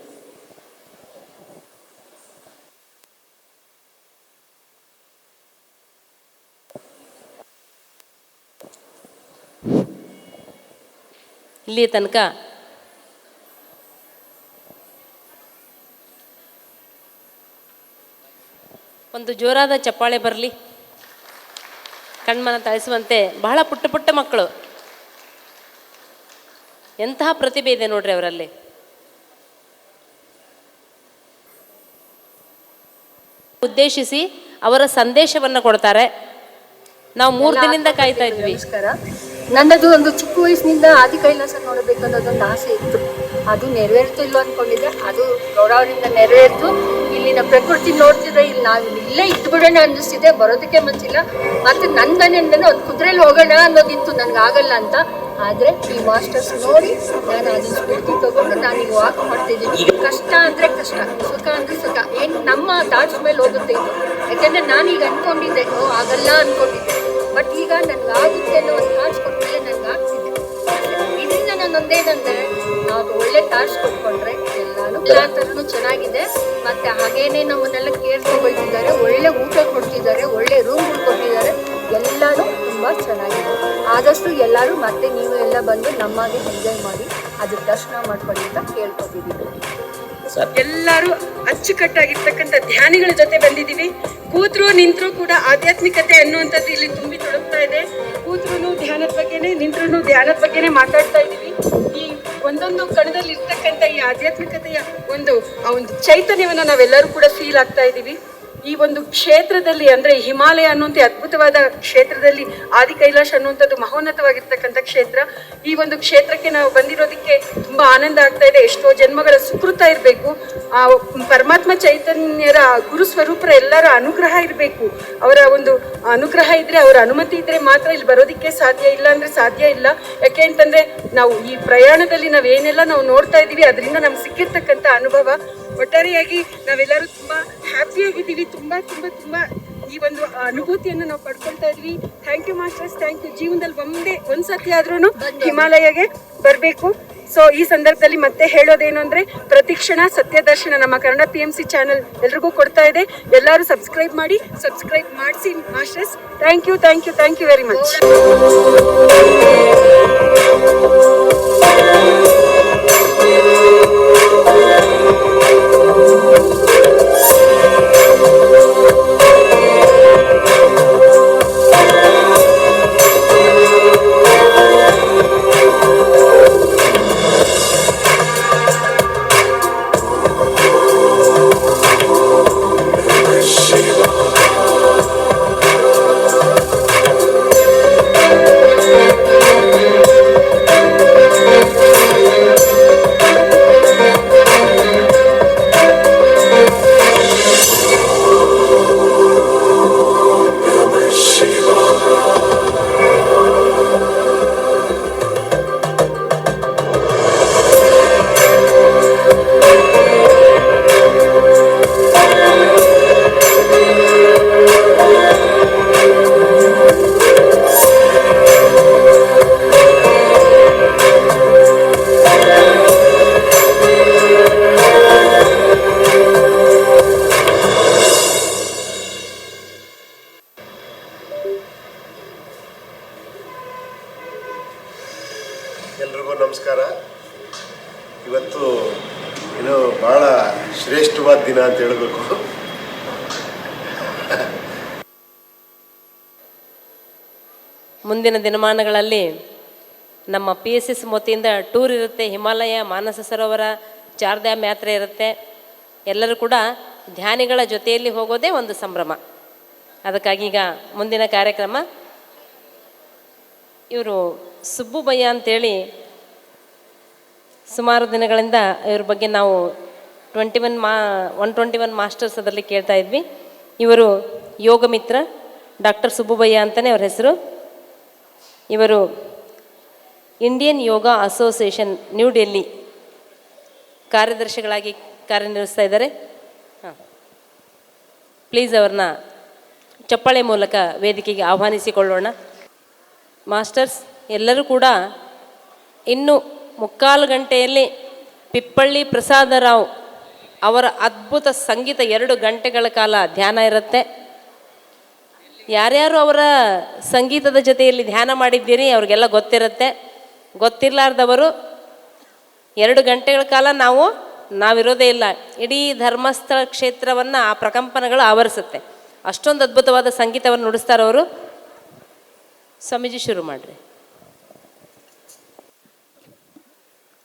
ಇಲ್ಲಿ ತನಕ ಒಂದು ಜೋರಾದ ಚಪ್ಪಾಳೆ ಬರಲಿ, ಕಣ್ಮನ ತಳಿಸುವಂತೆ. ಬಹಳ ಪುಟ್ಟ ಪುಟ್ಟ ಮಕ್ಕಳು, ಎಂತಹ ಪ್ರತಿಭೆ ಇದೆ ನೋಡ್ರಿ ಅವರಲ್ಲಿ. ಉದ್ದೇಶಿಸಿ ಅವರ ಸಂದೇಶವನ್ನು ಕೊಡ್ತಾರೆ. ನಾವು 3 ದಿನದಿಂದ ಕಾಯ್ತಾ ಇದ್ವಿ. ನನ್ನದು ಒಂದು ಚಿಕ್ಕ ವಯಸ್ಸಿನಿಂದ ಆದಿ ಕೈಲಾಸ ನೋಡಬೇಕು ಅನ್ನೋದೊಂದು ಆಸೆ ಇತ್ತು. ಅದು ನೆರವೇರ್ತು ಇಲ್ಲೋ ಅಂದ್ಕೊಂಡಿದ್ದೆ, ಅದು ಗೌರವರಿಂದ ನೆರವೇರ್ತು. ಇಲ್ಲಿನ ಪ್ರಕೃತಿ ನೋಡ್ತಿದ್ರೆ ಇಲ್ಲಿ ನಾವು ಇಲ್ಲೇ ಇದ್ದು ಬಿಡೋಣ ಅನ್ನಿಸ್ತಿದೆ, ಬರೋದಕ್ಕೆ ಮನಸ್ಸಿಲ್ಲ. ಮತ್ತು ನನ್ನ ಮನೆಯಿಂದನೇ ಒಂದು ಕುದುರೆಯಲ್ಲಿ ಹೋಗೋಣ ಅನ್ನೋದಿತ್ತು, ನನಗೆ ಆಗಲ್ಲ ಅಂತ. ಆದರೆ ಈ ಮಾಸ್ಟರ್ಸ್ ನೋಡಿ ನಾನು ಅದನ್ನು ಸ್ಫೂರ್ತಿ ತಗೊಂಡು ನಾನೀಗ ವಾಕ್ ಮಾಡ್ತಿದ್ದೀನಿ. ಕಷ್ಟ ಅಂದರೆ ಕಷ್ಟ, ಸುಖ ಅಂದರೆ ಸುಖ, ಏನು ನಮ್ಮ ಥಾಟ್ಸ್ ಮೇಲೆ ಹೋಗುತ್ತೆ ಇದು. ಯಾಕೆಂದರೆ ನಾನೀಗ ಅಂದ್ಕೊಂಡಿದ್ದೆ ಆಗಲ್ಲ ಅಂದ್ಕೊಂಡಿದ್ದೆ, ಬಟ್ ಈಗ ನನಗೆ ಆಗುತ್ತೆ ಅನ್ನೋ ಒಂದು ಥಾಟ್ಸ್ ಕೊಟ್ಟಮೇಲೆ ನನಗೆ ಆಗ್ತಿದೆ. ಇದರಿಂದ ನಾನು ಒಂದೇನಂದರೆ, ನಾವು ಒಳ್ಳೆ ಥಾಟ್ಸ್ ಕೊಟ್ಕೊಂಡ್ರೆ ಎಲ್ಲ ಥರನೂ ಚೆನ್ನಾಗಿದೆ. ಮತ್ತು ಹಾಗೇನೆ ನಮ್ಮನ್ನೆಲ್ಲ ಕೇರ್ ತಗೊಳ್ತಿದ್ದಾರೆ, ಒಳ್ಳೆ ಊಟ ಕೊಡ್ತಿದ್ದಾರೆ, ಒಳ್ಳೆ ರೂಮ್ಗಳು ಕೊಟ್ಟಿದ್ದಾರೆ, ಎಲ್ಲರೂ ತುಂಬ ಚೆನ್ನಾಗಿದೆ. ಆದಷ್ಟು ಎಲ್ಲರೂ ಮತ್ತೆ ನೀವು ಎಲ್ಲ ಬಂದು ನಮ್ಮಾಗೆ ಎಂಜಾಯ್ ಮಾಡಿ ಅದ್ರ ದರ್ಶನ ಮಾಡ್ಕೊಳ್ಳಿ ಅಂತ ಕೇಳ್ಕೊತಿದ್ದೀವಿ. ಎಲ್ಲರೂ ಅಚ್ಚುಕಟ್ಟಾಗಿರ್ತಕ್ಕಂಥ ಧ್ಯಾನಿಗಳ ಜೊತೆ ಬಂದಿದ್ದೀವಿ. ಕೂತ್ರು ನಿಂತರೂ ಕೂಡ ಆಧ್ಯಾತ್ಮಿಕತೆ ಅನ್ನುವಂಥದ್ದು ಇಲ್ಲಿ ತುಂಬಿ ತೊಡಗ್ತಾ ಇದೆ. ಕೂತ್ರು ಧ್ಯಾನದ ಬಗ್ಗೆನೇ, ನಿಂತ್ರು ಧ್ಯಾನದ ಬಗ್ಗೆನೇ ಮಾತಾಡ್ತಾ ಇದ್ದೀವಿ. ಈ ಒಂದೊಂದು ಕಣದಲ್ಲಿ ಇರ್ತಕ್ಕಂಥ ಈ ಆಧ್ಯಾತ್ಮಿಕತೆಯ ಒಂದು ಚೈತನ್ಯವನ್ನು ನಾವೆಲ್ಲರೂ ಕೂಡ ಫೀಲ್ ಆಗ್ತಾ ಇದ್ದೀವಿ. ಈ ಒಂದು ಕ್ಷೇತ್ರದಲ್ಲಿ, ಅಂದರೆ ಹಿಮಾಲಯ ಅನ್ನುವಂಥ ಅದ್ಭುತವಾದ ಕ್ಷೇತ್ರದಲ್ಲಿ ಆದಿ ಕೈಲಾಶ ಅನ್ನುವಂಥದ್ದು ಮಹೋನ್ನತವಾಗಿರ್ತಕ್ಕಂಥ ಕ್ಷೇತ್ರ. ಈ ಒಂದು ಕ್ಷೇತ್ರಕ್ಕೆ ನಾವು ಬಂದಿರೋದಕ್ಕೆ ತುಂಬ ಆನಂದ ಆಗ್ತಾ ಇದೆ. ಎಷ್ಟೋ ಜನ್ಮಗಳ ಸುಕೃತ ಇರಬೇಕು, ಆ ಪರಮಾತ್ಮ ಚೈತನ್ಯರ ಗುರು ಸ್ವರೂಪರ ಎಲ್ಲರ ಅನುಗ್ರಹ ಇರಬೇಕು. ಅವರ ಒಂದು ಅನುಗ್ರಹ ಇದ್ದರೆ, ಅವರ ಅನುಮತಿ ಇದ್ದರೆ ಮಾತ್ರ ಇಲ್ಲಿ ಬರೋದಕ್ಕೆ ಸಾಧ್ಯ. ಇಲ್ಲ ಅಂದರೆ ಸಾಧ್ಯ ಇಲ್ಲ. ಯಾಕೆ ಅಂತಂದರೆ ನಾವು ಈ ಪ್ರಯಾಣದಲ್ಲಿ ನಾವೇನೆಲ್ಲ ನಾವು ನೋಡ್ತಾ ಇದ್ದೀವಿ, ಅದರಿಂದ ನಮ್ಗೆ ಸಿಕ್ಕಿರ್ತಕ್ಕಂಥ ಅನುಭವ. ಒಟ್ಟಾರೆಯಾಗಿ ನಾವೆಲ್ಲರೂ ತುಂಬ ಹ್ಯಾಪಿಯಾಗಿದ್ದೀವಿ. ತುಂಬ ತುಂಬ ತುಂಬ ಈ ಒಂದು ಅನುಭೂತಿಯನ್ನು ನಾವು ಪಡ್ಕೊಳ್ತಾ ಇದ್ವಿ. Thank you masters, thank you. ಜೀವನದಲ್ಲಿ ಒಂದು ಸತಿ ಆದ್ರೂ ಹಿಮಾಲಯಗೆ ಬರಬೇಕು. ಸೊ ಈ ಸಂದರ್ಭದಲ್ಲಿ ಮತ್ತೆ ಹೇಳೋದೇನು ಅಂದರೆ ಪ್ರತಿಕ್ಷಣ ಸತ್ಯದರ್ಶನ ನಮ್ಮ ಕನ್ನಡ PMC ಚಾನೆಲ್ ಎಲ್ರಿಗೂ ಕೊಡ್ತಾ ಇದೆ. ಎಲ್ಲರೂ ಸಬ್ಸ್ಕ್ರೈಬ್ ಮಾಡಿಸಿ masters. Thank you very much. ಎಲ್ರಿಗೂ ನಮಸ್ಕಾರ. ಇವತ್ತು ಏನೋ ಭಾಳ ಶ್ರೇಷ್ಠವಾದ ದಿನ ಅಂತ ಹೇಳಬೇಕು. ಮುಂದಿನ ದಿನಮಾನಗಳಲ್ಲಿ ನಮ್ಮ PSS ವತಿಯಿಂದ ಟೂರ್ ಇರುತ್ತೆ. ಹಿಮಾಲಯ, ಮಾನಸ ಸರೋವರ, ಚಾರ್ಧಾಮ್ ಯಾತ್ರೆ ಇರುತ್ತೆ. ಎಲ್ಲರೂ ಕೂಡ ಧ್ಯಾನಿಗಳ ಜೊತೆಯಲ್ಲಿ ಹೋಗೋದೇ ಒಂದು ಸಂಭ್ರಮ. ಅದಕ್ಕಾಗಿ ಈಗ ಮುಂದಿನ ಕಾರ್ಯಕ್ರಮ ಇವರು ಸುಬ್ಬುಬಯ್ಯ ಅಂತೇಳಿ ಸುಮಾರು ದಿನಗಳಿಂದ ಇವ್ರ ಬಗ್ಗೆ ನಾವು 121 ಮಾಸ್ಟರ್ಸ್ ಅದರಲ್ಲಿ ಕೇಳ್ತಾ ಇದ್ವಿ. ಇವರು ಯೋಗ ಮಿತ್ರ ಡಾಕ್ಟರ್ ಸುಬ್ಬುಬಯ್ಯ ಅಂತಲೇ ಅವ್ರ ಹೆಸರು. ಇವರು ಇಂಡಿಯನ್ ಯೋಗ ಅಸೋಸಿಯೇಷನ್ ನ್ಯೂ ಡೆಲ್ಲಿ ಕಾರ್ಯದರ್ಶಿಗಳಾಗಿ ಕಾರ್ಯನಿರ್ವಹಿಸ್ತಾ ಇದ್ದಾರೆ. ಪ್ಲೀಸ್ ಅವ್ರನ್ನ ಚಪ್ಪಾಳೆ ಮೂಲಕ ವೇದಿಕೆಗೆ ಆಹ್ವಾನಿಸಿಕೊಳ್ಳೋಣ. ಮಾಸ್ಟರ್ಸ್ ಎಲ್ಲರೂ ಕೂಡ ಇನ್ನು 3/4 ಗಂಟೆಯಲ್ಲಿ ಪಿಪ್ಪಳ್ಳಿ ಪ್ರಸಾದರಾವ್ ಅವರ ಅದ್ಭುತ ಸಂಗೀತ 2 ಗಂಟೆಗಳ ಕಾಲ ಧ್ಯಾನ ಇರುತ್ತೆ. ಯಾರ್ಯಾರು ಅವರ ಸಂಗೀತದ ಜೊತೆಯಲ್ಲಿ ಧ್ಯಾನ ಮಾಡಿದ್ದೀರಿ ಅವ್ರಿಗೆಲ್ಲ ಗೊತ್ತಿರುತ್ತೆ. ಗೊತ್ತಿರಲಾರ್ದವರು 2 ಗಂಟೆಗಳ ಕಾಲ ನಾವಿರೋದೇ ಇಲ್ಲ. ಇಡೀ ಧರ್ಮಸ್ಥಳ ಕ್ಷೇತ್ರವನ್ನು ಆ ಪ್ರಕಂಪನಗಳು ಆವರಿಸುತ್ತೆ. ಅಷ್ಟೊಂದು ಅದ್ಭುತವಾದ ಸಂಗೀತವನ್ನು ನುಡಿಸ್ತಾರವರು. ಸ್ವಾಮೀಜಿ ಶುರು ಮಾಡಿರಿ.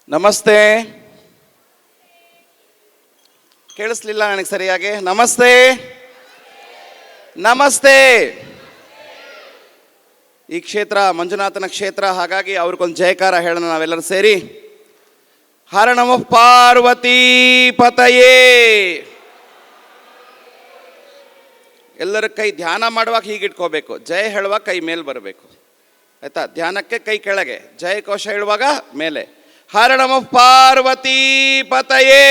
ನಮಸ್ತೆ. ಕೇಳಿಸ್ಲಿಲ್ಲ ನನಗೆ ಸರಿಯಾಗಿ. ನಮಸ್ತೆ ನಮಸ್ತೆ. ಈ ಕ್ಷೇತ್ರ ಮಂಜುನಾಥನ ಕ್ಷೇತ್ರ, ಹಾಗಾಗಿ ಅವ್ರಿಗೊಂದು ಜಯಕಾರ ಹೇಳೋಣ ನಾವೆಲ್ಲರೂ ಸೇರಿ. ಹರ ನಮಃ ಪಾರ್ವತಿ ಪತಯೇ. ಎಲ್ಲರ ಕೈ ಧ್ಯಾನ ಮಾಡುವಾಗ ಹೀಗಿಟ್ಕೋಬೇಕು. ಜಯ ಹೇಳುವಾಗ ಕೈ ಮೇಲೆ ಬರಬೇಕು, ಆಯ್ತಾ? ಧ್ಯಾನಕ್ಕೆ ಕೈ ಕೆಳಗೆ, ಜಯಕೋಶ ಹೇಳುವಾಗ ಮೇಲೆ. ಹರ ನಮಃ ಪಾರ್ವತಿ ಪತಯೇ.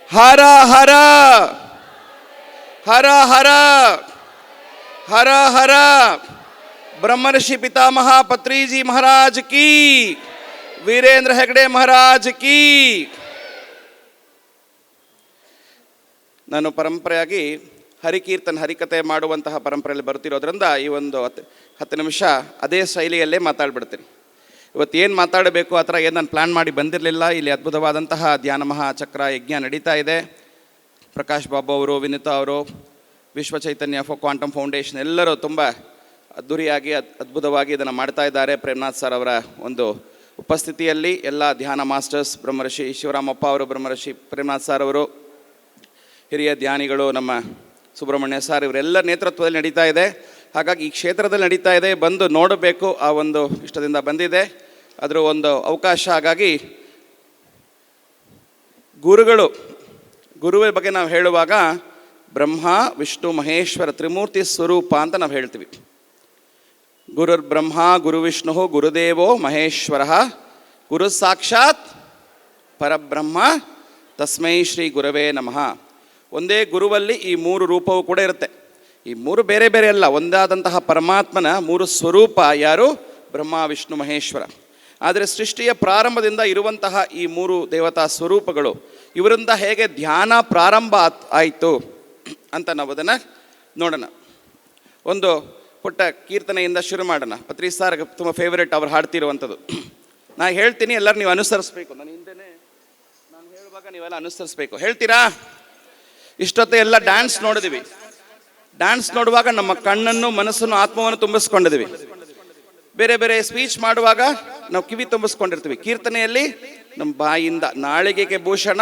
ಹರ ಹರ ಹರ ಹರ ಹರ ಹರ. ಬ್ರಹ್ಮರ್ಷಿ ಪಿತಾಮಹ ಪತ್ರಿಜಿ ಮಹಾರಾಜ್ ಕಿ, ವೀರೇಂದ್ರ ಹೆಗಡೆ ಮಹಾರಾಜ್ ಕಿ. ನಾನು ಪರಂಪರೆಯಾಗಿ ಹರಿಕೀರ್ತನ ಹರಿಕತೆ ಮಾಡುವಂತಹ ಪರಂಪರೆಯಲ್ಲಿ ಬರ್ತಿರೋದ್ರಿಂದ ಈ ಒಂದು 10 ನಿಮಿಷ ಅದೇ ಶೈಲಿಯಲ್ಲೇ ಮಾತಾಡ್ಬಿಡ್ತೀನಿ. ಇವತ್ತು ಏನು ಮಾತಾಡಬೇಕು ಆ ಥರ ಏನು ನಾನು ಪ್ಲ್ಯಾನ್ ಮಾಡಿ ಬಂದಿರಲಿಲ್ಲ. ಇಲ್ಲಿ ಅದ್ಭುತವಾದಂತಹ ಧ್ಯಾನ ಮಹಾಚಕ್ರ ಯಜ್ಞ ನಡೀತಾ ಇದೆ. ಪ್ರಕಾಶ್ ಬಾಬು ಅವರು, ವಿನಿತಾ ಅವರು, ವಿಶ್ವ ಚೈತನ್ಯ ಫಾರ್ ಕ್ವಾಂಟಮ್ ಫೌಂಡೇಶನ್ ಎಲ್ಲರೂ ತುಂಬ ಅದ್ಧೂರಿಯಾಗಿ ಅದ್ಭುತವಾಗಿ ಇದನ್ನು ಮಾಡ್ತಾ ಇದ್ದಾರೆ. ಪ್ರೇಮನಾಥ್ ಸರ್ ಅವರ ಒಂದು ಉಪಸ್ಥಿತಿಯಲ್ಲಿ ಎಲ್ಲ ಧ್ಯಾನ ಮಾಸ್ಟರ್ಸ್, ಬ್ರಹ್ಮರ್ಷಿ ಶಿವರಾಮಪ್ಪ ಅವರು, ಬ್ರಹ್ಮರ್ಷಿ ಪ್ರೇಮನಾಥ್ ಸರ್ ಅವರು, ಹಿರಿಯ ಧ್ಯಾನಿಗಳು ನಮ್ಮ ಸುಬ್ರಹ್ಮಣ್ಯ ಸರ್, ಇವರೆಲ್ಲ ನೇತೃತ್ವದಲ್ಲಿ ನಡೀತಾ ಇದೆ. ಹಾಗಾಗಿ ಈ ಕ್ಷೇತ್ರದಲ್ಲಿ ನಡೀತಾ ಇದೆ, ಬಂದು ನೋಡಬೇಕು ಆ ಒಂದು ಇಷ್ಟದಿಂದ ಬಂದಿದೆ. ಅದರ ಒಂದು ಅವಕಾಶ. ಹಾಗಾಗಿ ಗುರುವಿನ ಬಗ್ಗೆ ನಾವು ಹೇಳುವಾಗ ಬ್ರಹ್ಮ ವಿಷ್ಣು ಮಹೇಶ್ವರ ತ್ರಿಮೂರ್ತಿ ಸ್ವರೂಪ ಅಂತ ನಾವು ಹೇಳ್ತೀವಿ. ಗುರುರ್ ಬ್ರಹ್ಮ ಗುರು ವಿಷ್ಣು ಗುರುದೇವೋ ಮಹೇಶ್ವರ ಗುರು ಸಾಕ್ಷಾತ್ ಪರಬ್ರಹ್ಮ ತಸ್ಮೈ ಶ್ರೀ ಗುರವೇ ನಮಃ. ಒಂದೇ ಗುರುವಲ್ಲಿ ಈ 3 ರೂಪವೂ ಕೂಡ ಇರುತ್ತೆ. ಈ 3 ಬೇರೆ ಬೇರೆ ಅಲ್ಲ, ಒಂದಾದಂತಹ ಪರಮಾತ್ಮನ 3 ಸ್ವರೂಪ ಯಾರು? ಬ್ರಹ್ಮ ವಿಷ್ಣು ಮಹೇಶ್ವರ. ಆ ಆದರೆ ಸೃಷ್ಟಿಯ ಪ್ರಾರಂಭದಿಂದ ಇರುವಂತಹ ಈ 3 ದೇವತಾ ಸ್ವರೂಪಗಳು ಇವರಿಂದ ಹೇಗೆ ಧ್ಯಾನ ಪ್ರಾರಂಭ ಆಯಿತು ಅಂತ ನಾವು ಅದನ್ನು ನೋಡೋಣ. ಒಂದು ಪುಟ್ಟ ಕೀರ್ತನೆಯಿಂದ ಶುರು ಮಾಡೋಣ. ಪತ್ರಿ ಸಾರ್ ತುಂಬ ಫೇವರೇಟ್, ಅವ್ರು ಹಾಡ್ತಿರುವಂಥದ್ದು. ನಾನು ಹೇಳ್ತೀನಿ, ಎಲ್ಲರೂ ನೀವು ಅನುಸರಿಸ್ಬೇಕು. ನಾನು ಹಿಂದೆನೇ ನಾನು ಹೇಳುವಾಗ ನೀವೆಲ್ಲ ಅನುಸರಿಸ್ಬೇಕು. ಹೇಳ್ತೀರಾ? ಇಷ್ಟೊತ್ತು ಎಲ್ಲ ಡ್ಯಾನ್ಸ್ ನೋಡಿದ್ವಿ. ಡ್ಯಾನ್ಸ್ ನೋಡುವಾಗ ನಮ್ಮ ಕಣ್ಣನ್ನು, ಮನಸ್ಸನ್ನು, ಆತ್ಮವನ್ನು ತುಂಬಿಸ್ಕೊಂಡಿದ್ವಿ. ಬೇರೆ ಬೇರೆ ಸ್ಪೀಚ್ ಮಾಡುವಾಗ ನಾವು ಕಿವಿ ತುಂಬಿಸ್ಕೊಂಡಿರ್ತೀವಿ. ಕೀರ್ತನೆಯಲ್ಲಿ ನಮ್ಮ ಬಾಯಿಂದ ನಾಳಿಗೆಗೆ ಭೂಷಣ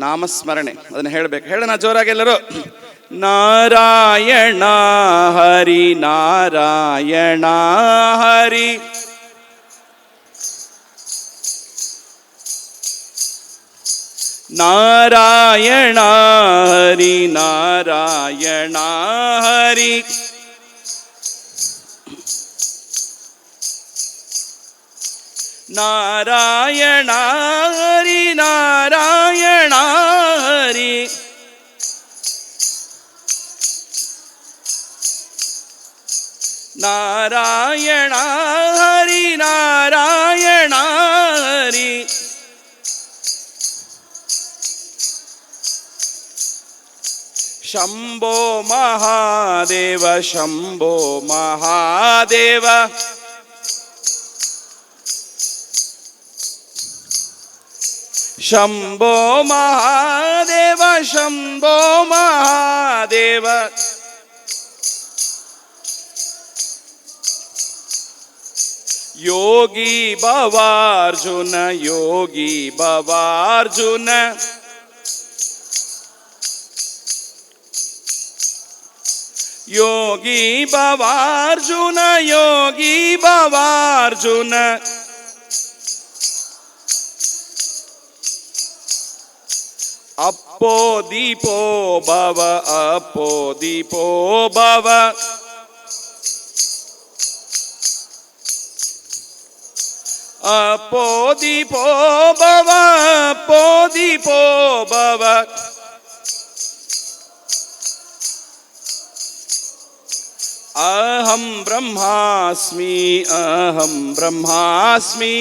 ನಾಮಸ್ಮರಣೆ, ಅದನ್ನು ಹೇಳಬೇಕು. ಹೇಳೋಣ ಜೋರಾಗಿ ಎಲ್ಲರೂ. ನಾರಾಯಣ ಹರಿ ನಾರಾಯಣ ಹರಿ ನಾರಾಯಣ ಹರಿ ನಾರಾಯಣ ಹರಿ ನಾರಾಯಣ ಹರಿ ನಾರಾಯಣ ಹರಿ ನಾರಾಯಣ ಹರಿ ನಾರಾಯಣ ಹರಿ ಶಂಭೋ ಮಹಾದೇವ ಶಂಭೋ ಮಹಾದೇವ ಶಂಭೋ ಮಹಾದೇವ ಶಂಭೋ ಮಹಾದೇವ ಯೋಗಿ ಭವಾರ್ಜುನ ಯೋಗಿ ಭವಾರ್ಜುನ ಯೋಗಿ ಭವಾರ್ಜುನ ಯೋಗಿ ಭವಾರ್ಜುನ ಅಪ್ಪೋ ದೀಪೋ ಭವ ಅಪ್ಪೋ ದೀಪೋ ಭವ ಅಪ್ಪೋ ದೀಪೋ ಭವ ಅಪ್ಪೋ ದೀಪೋ ಭವ ಅಹಂ ಬ್ರಹ್ಮಾಸ್ಮಿ ಅಹಂ ಬ್ರಹ್ಮಾಸ್ಮಿ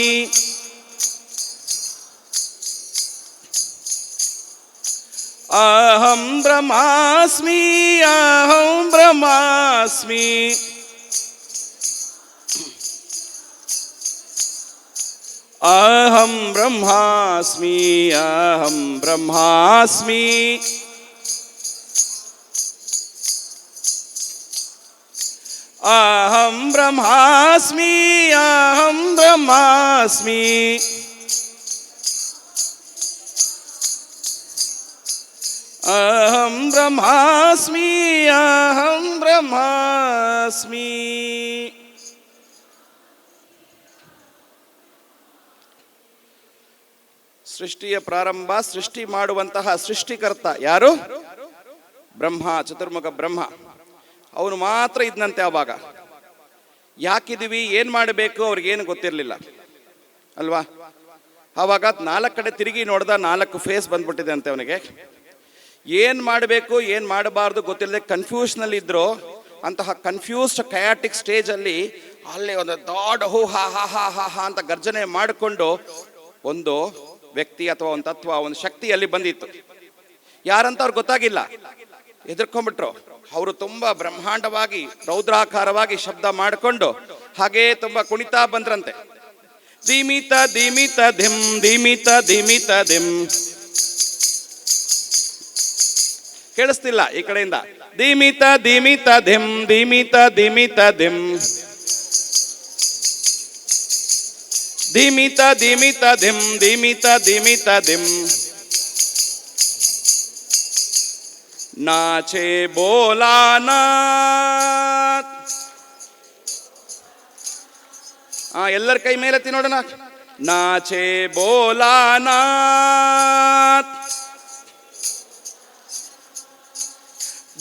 ಅಹಂ ಬ್ರಹ್ಮಾಸ್ಮಿ ಅಹಂ ಬ್ರಹ್ಮಾಸ್ಮಿ ಅಹಂ ಬ್ರಹ್ಮಾಸ್ಮಿ ಅಹಂ ಬ್ರಹ್ಮಾಸ್ಮಿ ಅಹಂ ಬ್ರಹ್ಮಾಸ್ಮಿ ಅಹಂ ಬ್ರಹ್ಮಾಸ್ಮಿ ಅಹಂ ಬ್ರಹ್ಮಾಸ್ಮಿ ಅಹಂ ಬ್ರಹ್ಮಾಸ್ಮಿ. ಸೃಷ್ಟಿಯ ಪ್ರಾರಂಭ, ಸೃಷ್ಟಿ ಮಾಡುವಂತಹ ಸೃಷ್ಟಿಕರ್ತ ಯಾರು? ಬ್ರಹ್ಮ, ಚತುರ್ಮುಖ ಬ್ರಹ್ಮ. ಅವನು ಮಾತ್ರ ಇದ್ನಂತೆ ಆವಾಗ. ಯಾಕಿದ್ದೀವಿ, ಏನು ಮಾಡಬೇಕು ಅವ್ರಿಗೇನು ಗೊತ್ತಿರಲಿಲ್ಲ ಅಲ್ವಾ? ಆವಾಗ 4 ಕಡೆ ತಿರುಗಿ ನೋಡ್ದ, 4 ಫೇಸ್ ಬಂದ್ಬಿಟ್ಟಿದೆ ಅಂತೆ ಅವನಿಗೆ. ಏನು ಮಾಡಬೇಕು ಏನು ಮಾಡಬಾರ್ದು ಗೊತ್ತಿಲ್ಲದೆ ಕನ್ಫ್ಯೂಷನಲ್ಲಿ ಇದ್ರು. ಅಂತಹ ಕನ್ಫ್ಯೂಸ್ಡ್ ಕಯಾಟಿಕ್ ಸ್ಟೇಜಲ್ಲಿ ಅಲ್ಲಿ ಒಂದು ದೊಡ್ಡ ಹೋ ಹಾ ಹಾ ಹಾ ಹಾ ಹಾ ಅಂತ ಗರ್ಜನೆ ಮಾಡಿಕೊಂಡು ಒಂದು ವ್ಯಕ್ತಿ ಅಥವಾ ಒಂದು ತತ್ವ, ಒಂದು ಶಕ್ತಿ ಅಲ್ಲಿ ಬಂದಿತ್ತು. ಯಾರಂತ ಅವ್ರಿಗೆ ಗೊತ್ತಾಗಿಲ್ಲ, ಹೆದರ್ಕೊಂಡ್ಬಿಟ್ರು. ಅವರು ತುಂಬಾ ಬ್ರಹ್ಮಾಂಡವಾಗಿ ರೌದ್ರಾಕಾರವಾಗಿ ಶಬ್ದ ಮಾಡಿಕೊಂಡು ಹಾಗೇ ತುಂಬಾ ಕುಣಿತಾ ಬಂದ್ರಂತೆ. ಧೀಮಿತ ಧೀಮಿತ ಧಿಂ ಧೀಮಿತ ಧೀಮಿತ ಧಿಂ. ಕೇಳಿಸ್ತಿಲ್ಲ ಈ ಕಡೆಯಿಂದ. ಧೀಮಿತ ಧೀಮಿತ ಧಿಂ ಧೀಮಿತ ಧೀಮಿತ ಧಿಂ ಧೀಮಿತ ಧೀಮಿತ ಧಿಂ ಧೀಮಿತ ಧೀಮಿತ ಧಿಂ. ನಾಚೆ ಬೋಲಾನಾಥ್. ಎಲ್ಲರ ಕೈ ಮೇಲೆತ್ತಿ ನೋಡೋಣ. ನಾಚೆ ಬೋಲಾನಾಥ್.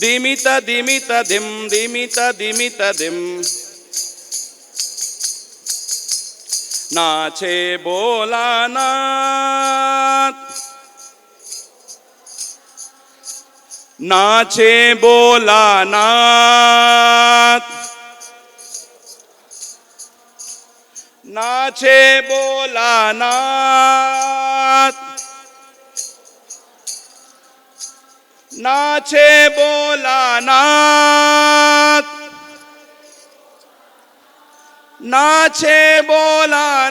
ಧೀಮಿತ ಧೀಮಿತ ಧಿಂ ಧೀಮಿತ ಧೀಮಿತ ಧಿಂ. ನಾಚೆ ಬೋಲಾನಾಥ್. ನಾಚೆ ಬೋಲಾನಾಥ್. नाचे बोलानाथ, नाचे बोलानाथ, नाचे बोलानाथ,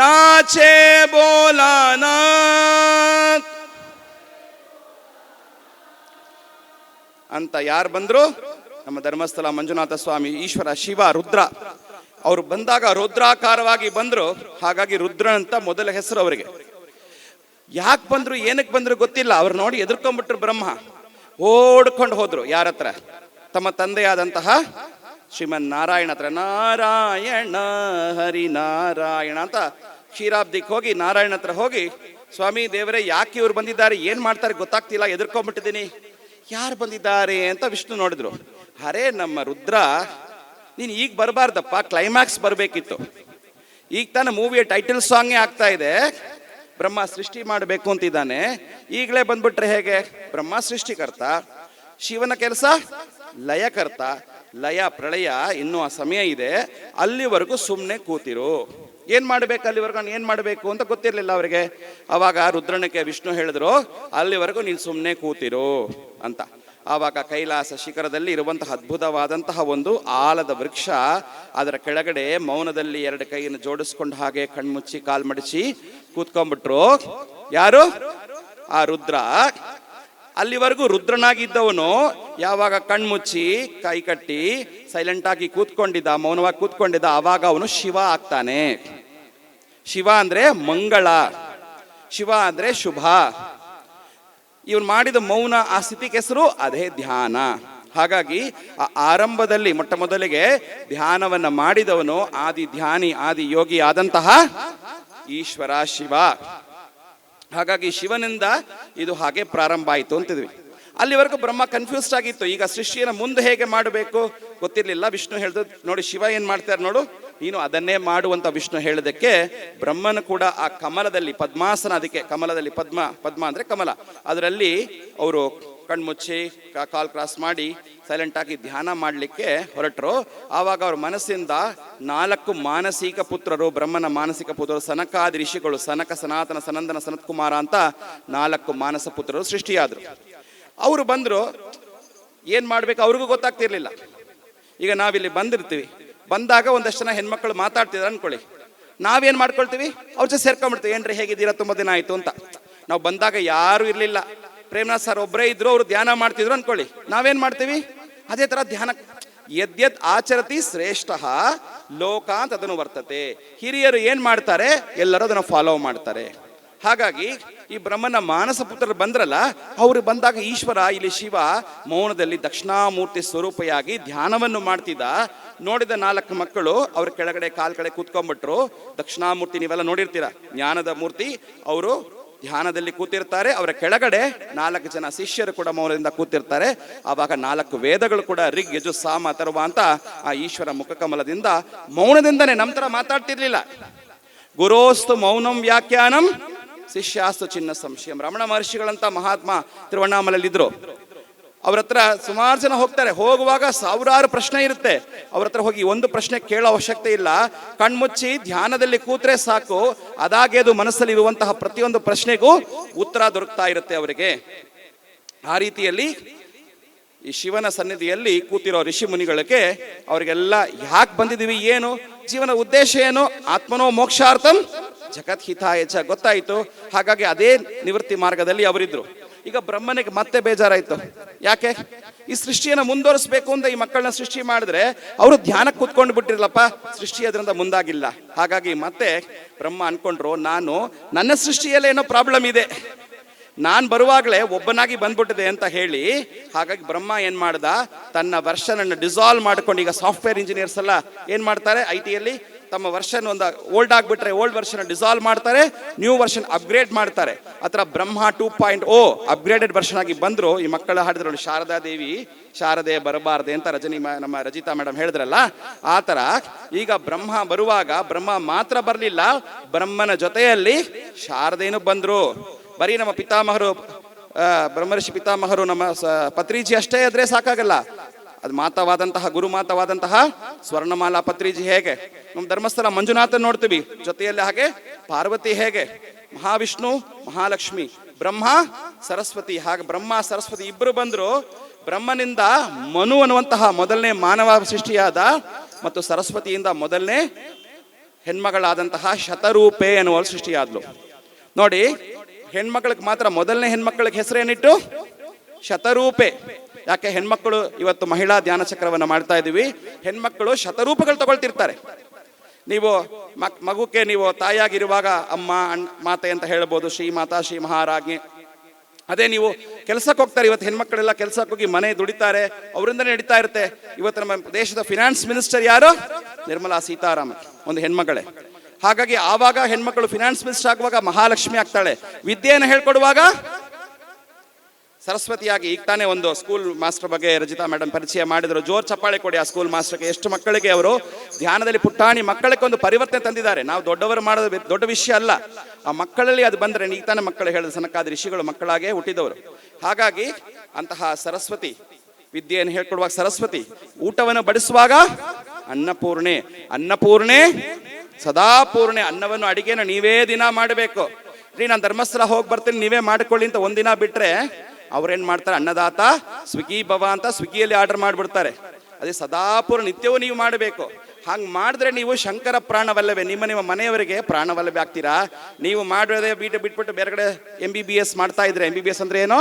नाचे बोलानाथ ಅಂತ ಯಾರು ಬಂದ್ರು? ನಮ್ಮ ಧರ್ಮಸ್ಥಳ ಮಂಜುನಾಥ ಸ್ವಾಮಿ, ಈಶ್ವರ, ಶಿವ, ರುದ್ರ. ಅವರು ಬಂದಾಗ ರುದ್ರಾಕಾರವಾಗಿ ಬಂದ್ರು. ಹಾಗಾಗಿ ರುದ್ರ ಅಂತ ಮೊದಲ ಹೆಸರು ಅವರಿಗೆ. ಯಾಕೆ ಬಂದ್ರು, ಏನಕ್ಕೆ ಬಂದ್ರು ಗೊತ್ತಿಲ್ಲ. ಅವ್ರು ನೋಡಿ ಎದುರ್ಕೊಂಡ್ಬಿಟ್ರು ಬ್ರಹ್ಮ. ಓಡ್ಕೊಂಡು ಹೋದ್ರು ಯಾರ ಹತ್ರ? ತಮ್ಮ ತಂದೆಯಾದಂತಹ ಶ್ರೀಮನ್ ನಾರಾಯಣ ಹತ್ರ. ನಾರಾಯಣ ಹರಿನಾರಾಯಣ ಅಂತ ಕ್ಷೀರಾಬ್ದಿಗೆ ಹೋಗಿ ನಾರಾಯಣ ಹತ್ರ ಹೋಗಿ, ಸ್ವಾಮಿ ದೇವರೇ ಯಾಕೆ ಇವ್ರು ಬಂದಿದ್ದಾರೆ, ಏನ್ ಮಾಡ್ತಾರೆ ಗೊತ್ತಾಗ್ತಿಲ್ಲ, ಎದುರ್ಕೊಂಡ್ಬಿಟ್ಟಿದ್ದೀನಿ, ಯಾರು ಬಂದಿದ್ದಾರೆ ಅಂತ ವಿಷ್ಣು ನೋಡಿದ್ರು. ಅರೆ ನಮ್ಮ ರುದ್ರ, ನೀನು ಈಗ ಬರಬಾರ್ದಪ್ಪ, ಕ್ಲೈಮ್ಯಾಕ್ಸ್ ಬರಬೇಕಿತ್ತು. ಈಗ ತಾನೇ ಮೂವಿಯ ಟೈಟಲ್ ಸಾಂಗೇ ಆಗ್ತಾ ಇದೆ. ಬ್ರಹ್ಮ ಸೃಷ್ಟಿ ಮಾಡಬೇಕು ಅಂತಿದ್ದಾನೆ, ಈಗಲೇ ಬಂದ್ಬಿಟ್ರೆ ಹೇಗೆ? ಬ್ರಹ್ಮ ಸೃಷ್ಟಿಕರ್ತ, ಶಿವನ ಕೆಲಸ ಲಯಕರ್ತ. ಲಯ ಪ್ರಳಯ ಇನ್ನೂ ಆ ಸಮಯ ಇದೆ, ಅಲ್ಲಿವರೆಗೂ ಸುಮ್ಮನೆ ಕೂತಿರು. ಏನ್ ಮಾಡ್ಬೇಕು ಅಲ್ಲಿವರೆಗೂ? ನಾನು ಏನ್ ಮಾಡಬೇಕು ಅಂತ ಗೊತ್ತಿರಲಿಲ್ಲ ಅವರಿಗೆ. ಅವಾಗ ರುದ್ರನಕ್ಕೆ ವಿಷ್ಣು ಹೇಳಿದ್ರು, ಅಲ್ಲಿವರೆಗೂ ನೀನು ಸುಮ್ಮನೆ ಕೂತಿರು ಅಂತ. ಆವಾಗ ಕೈಲಾಸ ಶಿಖರದಲ್ಲಿ ಇರುವಂತಹ ಅದ್ಭುತವಾದಂತಹ ಒಂದು ಆಲದ ವೃಕ್ಷ, ಅದರ ಕೆಳಗಡೆ ಮೌನದಲ್ಲಿ ಎರಡು ಕೈಯನ್ನು ಜೋಡಿಸ್ಕೊಂಡು ಹಾಗೆ ಕಣ್ಮುಚ್ಚಿ ಕಾಲ್ ಮಡಿಸಿ ಕೂತ್ಕೊಂಡ್ಬಿಟ್ರು. ಯಾರು? ಆ ರುದ್ರ. ಅಲ್ಲಿವರೆಗೂ ರುದ್ರನಾಗಿದ್ದವನು ಯಾವಾಗ ಕಣ್ಮುಚ್ಚಿ ಕೈ ಕಟ್ಟಿ ಸೈಲೆಂಟ್ ಆಗಿ ಕೂತ್ಕೊಂಡಿದ್ದ, ಮೌನವಾಗಿ ಕೂತ್ಕೊಂಡಿದ್ದ, ಆವಾಗ ಅವನು ಶಿವ ಆಗ್ತಾನೆ. ಶಿವ ಅಂದ್ರೆ ಮಂಗಳ, ಶಿವ ಅಂದ್ರೆ ಶುಭ. ಇವನು ಮಾಡಿದ ಮೌನ, ಆ ಸ್ಥಿತಿಗೆ ಹೆಸರು ಅದೇ ಧ್ಯಾನ. ಹಾಗಾಗಿ ಆ ಆರಂಭದಲ್ಲಿ ಮೊಟ್ಟ ಮೊದಲಿಗೆ ಧ್ಯಾನವನ್ನ ಮಾಡಿದವನು ಆದಿ ಧ್ಯಾನಿ, ಆದಿ ಯೋಗಿ ಆದಂತಹ ಈಶ್ವರ ಶಿವ. ಹಾಗಾಗಿ ಶಿವನಿಂದ ಇದು ಹಾಗೆ ಪ್ರಾರಂಭ ಆಯಿತು ಅಂತಿದ್ವಿ. ಅಲ್ಲಿವರೆಗೂ ಬ್ರಹ್ಮ ಕನ್ಫ್ಯೂಸ್ಡ್ ಆಗಿತ್ತು. ಈಗ ಸೃಷ್ಟಿಯನ್ನು ಮುಂದೆ ಹೇಗೆ ಮಾಡಬೇಕು ಗೊತ್ತಿರಲಿಲ್ಲ. ವಿಷ್ಣು ಹೇಳಿದ್ರು, ನೋಡಿ ಶಿವ ಏನ್ ಮಾಡ್ತಾರೆ ನೋಡು, ನೀನು ಅದನ್ನೇ ಮಾಡುವಂತ ವಿಷ್ಣು ಹೇಳಿದಕ್ಕೆ ಬ್ರಹ್ಮನು ಕೂಡ ಆ ಕಮಲದಲ್ಲಿ ಪದ್ಮಾಸನ, ಅದಕ್ಕೆ ಕಮಲದಲ್ಲಿ ಪದ್ಮ ಅಂದ್ರೆ ಕಮಲ, ಅದರಲ್ಲಿ ಅವರು ಕಣ್ಮುಚ್ಚಿ ಕಾಲ್ ಕ್ರಾಸ್ ಮಾಡಿ ಸೈಲೆಂಟ್ ಆಗಿ ಧ್ಯಾನ ಮಾಡಲಿಕ್ಕೆ ಹೊರಟರು. ಆವಾಗ ಅವ್ರ ಮನಸ್ಸಿಂದ 4 ಮಾನಸಿಕ ಪುತ್ರರು, ಬ್ರಹ್ಮನ ಮಾನಸಿಕ ಪುತ್ರರು, ಸನಕಾದಿ ಋಷಿಗಳು, ಸನಕ, ಸನಾತನ, ಸನಂದನ, ಸನತ್ಕುಮಾರ ಅಂತ 4 ಮಾನಸ ಪುತ್ರರು ಸೃಷ್ಟಿಯಾದರು. ಅವರು ಬಂದರು. ಏನ್ ಮಾಡ್ಬೇಕು ಅವ್ರಿಗೂ ಗೊತ್ತಾಗ್ತಿರ್ಲಿಲ್ಲ. ಈಗ ನಾವಿಲ್ಲಿ ಬಂದಿರ್ತೀವಿ, ಬಂದಾಗ ಒಂದಷ್ಟು ಜನ ಹೆಣ್ಮಕ್ಳು ಮಾತಾಡ್ತಿದ್ರು ಅನ್ಕೊಳ್ಳಿ, ನಾವೇನ್ ಮಾಡ್ಕೊಳ್ತೀವಿ? ಅವ್ರ ಜೊತೆ ಸೇರ್ಕೊಂಡ್ಬಿಡ್ತೀವಿ. ಏನ್ರಿ ಹೇಗಿದ್ದೀರಾ, ತುಂಬಾ ದಿನ ಆಯ್ತು ಅಂತ. ನಾವು ಬಂದಾಗ ಯಾರು ಇರ್ಲಿಲ್ಲ, ಪ್ರೇಮನಾಥ್ ಸರ್ ಒಬ್ಬರೇ ಇದ್ರು, ಅವರು ಧ್ಯಾನ ಮಾಡ್ತಿದ್ರು ಅನ್ಕೊಳ್ಳಿ, ನಾವೇನ್ ಮಾಡ್ತೀವಿ? ಅದೇ ತರ ಧ್ಯಾನ. ಯದ್ಯತ್ ಆಚರತಿ ಶ್ರೇಷ್ಠ ಲೋಕಾಂತ್ ಅದನ್ನು ವರ್ತತೆ. ಹಿರಿಯರು ಏನ್ ಮಾಡ್ತಾರೆ ಎಲ್ಲರೂ ಅದನ್ನು ಫಾಲೋ ಮಾಡ್ತಾರೆ. ಹಾಗಾಗಿ ಈ ಬ್ರಹ್ಮನ ಮಾನಸ ಪುತ್ರರು ಬಂದ್ರಲ್ಲ, ಅವರು ಬಂದಾಗ ಈಶ್ವರ, ಇಲ್ಲಿ ಶಿವ ಮೌನದಲ್ಲಿ ದಕ್ಷಿಣಾಮೂರ್ತಿ ಸ್ವರೂಪಿಯಾಗಿ ಧ್ಯಾನವನ್ನು ಮಾಡ್ತಿದ್ದ. ನೋಡಿದ 4 ಮಕ್ಕಳು ಅವ್ರ ಕೆಳಗಡೆ ಕಾಲ್ ಕಡೆ ಕೂತ್ಕೊಂಡ್ಬಿಟ್ರು. ದಕ್ಷಿಣಾಮೂರ್ತಿ ನೀವೆಲ್ಲ ನೋಡಿರ್ತೀರ, ಜ್ಞಾನದ ಮೂರ್ತಿ, ಅವರು ಧ್ಯಾನದಲ್ಲಿ ಕೂತಿರ್ತಾರೆ. ಅವರ ಕೆಳಗಡೆ 4 ಜನ ಶಿಷ್ಯರು ಕೂಡ ಮೌನದಿಂದ ಕೂತಿರ್ತಾರೆ. ಆವಾಗ 4 ವೇದಗಳು ಕೂಡ ಋಗ್, ಯಜು, ಸಾಮ, ಅಥರ್ವ ಅಂತ ಆ ಈಶ್ವರ ಮುಖಕಮಲದಿಂದ ಮೌನದಿಂದನೇ ನಮ್ಮ ತರ ಮಾತಾಡ್ತಿರ್ಲಿಲ್ಲ. ಗುರೋಸ್ತು ಮೌನಂ ವ್ಯಾಖ್ಯಾನಂ ಶಿಷ್ಯಾಸ್ತು ಚಿನ್ನ ಸಂಶಯಂ. ರಮಣ ಮಹರ್ಷಿಗಳಂತ ಮಹಾತ್ಮ ತಿರುವಣ್ಣಾಮಲೆಯಲ್ಲಿದ್ರು. ಅವ್ರ ಹತ್ರ ಸುಮಾರು ಜನ ಹೋಗ್ತಾರೆ. ಹೋಗುವಾಗ ಸಾವಿರಾರು ಪ್ರಶ್ನೆ ಇರುತ್ತೆ. ಅವ್ರ ಹತ್ರ ಹೋಗಿ ಒಂದು ಪ್ರಶ್ನೆ ಕೇಳೋ ಅವಶ್ಯಕತೆ ಇಲ್ಲ. ಕಣ್ಮುಚ್ಚಿ ಧ್ಯಾನದಲ್ಲಿ ಕೂತ್ರೆ ಸಾಕು, ಅದಾಗೆ ಅದು ಮನಸ್ಸಲ್ಲಿ ಇರುವಂತಹ ಪ್ರತಿಯೊಂದು ಪ್ರಶ್ನೆಗೂ ಉತ್ತರ ದೊರಕ್ತಾ ಇರುತ್ತೆ ಅವರಿಗೆ. ಆ ರೀತಿಯಲ್ಲಿ ಈ ಶಿವನ ಸನ್ನಿಧಿಯಲ್ಲಿ ಕೂತಿರೋ ಋಷಿ ಮುನಿಗಳಿಗೆ ಅವರಿಗೆಲ್ಲ ಯಾಕೆ ಬಂದಿದ್ದೀವಿ, ಏನು ಜೀವನ ಉದ್ದೇಶ ಏನು, ಆತ್ಮನೋ ಮೋಕ್ಷಾರ್ಥಂ ಜಗತ್ ಹಿತಾಯ ಚ ಗೊತ್ತಾಯಿತು. ಹಾಗಾಗಿ ಅದೇ ನಿವೃತ್ತಿ ಮಾರ್ಗದಲ್ಲಿ ಅವರಿದ್ರು. ಈಗ ಬ್ರಹ್ಮನಿಗೆ ಮತ್ತೆ ಬೇಜಾರಾಯ್ತು. ಯಾಕೆ? ಈ ಸೃಷ್ಟಿಯನ್ನು ಮುಂದುವರಿಸಬೇಕು ಅಂತ ಈ ಮಕ್ಕಳನ್ನ ಸೃಷ್ಟಿ ಮಾಡಿದ್ರೆ ಅವರು ಧ್ಯಾನಕ್ಕೆ ಕೂತ್ಕೊಂಡು ಬಿಟ್ಟಿರಲಪ್ಪ, ಸೃಷ್ಟಿ ಅದರಿಂದ ಮುಂದಾಗಿಲ್ಲ. ಹಾಗಾಗಿ ಮತ್ತೆ ಬ್ರಹ್ಮ ಅನ್ಕೊಂಡ್ರು, ನನ್ನ ಸೃಷ್ಟಿಯಲ್ಲಿ ಏನೋ ಪ್ರಾಬ್ಲಮ್ ಇದೆ, ನಾನು ಬರುವಾಗಲೇ ಒಬ್ಬನಾಗಿ ಬಂದ್ಬಿಟ್ಟಿದೆ ಅಂತ ಹೇಳಿ. ಹಾಗಾಗಿ ಬ್ರಹ್ಮ ಏನ್ ಮಾಡ್ದ, ತನ್ನ ವರ್ಷನ್ ಅನ್ನು ಡಿಸಾಲ್ವ್ ಮಾಡ್ಕೊಂಡು, ಈಗ ಸಾಫ್ಟ್ವೇರ್ ಇಂಜಿನಿಯರ್ಸ್ ಎಲ್ಲ ಏನ್ ಮಾಡ್ತಾರೆ, IT ಯಲ್ಲಿ ತಮ್ಮ ವರ್ಷನ್ ಒಂದು ಓಲ್ಡ್ ಆಗ್ಬಿಟ್ರೆ ಓಲ್ಡ್ ವರ್ಷನ್ ಡಿಸಾಲ್ವ್ ಮಾಡ್ತಾರೆ, ನ್ಯೂ ವರ್ಷನ್ ಅಪ್ಗ್ರೇಡ್ ಮಾಡ್ತಾರೆ. ಅಥವಾ ಬ್ರಹ್ಮ 2.0 ಅಪ್ಗ್ರೇಡೆಡ್ ವರ್ಷನ್ ಆಗಿ ಬಂದ್ರು. ಈ ಮಕ್ಕಳ ಹಾಡಿದ್ರು, ಶಾರದಾ ದೇವಿ ಶಾರದೆ ಬರಬಾರ್ದೆ ಅಂತ ನಮ್ಮ ರಜಿತಾ ಮೇಡಮ್ ಹೇಳಿದ್ರಲ್ಲ, ಆ ತರ ಈಗ ಬ್ರಹ್ಮ ಬರುವಾಗ ಬ್ರಹ್ಮ ಮಾತ್ರ ಬರಲಿಲ್ಲ, ಬ್ರಹ್ಮನ ಜೊತೆಯಲ್ಲಿ ಶಾರದೇನು ಬಂದ್ರು. ಬರೀ ನಮ್ಮ ಪಿತಾಮಹರು ಬ್ರಹ್ಮರ್ಷಿ ಪಿತಾಮಹರು ನಮ್ಮ ಪತ್ರಿಜಿ ಅಷ್ಟೇ ಇದ್ರೆ ಸಾಕಾಗಲ್ಲ. ಅದು ಮಾತವಾದಂತಹ ಗುರುಮಾತವಾದಂತಹ ಸ್ವರ್ಣಮಾಲಾ ಪತ್ರಿಜಿ ಹೇಗೆ, ನಮ್ಮ ಧರ್ಮಸ್ಥಳ ಮಂಜುನಾಥನ್ ನೋಡ್ತೀವಿ, ಜೊತೆಯಲ್ಲಿ ಹಾಗೆ ಪಾರ್ವತಿ ಹೇಗೆ, ಮಹಾವಿಷ್ಣು ಮಹಾಲಕ್ಷ್ಮಿ, ಬ್ರಹ್ಮ ಸರಸ್ವತಿ, ಹಾಗೆ ಬ್ರಹ್ಮ ಸರಸ್ವತಿ ಇಬ್ಬರು ಬಂದರು. ಬ್ರಹ್ಮನಿಂದ ಮನು ಅನ್ನುವಂತಹ ಮೊದಲನೇ ಮಾನವ ಸೃಷ್ಟಿಯಾದ, ಮತ್ತು ಸರಸ್ವತಿಯಿಂದ ಮೊದಲನೇ ಹೆಣ್ಮಗಳಾದಂತಹ ಶತರೂಪೆ ಅನ್ನುವ ಸೃಷ್ಟಿಯಾದ್ಲು. ನೋಡಿ, ಹೆಣ್ಮಕ್ಳಿಗೆ ಮಾತ್ರ ಮೊದಲನೇ ಹೆಣ್ಮಕ್ಳಿಗೆ ಹೆಸರೇನಿಟ್ಟು ಶತರೂಪೆ. ಯಾಕೆ ಹೆಣ್ಮಕ್ಳು ಇವತ್ತು ಮಹಿಳಾ ಧ್ಯಾನ ಚಕ್ರವನ್ನು ಮಾಡ್ತಾ ಇದ್ದೀವಿ, ಹೆಣ್ಮಕ್ಳು ಶತರೂಪಗಳು ತಗೊಳ್ತಿರ್ತಾರೆ. ನೀವು ಮಗುಕ್ಕೆ ನೀವು ತಾಯಿಯಾಗಿರುವಾಗ ಅಮ್ಮ ಮಾತೆ ಅಂತ ಹೇಳ್ಬೋದು, ಶ್ರೀಮಾತಾ ಶ್ರೀ ಮಹಾರಾಜ್ಞೆ. ಅದೇ ನೀವು ಕೆಲಸಕ್ಕೆ ಹೋಗ್ತಾರೆ, ಇವತ್ತು ಹೆಣ್ಮಕ್ಳೆಲ್ಲ ಕೆಲಸಕ್ಕೆ ಹೋಗಿ ಮನೆ ದುಡಿತಾರೆ, ಅವರಿಂದನೇ ನಡೀತಾ ಇರುತ್ತೆ. ಇವತ್ತು ನಮ್ಮ ದೇಶದ ಫಿನಾನ್ಸ್ ಮಿನಿಸ್ಟರ್ ಯಾರು? ನಿರ್ಮಲಾ ಸೀತಾರಾಮನ್, ಒಂದು ಹೆಣ್ಮಗಳೇ. ಹಾಗಾಗಿ ಆವಾಗ ಹೆಣ್ಮಕ್ಳು ಫಿನಾನ್ಸ್ ಮಿನಿಸ್ಟರ್ ಆಗುವಾಗ ಮಹಾಲಕ್ಷ್ಮಿ ಆಗ್ತಾಳೆ, ವಿದ್ಯೆಯನ್ನು ಹೇಳ್ಕೊಡುವಾಗ ಸರಸ್ವತಿಯಾಗಿ. ಈಗ ತಾನೇ ಒಂದು ಸ್ಕೂಲ್ ಮಾಸ್ಟರ್ ಬಗ್ಗೆ ರಜಿತಾ ಮೇಡಮ್ ಪರಿಚಯ ಮಾಡಿದ್ರು, ಜೋರ್ ಚಪ್ಪಾಳೆ ಕೊಡಿ ಆ ಸ್ಕೂಲ್ ಮಾಸ್ಟರ್ಗೆ. ಎಷ್ಟು ಮಕ್ಕಳಿಗೆ ಅವರು ಧ್ಯಾನದಲ್ಲಿ ಪುಟ್ಟಾಣಿ ಮಕ್ಕಳಿಗೆ ಒಂದು ಪರಿವರ್ತನೆ ತಂದಿದ್ದಾರೆ. ನಾವು ದೊಡ್ಡವರು ಮಾಡೋದು ದೊಡ್ಡ ವಿಷಯ ಅಲ್ಲ, ಆ ಮಕ್ಕಳಲ್ಲಿ ಅದು ಬಂದರೆ. ಈಗ ತಾನೇ ಮಕ್ಕಳು ಹೇಳಿದ ಸನಕಾದ ಋಷಿಗಳು ಮಕ್ಕಳಾಗೆ ಹುಟ್ಟಿದವರು. ಹಾಗಾಗಿ ಅಂತಹ ಸರಸ್ವತಿ ವಿದ್ಯೆಯನ್ನು ಹೇಳ್ಕೊಡುವಾಗ ಸರಸ್ವತಿ, ಊಟವನ್ನು ಬಡಿಸುವಾಗ ಅನ್ನಪೂರ್ಣೆ. ಅನ್ನಪೂರ್ಣೆ ಸದಾಪೂರ್ಣೆ. ಅನ್ನವನ್ನು ಅಡಿಗೆನ ನೀವೇ ದಿನ ಮಾಡಬೇಕು ರೀ. ನಾನು ಧರ್ಮಸ್ಥಳ ಹೋಗಿ ಬರ್ತೀನಿ, ನೀವೇ ಮಾಡಿಕೊಳ್ಳಿ ಅಂತ ಒಂದಿನ ಬಿಟ್ರೆ ಅವ್ರೇನ್ ಮಾಡ್ತಾರೆ, ಅನ್ನದಾತ ಸ್ವಿಗ್ಗಿ ಭವ ಅಂತ ಸ್ವಿಗ್ಗಿಯಲ್ಲಿ ಆರ್ಡರ್ ಮಾಡಿಬಿಡ್ತಾರೆ. ಅದೇ ಸದಾಪೂರ್ಣ ನಿತ್ಯವೂ ನೀವು ಮಾಡಬೇಕು. ಹಂಗೆ ಮಾಡಿದ್ರೆ ನೀವು ಶಂಕರ ಪ್ರಾಣವಲ್ಲವೇ, ನಿಮ್ಮ ಮನೆಯವರಿಗೆ ಪ್ರಾಣವಲ್ಲವೇ ಆಗ್ತೀರಾ. ನೀವು ಮಾಡೋದೇ ಬಿಟ್ಬಿಟ್ಟು ಬೇರೆ ಕಡೆ MBBS ಮಾಡ್ತಾ ಇದ್ರೆ, MBBS ಅಂದ್ರೆ ಏನೋ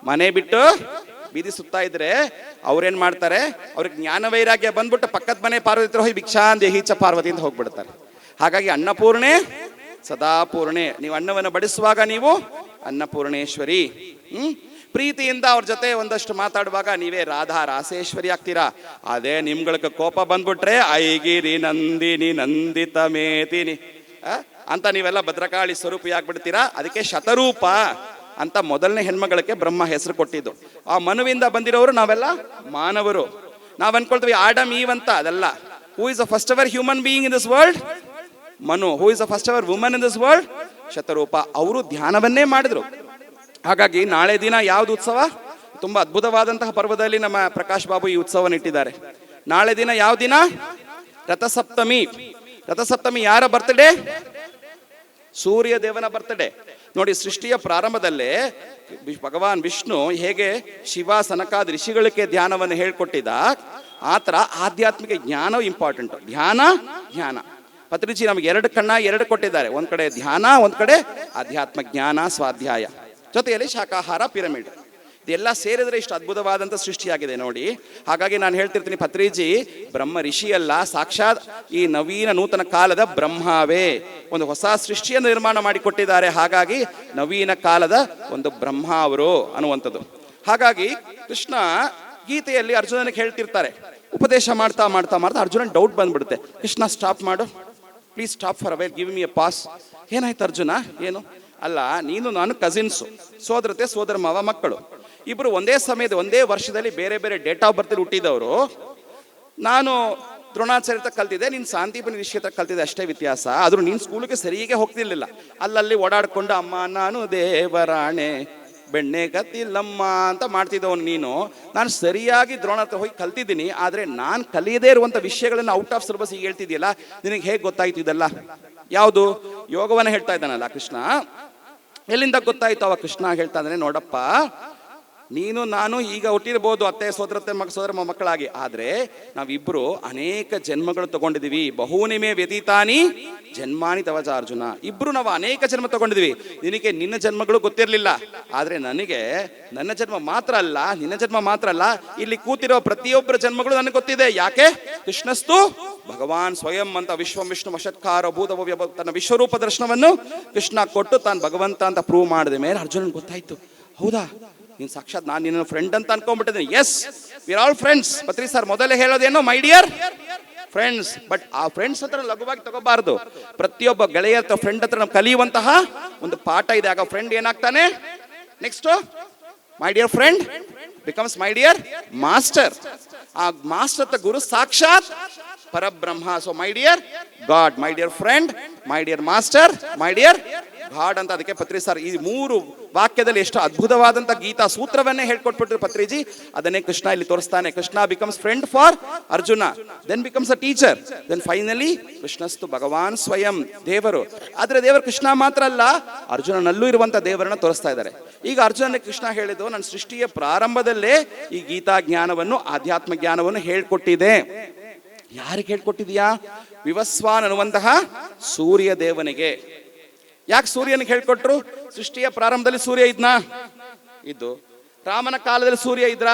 ಮನೆ ಬಿಟ್ಟು ಬೀದಿ ಸುತ್ತಾ ಇದ್ರೆ ಅವ್ರೇನ್ ಮಾಡ್ತಾರೆ, ಅವ್ರಿಗೆ ಜ್ಞಾನ ವೈರಾಗ್ಯ ಬಂದ್ಬಿಟ್ಟು ಪಕ್ಕದ ಮನೆ ಪಾರ್ವತಿ ಹತ್ರ ಹೋಗಿ ಭಿಕ್ಷಾಂದೆ ಹೀಚ ಪಾರ್ವತಿ ಅಂತ ಹೋಗ್ಬಿಡ್ತಾರೆ. ಹಾಗಾಗಿ ಅನ್ನಪೂರ್ಣೆ ಸದಾಪೂರ್ಣೆ. ನೀವು ಅನ್ನವನ್ನು ಬಡಿಸುವಾಗ ನೀವು ಅನ್ನಪೂರ್ಣೇಶ್ವರಿ. ಪ್ರೀತಿಯಿಂದ ಅವ್ರ ಜೊತೆ ಒಂದಷ್ಟು ಮಾತಾಡುವಾಗ ನೀವೇ ರಾಧಾ ರಾಸೇಶ್ವರಿ ಆಗ್ತೀರಾ. ಅದೇ ನಿಮ್ಗಳಿಗೆ ಕೋಪ ಬಂದ್ಬಿಟ್ರೆ ಐಗಿರಿ ನಂದಿನಿ ನಂದಿತ ಮೇತಿನಿ ಅಂತ ನೀವೆಲ್ಲ ಭದ್ರಕಾಳಿ ಸ್ವರೂಪಿ ಆಗ್ಬಿಡ್ತೀರಾ. ಅದಕ್ಕೆ ಶತರೂಪ ಅಂತ ಮೊದಲನೇ ಹೆಣ್ಮಗಳಿಗೆ ಬ್ರಹ್ಮ ಹೆಸರು ಕೊಟ್ಟಿದ್ದು. ಆ ಮನುವಿಂದ ಬಂದಿರೋರು ನಾವೆಲ್ಲ ಮಾನವರು. ನಾವು ಅನ್ಕೊಳ್ತೀವಿ ಆಡಮ್ ಈವ್ ಅಂತ, ಅದಲ್ಲ. Who is the first ever human being in this world? Manu. Who is the first ever woman in this world? Shatarupa. ಅವರು ಧ್ಯಾನವನ್ನೇ ಮಾಡಿದ್ರು. ಹಾಗಾಗಿ ನಾಳೆ ದಿನ ಯಾವ್ದು ಉತ್ಸವ? ತುಂಬಾ ಅದ್ಭುತವಾದಂತಹ ಪರ್ವದಲ್ಲಿ ನಮ್ಮ ಪ್ರಕಾಶ್ ಬಾಬು ಈ ಉತ್ಸವವನ್ನು ಇಟ್ಟಿದ್ದಾರೆ. ನಾಳೆ ದಿನ ಯಾವ ದಿನ? ರಥಸಪ್ತಮಿ. ರಥಸಪ್ತಮಿ ಯಾರ ಬರ್ತ್ಡೇ? ಸೂರ್ಯ ದೇವನ ಬರ್ತ್ಡೇ. ನೋಡಿ, ಸೃಷ್ಟಿಯ ಪ್ರಾರಂಭದಲ್ಲೇ ಭಗವಾನ್ ವಿಷ್ಣು ಹೇಗೆ ಶಿವ ಸನಕಾದ ಋಷಿಗಳಿಗೆ ಧ್ಯಾನವನ್ನು ಹೇಳ್ಕೊಟ್ಟಿದ್ದ, ಆ ಥರ ಆಧ್ಯಾತ್ಮಿಕ ಜ್ಞಾನ ಇಂಪಾರ್ಟೆಂಟ್. ಧ್ಯಾನ ಪತ್ರಿಜಿ ನಮಗೆ 2 ಕಣ್ಣ 2 ಕೊಟ್ಟಿದ್ದಾರೆ. ಒಂದ್ ಕಡೆ ಧ್ಯಾನ, ಒಂದ್ ಕಡೆ ಆಧ್ಯಾತ್ಮ ಜ್ಞಾನ ಸ್ವಾಧ್ಯಾಯ, ಜೊತೆಯಲ್ಲಿ ಶಾಖಾಹಾರ ಪಿರಮಿಡ್. ಇದೆಲ್ಲ ಸೇರಿದ್ರೆ ಇಷ್ಟು ಅದ್ಭುತವಾದಂಥ ಸೃಷ್ಟಿಯಾಗಿದೆ ನೋಡಿ. ಹಾಗಾಗಿ ನಾನು ಹೇಳ್ತಿರ್ತೀನಿ, ಪತ್ರಿಜಿ ಬ್ರಹ್ಮ ಋಷಿ ಅಲ್ಲ, ಸಾಕ್ಷಾತ್ ಈ ನವೀನ ನೂತನ ಕಾಲದ ಬ್ರಹ್ಮವೇ ಒಂದು ಹೊಸ ಸೃಷ್ಟಿಯನ್ನು ನಿರ್ಮಾಣ ಮಾಡಿಕೊಟ್ಟಿದ್ದಾರೆ. ಹಾಗಾಗಿ ನವೀನ ಕಾಲದ ಒಂದು ಬ್ರಹ್ಮ ಅವರು ಅನ್ನುವಂಥದ್ದು. ಹಾಗಾಗಿ ಕೃಷ್ಣ ಗೀತೆಯಲ್ಲಿ ಅರ್ಜುನನಿಗೆ ಹೇಳ್ತಿರ್ತಾರೆ, ಉಪದೇಶ ಮಾಡ್ತಾ ಮಾಡ್ತಾ ಮಾಡ್ತಾ ಅರ್ಜುನನ್ ಡೌಟ್ ಬಂದ್ಬಿಡುತ್ತೆ. ಕೃಷ್ಣ ಸ್ಟಾಪ್ ಮಾಡು, please stop for avail, give me a pass. ಏನಾಯ್ತು ಅರ್ಜುನ? ಏನು ಅಲ್ಲ, ನೀನು ನಾನು ಕಸಿನ್ಸು, ಸೋದರತೆ ಸೋದರ ಮಾವ ಮಕ್ಕಳು ಇಬ್ಬರು ಒಂದೇ ಸಮಯದ ಒಂದೇ ವರ್ಷದಲ್ಲಿ ಬೇರೆ ಬೇರೆ ಡೇಟ್ ಆಫ್ ಬರ್ತ್ ಹುಟ್ಟಿದವರು. ನಾನು ದ್ರೋಣಾಚಾರ್ಯ ಕಲ್ತಿದ್ದೆ, ನೀನು ಶಾಂತಿಪನಿ ಋಷಿ ಹತ್ರ ಕಲ್ತಿದ್ದೆ, ಅಷ್ಟೇ ವ್ಯತ್ಯಾಸ. ಆದರೂ ನೀನು ಸ್ಕೂಲಿಗೆ ಸರಿಯಾಗಿ ಹೋಗ್ತಿರ್ಲಿಲ್ಲ, ಅಲ್ಲಲ್ಲಿ ಓಡಾಡ್ಕೊಂಡು ಅಮ್ಮ ನಾನು ದೇವರಾಣೆ ಬೆಣ್ಣೆ ಗತ್ತಿಲ್ಲಮ್ಮ ಅಂತ ಮಾಡ್ತಿದ್ದವನು ನೀನು. ನಾನು ಸರಿಯಾಗಿ ದ್ರೋಣ ಹತ್ರ ಹೋಗಿ ಕಲ್ತಿದ್ದೀನಿ, ಆದರೆ ನಾನು ಕಲಿಯದೇ ಇರುವಂಥ ವಿಷಯಗಳನ್ನು ಔಟ್ ಆಫ್ ಸಿಲೆಬಸ್ ಈಗ ಹೇಳ್ತಿದ್ಯಲ್ಲ, ನಿನಗೆ ಹೇಗೆ ಗೊತ್ತಾಯ್ತು ಇದೆಲ್ಲ? ಯಾವುದು ಯೋಗವನ್ನು ಹೇಳ್ತಾ ಇದ್ದಾನಲ್ಲ ಕೃಷ್ಣ, ಎಲ್ಲಿಂದ ಗೊತ್ತಾಯ್ತು? ಅವ ಕೃಷ್ಣ ಹೇಳ್ತಾ ಇದ್ದಾನೆ, ನೋಡಪ್ಪ ನೀನು ನಾನು ಈಗ ಹುಟ್ಟಿರ್ಬೋದು ಅತ್ತೆ ಸೋದರತ್ತೆ ಸೋದರ ಮಕ್ಕಳಾಗಿ, ಆದರೆ ನಾವಿಬ್ಬರು ಅನೇಕ ಜನ್ಮಗಳು ತಗೊಂಡಿದ್ದೀವಿ. ಬಹುನಿಮೆ ವ್ಯತೀತಾನಿ ಜನ್ಮಾನಿ ತವಜ ಅರ್ಜುನ. ಇಬ್ರು ನಾವು ಅನೇಕ ಜನ್ಮ ತಗೊಂಡಿದ್ವಿ. ನಿನಗೆ ನಿನ್ನ ಜನ್ಮಗಳು ಗೊತ್ತಿರಲಿಲ್ಲ, ಆದರೆ ನನಗೆ ನನ್ನ ಜನ್ಮ ಮಾತ್ರ ಅಲ್ಲ, ನಿನ್ನ ಜನ್ಮ ಮಾತ್ರ ಅಲ್ಲ, ಇಲ್ಲಿ ಕೂತಿರೋ ಪ್ರತಿಯೊಬ್ಬರ ಜನ್ಮಗಳು ನನಗೆ ಗೊತ್ತಿದೆ. ಯಾಕೆ? ಕೃಷ್ಣಸ್ತು ಭಗವಾನ್ ಸ್ವಯಂ ಅಂತ ವಿಶ್ವಂ ವಿಷ್ಣು ವಶತ್ಕಾರ ಭೂತಭವ್ಯ ತನ್ನ ವಿಶ್ವರೂಪ ದರ್ಶನವನ್ನು ಕೃಷ್ಣ ಕೊಟ್ಟು ತಾನು ಭಗವಂತ ಅಂತ ಪ್ರೂವ್ ಮಾಡಿದ ಮೇಲೆ ಅರ್ಜುನನ್ ಗೊತ್ತಾಯ್ತು, ಹೌದಾ ನೀನು ಸಾಕ್ಷಾತ್ ನಾನು ನಿನ್ನ ಫ್ರೆಂಡ್ ಅಂತ ಅನ್ಕೊಂಡ್ಬಿಟ್ಟಿದ್ದೀನಿ. Yes, we are all friends. Patri sir ಮೊದಲೇ ಹೇಳೋದೇನೋ ಮೈ ಡಿಯರ್ ಫ್ರೆಂಡ್ಸ್. ಬಟ್ ಆ ಫ್ರೆಂಡ್ಸ್ ಹತ್ರ ಲಘುವಾಗಿ ತಗೋಬಾರ್ದು. ಪ್ರತಿಯೊಬ್ಬ ಗೆಳೆಯ ಅಥವಾ ಫ್ರೆಂಡ್ ಹತ್ರ ನಾವು ಕಲಿಯುವಂತಹ ಒಂದು ಪಾಠ ಇದೆ. ಆಗ ಫ್ರೆಂಡ್ ಏನಾಗ್ತಾನೆ? Next my dear friend becomes my dear master. ಆ ಮಾಸ್ಟರ್ ಹತ್ರ ಗುರು ಸಾಕ್ಷಾತ್ ಪರಬ್ರಹ್ಮ. So my dear god, my dear friend, my dear master, my dear god ಅಂತ ಅದಕ್ಕೆ ಪತ್ರಿ ಸರ್ ಈ 3 ವಾಕ್ಯದಲ್ಲಿ ಎಷ್ಟು ಅದ್ಭುತವಾದಂಥ ಗೀತಾ ಸೂತ್ರವನ್ನೇ ಹೇಳ್ಕೊಟ್ಬಿಟ್ರು ಪತ್ರಿಜಿ. ಅದನ್ನೇ ಕೃಷ್ಣ ಇಲ್ಲಿ ತೋರಿಸ್ತಾನೆ. Krishna becomes friend for Arjuna, then becomes a teacher, then finally ಕೃಷ್ಣಸ್ತು ಭಗವಾನ್ ಸ್ವಯಂ, ದೇವರು. ಆದರೆ ದೇವರು ಕೃಷ್ಣ ಮಾತ್ರ ಅಲ್ಲ, ಅರ್ಜುನನಲ್ಲೂ ಇರುವಂಥ ದೇವರನ್ನ ತೋರಿಸ್ತಾ ಇದ್ದಾರೆ. ಈಗ ಅರ್ಜುನನಿಗೆ ಕೃಷ್ಣ ಹೇಳಿದ್ದು, ನನ್ನ ಸೃಷ್ಟಿಯ ಪ್ರಾರಂಭದಲ್ಲೇ ಈ ಗೀತಾ ಜ್ಞಾನವನ್ನು, ಆಧ್ಯಾತ್ಮ ಜ್ಞಾನವನ್ನು ಹೇಳ್ಕೊಟ್ಟಿದೆ. ಯಾರಿಗೆ ಹೇಳ್ಕೊಟ್ಟಿದ್ಯಾ? ವಿವಸ್ವಾನ್ ಅನ್ನುವಂತಹ ಸೂರ್ಯ ದೇವನಿಗೆ. ಯಾಕೆ ಸೂರ್ಯನಿಗೆ ಹೇಳ್ಕೊಟ್ರು? ಸೃಷ್ಟಿಯ ಪ್ರಾರಂಭದಲ್ಲಿ ಸೂರ್ಯ ಇದ್ನಾ? ಇದ್ದು. ರಾಮನ ಕಾಲದಲ್ಲಿ ಸೂರ್ಯ ಇದ್ರ?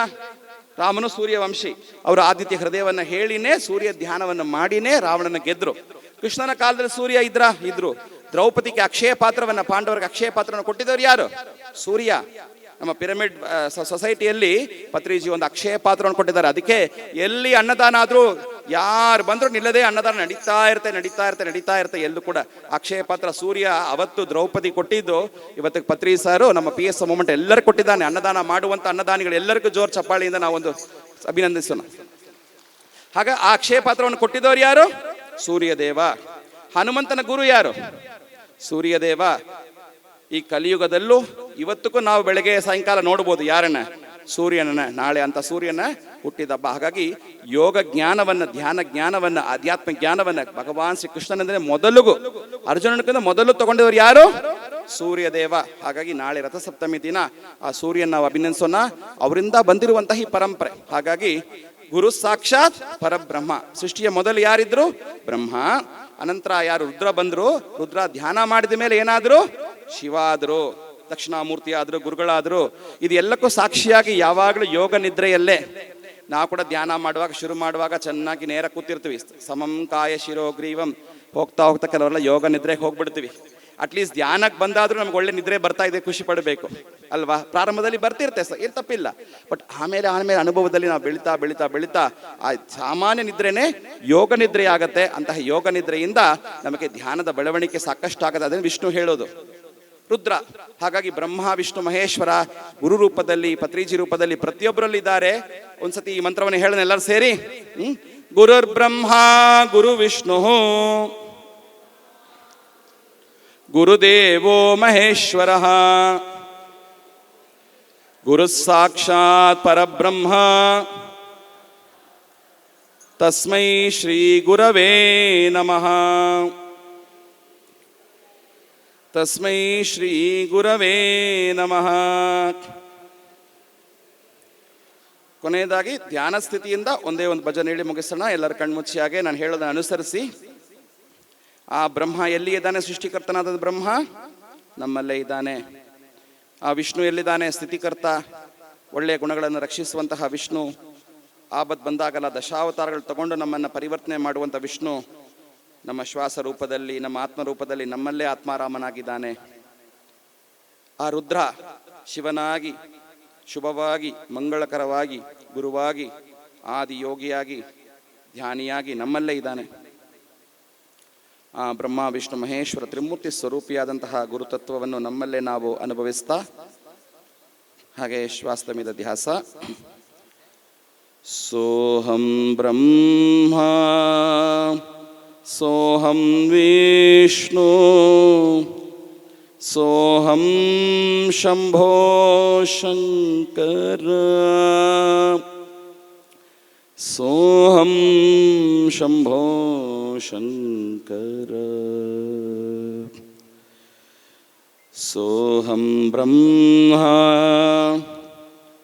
ರಾಮನು ಸೂರ್ಯವಂಶಿ. ಅವರು ಆದಿತ್ಯ ಹೃದಯವನ್ನ ಹೇಳಿನೇ ಸೂರ್ಯ ಧ್ಯಾನವನ್ನು ಮಾಡಿನೇ ರಾವಣನ ಗೆದ್ರು. ಕೃಷ್ಣನ ಕಾಲದಲ್ಲಿ ಸೂರ್ಯ ಇದ್ರು. ದ್ರೌಪದಿಗೆ ಅಕ್ಷಯ ಪಾತ್ರವನ್ನ, ಪಾಂಡವರಿಗೆ ಅಕ್ಷಯ ಪಾತ್ರವನ್ನು ಕೊಟ್ಟಿದ್ದವ್ರು ಯಾರು? ಸೂರ್ಯ. ನಮ್ಮ ಪಿರಮಿಡ್ ಸೊಸೈಟಿಯಲ್ಲಿ ಪತ್ರಿಜಿ ಒಂದು ಅಕ್ಷಯ ಪಾತ್ರವನ್ನು ಕೊಟ್ಟಿದ್ದಾರೆ. ಅದಕ್ಕೆ ಎಲ್ಲಿ ಅನ್ನದಾನ ಆದ್ರೂ ಯಾರು ಬಂದ್ರು ನಿಲ್ಲದೆ ಅನ್ನದಾನ ನಡೀತಾ ಇರುತ್ತೆ. ಎಲ್ಲೂ ಕೂಡ ಅಕ್ಷಯ ಪಾತ್ರ ಸೂರ್ಯ ಅವತ್ತು ದ್ರೌಪದಿ ಕೊಟ್ಟಿದ್ದು, ಇವತ್ತಿಗೆ ಪತ್ರಿ ಸಾರು ನಮ್ಮ PS ಮೂಮೆಂಟ್ ಎಲ್ಲರೂ ಕೊಟ್ಟಿದ್ದಾನೆ. ಅನ್ನದಾನ ಮಾಡುವಂತ ಅನ್ನದಾನಿಗಳು ಎಲ್ಲರಿಗೂ ಜೋರ್ ಚಪ್ಪಾಳಿಯಿಂದ ನಾವೊಂದು ಅಭಿನಂದಿಸೋಣ. ಹಾಗ ಆ ಅಕ್ಷಯ ಪಾತ್ರವನ್ನು ಕೊಟ್ಟಿದ್ದವ್ರು ಯಾರು? ಸೂರ್ಯದೇವ. ಹನುಮಂತನ ಗುರು ಯಾರು? ಸೂರ್ಯದೇವ. ಈ ಕಲಿಯುಗದಲ್ಲೂ ಇವತ್ತಿಗೂ ನಾವು ಬೆಳಗ್ಗೆ ಸಾಯಂಕಾಲ ನೋಡ್ಬೋದು ಯಾರನ್ನ? ಸೂರ್ಯನನ್ನ. ನಾಳೆ ಅಂತ ಸೂರ್ಯನ ಹುಟ್ಟಿದಬ್ಬ. ಹಾಗಾಗಿ ಯೋಗ ಜ್ಞಾನವನ್ನ, ಧ್ಯಾನ ಜ್ಞಾನವನ್ನ, ಆಧ್ಯಾತ್ಮ ಜ್ಞಾನವನ್ನ ಭಗವಾನ್ ಶ್ರೀ ಕೃಷ್ಣನಂದ್ರೆ ಮೊದಲಿಗೂ ಅರ್ಜುನನಿಗಿಂತ ಮೊದಲು ತಗೊಂಡವರು ಯಾರು? ಸೂರ್ಯದೇವ. ಹಾಗಾಗಿ ನಾಳೆ ರಥಸಪ್ತಮಿ ದಿನ ಆ ಸೂರ್ಯನ ನಾವು ಅಭಿನಂದಿಸೋಣ. ಅವರಿಂದ ಬಂದಿರುವಂತಹ ಈ ಪರಂಪರೆ. ಹಾಗಾಗಿ ಗುರು ಸಾಕ್ಷಾತ್ ಪರಬ್ರಹ್ಮ. ಸೃಷ್ಟಿಯ ಮೊದಲು ಯಾರಿದ್ರು? ಬ್ರಹ್ಮ. ಅನಂತರ ಯಾರು? ರುದ್ರ ಬಂದ್ರು. ರುದ್ರ ಧ್ಯಾನ ಮಾಡಿದ ಮೇಲೆ ಏನಾದ್ರು? ಶಿವ ಆದ್ರು, ದಕ್ಷಿಣಾಮೂರ್ತಿ ಆದ್ರು, ಗುರುಗಳಾದ್ರು. ಇದು ಎಲ್ಲಕ್ಕೂ ಸಾಕ್ಷಿಯಾಗಿ ಯಾವಾಗಲೂ ಯೋಗ ನಿದ್ರೆಯಲ್ಲೇ ನಾವು ಕೂಡ ಧ್ಯಾನ ಮಾಡುವಾಗ, ಶುರು ಮಾಡುವಾಗ ಚೆನ್ನಾಗಿ ನೇರ ಕೂತಿರ್ತೀವಿ. ಸಮಂ ಕಾಯ ಶಿರೋಗ್ರೀವಂ. ಹೋಗ್ತಾ ಕೆಲವರೆಲ್ಲ ಯೋಗ ನಿದ್ರೆಗೆ ಹೋಗ್ಬಿಡ್ತೀವಿ. ಅಟ್ಲೀಸ್ಟ್ ಧ್ಯಾನಕ್ಕೆ ಬಂದಾದ್ರೂ ನಮ್ಗೆ ಒಳ್ಳೆ ನಿದ್ರೆ ಬರ್ತಾ ಇದೆ, ಖುಷಿ ಪಡಬೇಕು ಅಲ್ವಾ? ಪ್ರಾರಂಭದಲ್ಲಿ ಬರ್ತಿರುತ್ತೆ, ಏನು ತಪ್ಪಿಲ್ಲ. ಬಟ್ ಆಮೇಲೆ ಅನುಭವದಲ್ಲಿ ನಾವು ಬೆಳೀತಾ ಆ ಸಾಮಾನ್ಯ ನಿದ್ರೆನೇ ಯೋಗ ನಿದ್ರೆ ಆಗತ್ತೆ. ಅಂತಹ ಯೋಗ ನಿದ್ರೆಯಿಂದ ನಮಗೆ ಧ್ಯಾನದ ಬೆಳವಣಿಗೆ ಸಾಕಷ್ಟು ಆಗತ್ತೆ. ಅದನ್ನು ವಿಷ್ಣು ಹೇಳೋದು. ರುದ್ರ. ಹಾಗಾಗಿ ಬ್ರಹ್ಮ, ವಿಷ್ಣು, ಮಹೇಶ್ವರ ಗುರು ರೂಪದಲ್ಲಿ, ಪತ್ರಿಜಿ ರೂಪದಲ್ಲಿ ಪ್ರತಿಯೊಬ್ಬರಲ್ಲಿ ಇದ್ದಾರೆ. ಒಂದ್ಸತಿ ಈ ಮಂತ್ರವನ್ನು ಹೇಳೋಣ ಎಲ್ಲರೂ ಸೇರಿ. ಗುರುರ್ ಬ್ರಹ್ಮ ಗುರು ವಿಷ್ಣು ಗುರುದೇವೋ ಮಹೇಶ್ವರ ಗುರು ಸಾಕ್ಷಾತ್ ಪರಬ್ರಹ್ಮ ತಸ್ಮೈ ಶ್ರೀ ಗುರವೇ ನಮಃ. ತಸ್ಮೈ ಶ್ರೀ ಗುರವೇ ನಮಃ. ಕೊನೆಯದಾಗಿ ಧ್ಯಾನ ಸ್ಥಿತಿಯಿಂದ ಒಂದೇ ಒಂದು ಭಜನೆ ಹೇಳಿ ಮುಗಿಸೋಣ. ಎಲ್ಲರ ಕಣ್ಮುಚ್ಚಿಯಾಗೆ ನಾನು ಹೇಳೋದನ್ನು ಅನುಸರಿಸಿ. ಆ ಬ್ರಹ್ಮ ಎಲ್ಲಿ ಇದ್ದಾನೆ? ಸೃಷ್ಟಿಕರ್ತನಾದ ಬ್ರಹ್ಮ ನಮ್ಮಲ್ಲೇ ಇದ್ದಾನೆ. ಆ ವಿಷ್ಣು ಎಲ್ಲಿದ್ದಾನೆ? ಸ್ಥಿತಿಕರ್ತ, ಒಳ್ಳೆಯ ಗುಣಗಳನ್ನು ರಕ್ಷಿಸುವಂತಹ ವಿಷ್ಣು. ಆಪತ್ತು ಬಂದಾಗಲ್ಲ ದಶಾವತಾರಗಳು ತಗೊಂಡು ನಮ್ಮನ್ನು ಪರಿವರ್ತನೆ ಮಾಡುವಂಥ ವಿಷ್ಣು ನಮ್ಮ ಶ್ವಾಸ ರೂಪದಲ್ಲಿ, ನಮ್ಮ ಆತ್ಮ ರೂಪದಲ್ಲಿ ನಮ್ಮಲ್ಲೇ ಆತ್ಮಾರಾಮನಾಗಿದ್ದಾನೆ. ಆ ರುದ್ರ ಶಿವನಾಗಿ, ಶುಭವಾಗಿ, ಮಂಗಳಕರವಾಗಿ, ಗುರುವಾಗಿ, ಆದಿಯೋಗಿಯಾಗಿ, ಧ್ಯಾನಿಯಾಗಿ ನಮ್ಮಲ್ಲೇ ಇದ್ದಾನೆ. ಆ ಬ್ರಹ್ಮ ವಿಷ್ಣು ಮಹೇಶ್ವರ ತ್ರಿಮೂರ್ತಿ ಸ್ವರೂಪಿಯಾದಂತಹ ಗುರುತತ್ವವನ್ನು ನಮ್ಮಲ್ಲೇ ನಾವು ಅನುಭವಿಸ್ತಾ ಹಾಗೆ ಶ್ವಾಸದ ಧ್ಯಾಸ. ಸೋಹಂ ಬ್ರಹ್ಮ ಸೋಹಂ ವಿಷ್ಣು ಸೋಹಂ ಶಂಭೋ ಶಂಕರ ಸೋಹಂ ಶಂಭೋ ಶಂಕರ ಸೋಹಂ ಬ್ರಹ್ಮ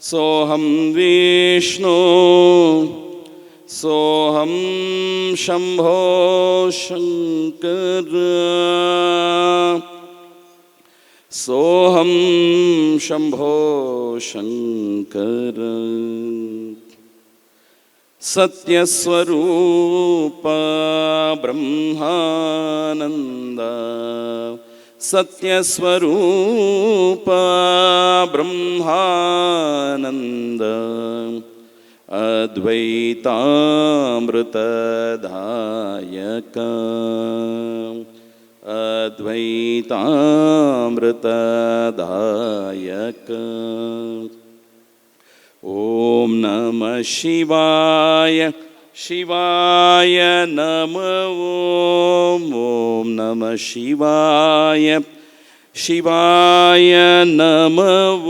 ಸೋಹಂ ವಿಷ್ಣು ಸೋಹಂ ಶಂಭೋ ಶಂಕರ ಸೋಹಂ ಶಂಭೋ ಶಂಕರ ಸತ್ಯಸ್ವರೂಪ ಬ್ರಹ್ಮಾನಂದ ಸತ್ಯಸ್ವರೂಪ ಬ್ರಹ್ಮಾನಂದ ಅದ್ವೈತಾಮೃತದಾಯಕ ಅದ್ವೈತಾಮೃತದಾಯಕ ಓಂ ನಮಃ ಶಿವಾಯ ಶಿವಾಯ ನಮಃ ಓಂ ಓಂ ನಮಃ ಶಿವಾಯ ಶಿವಾಯ ನಮಃ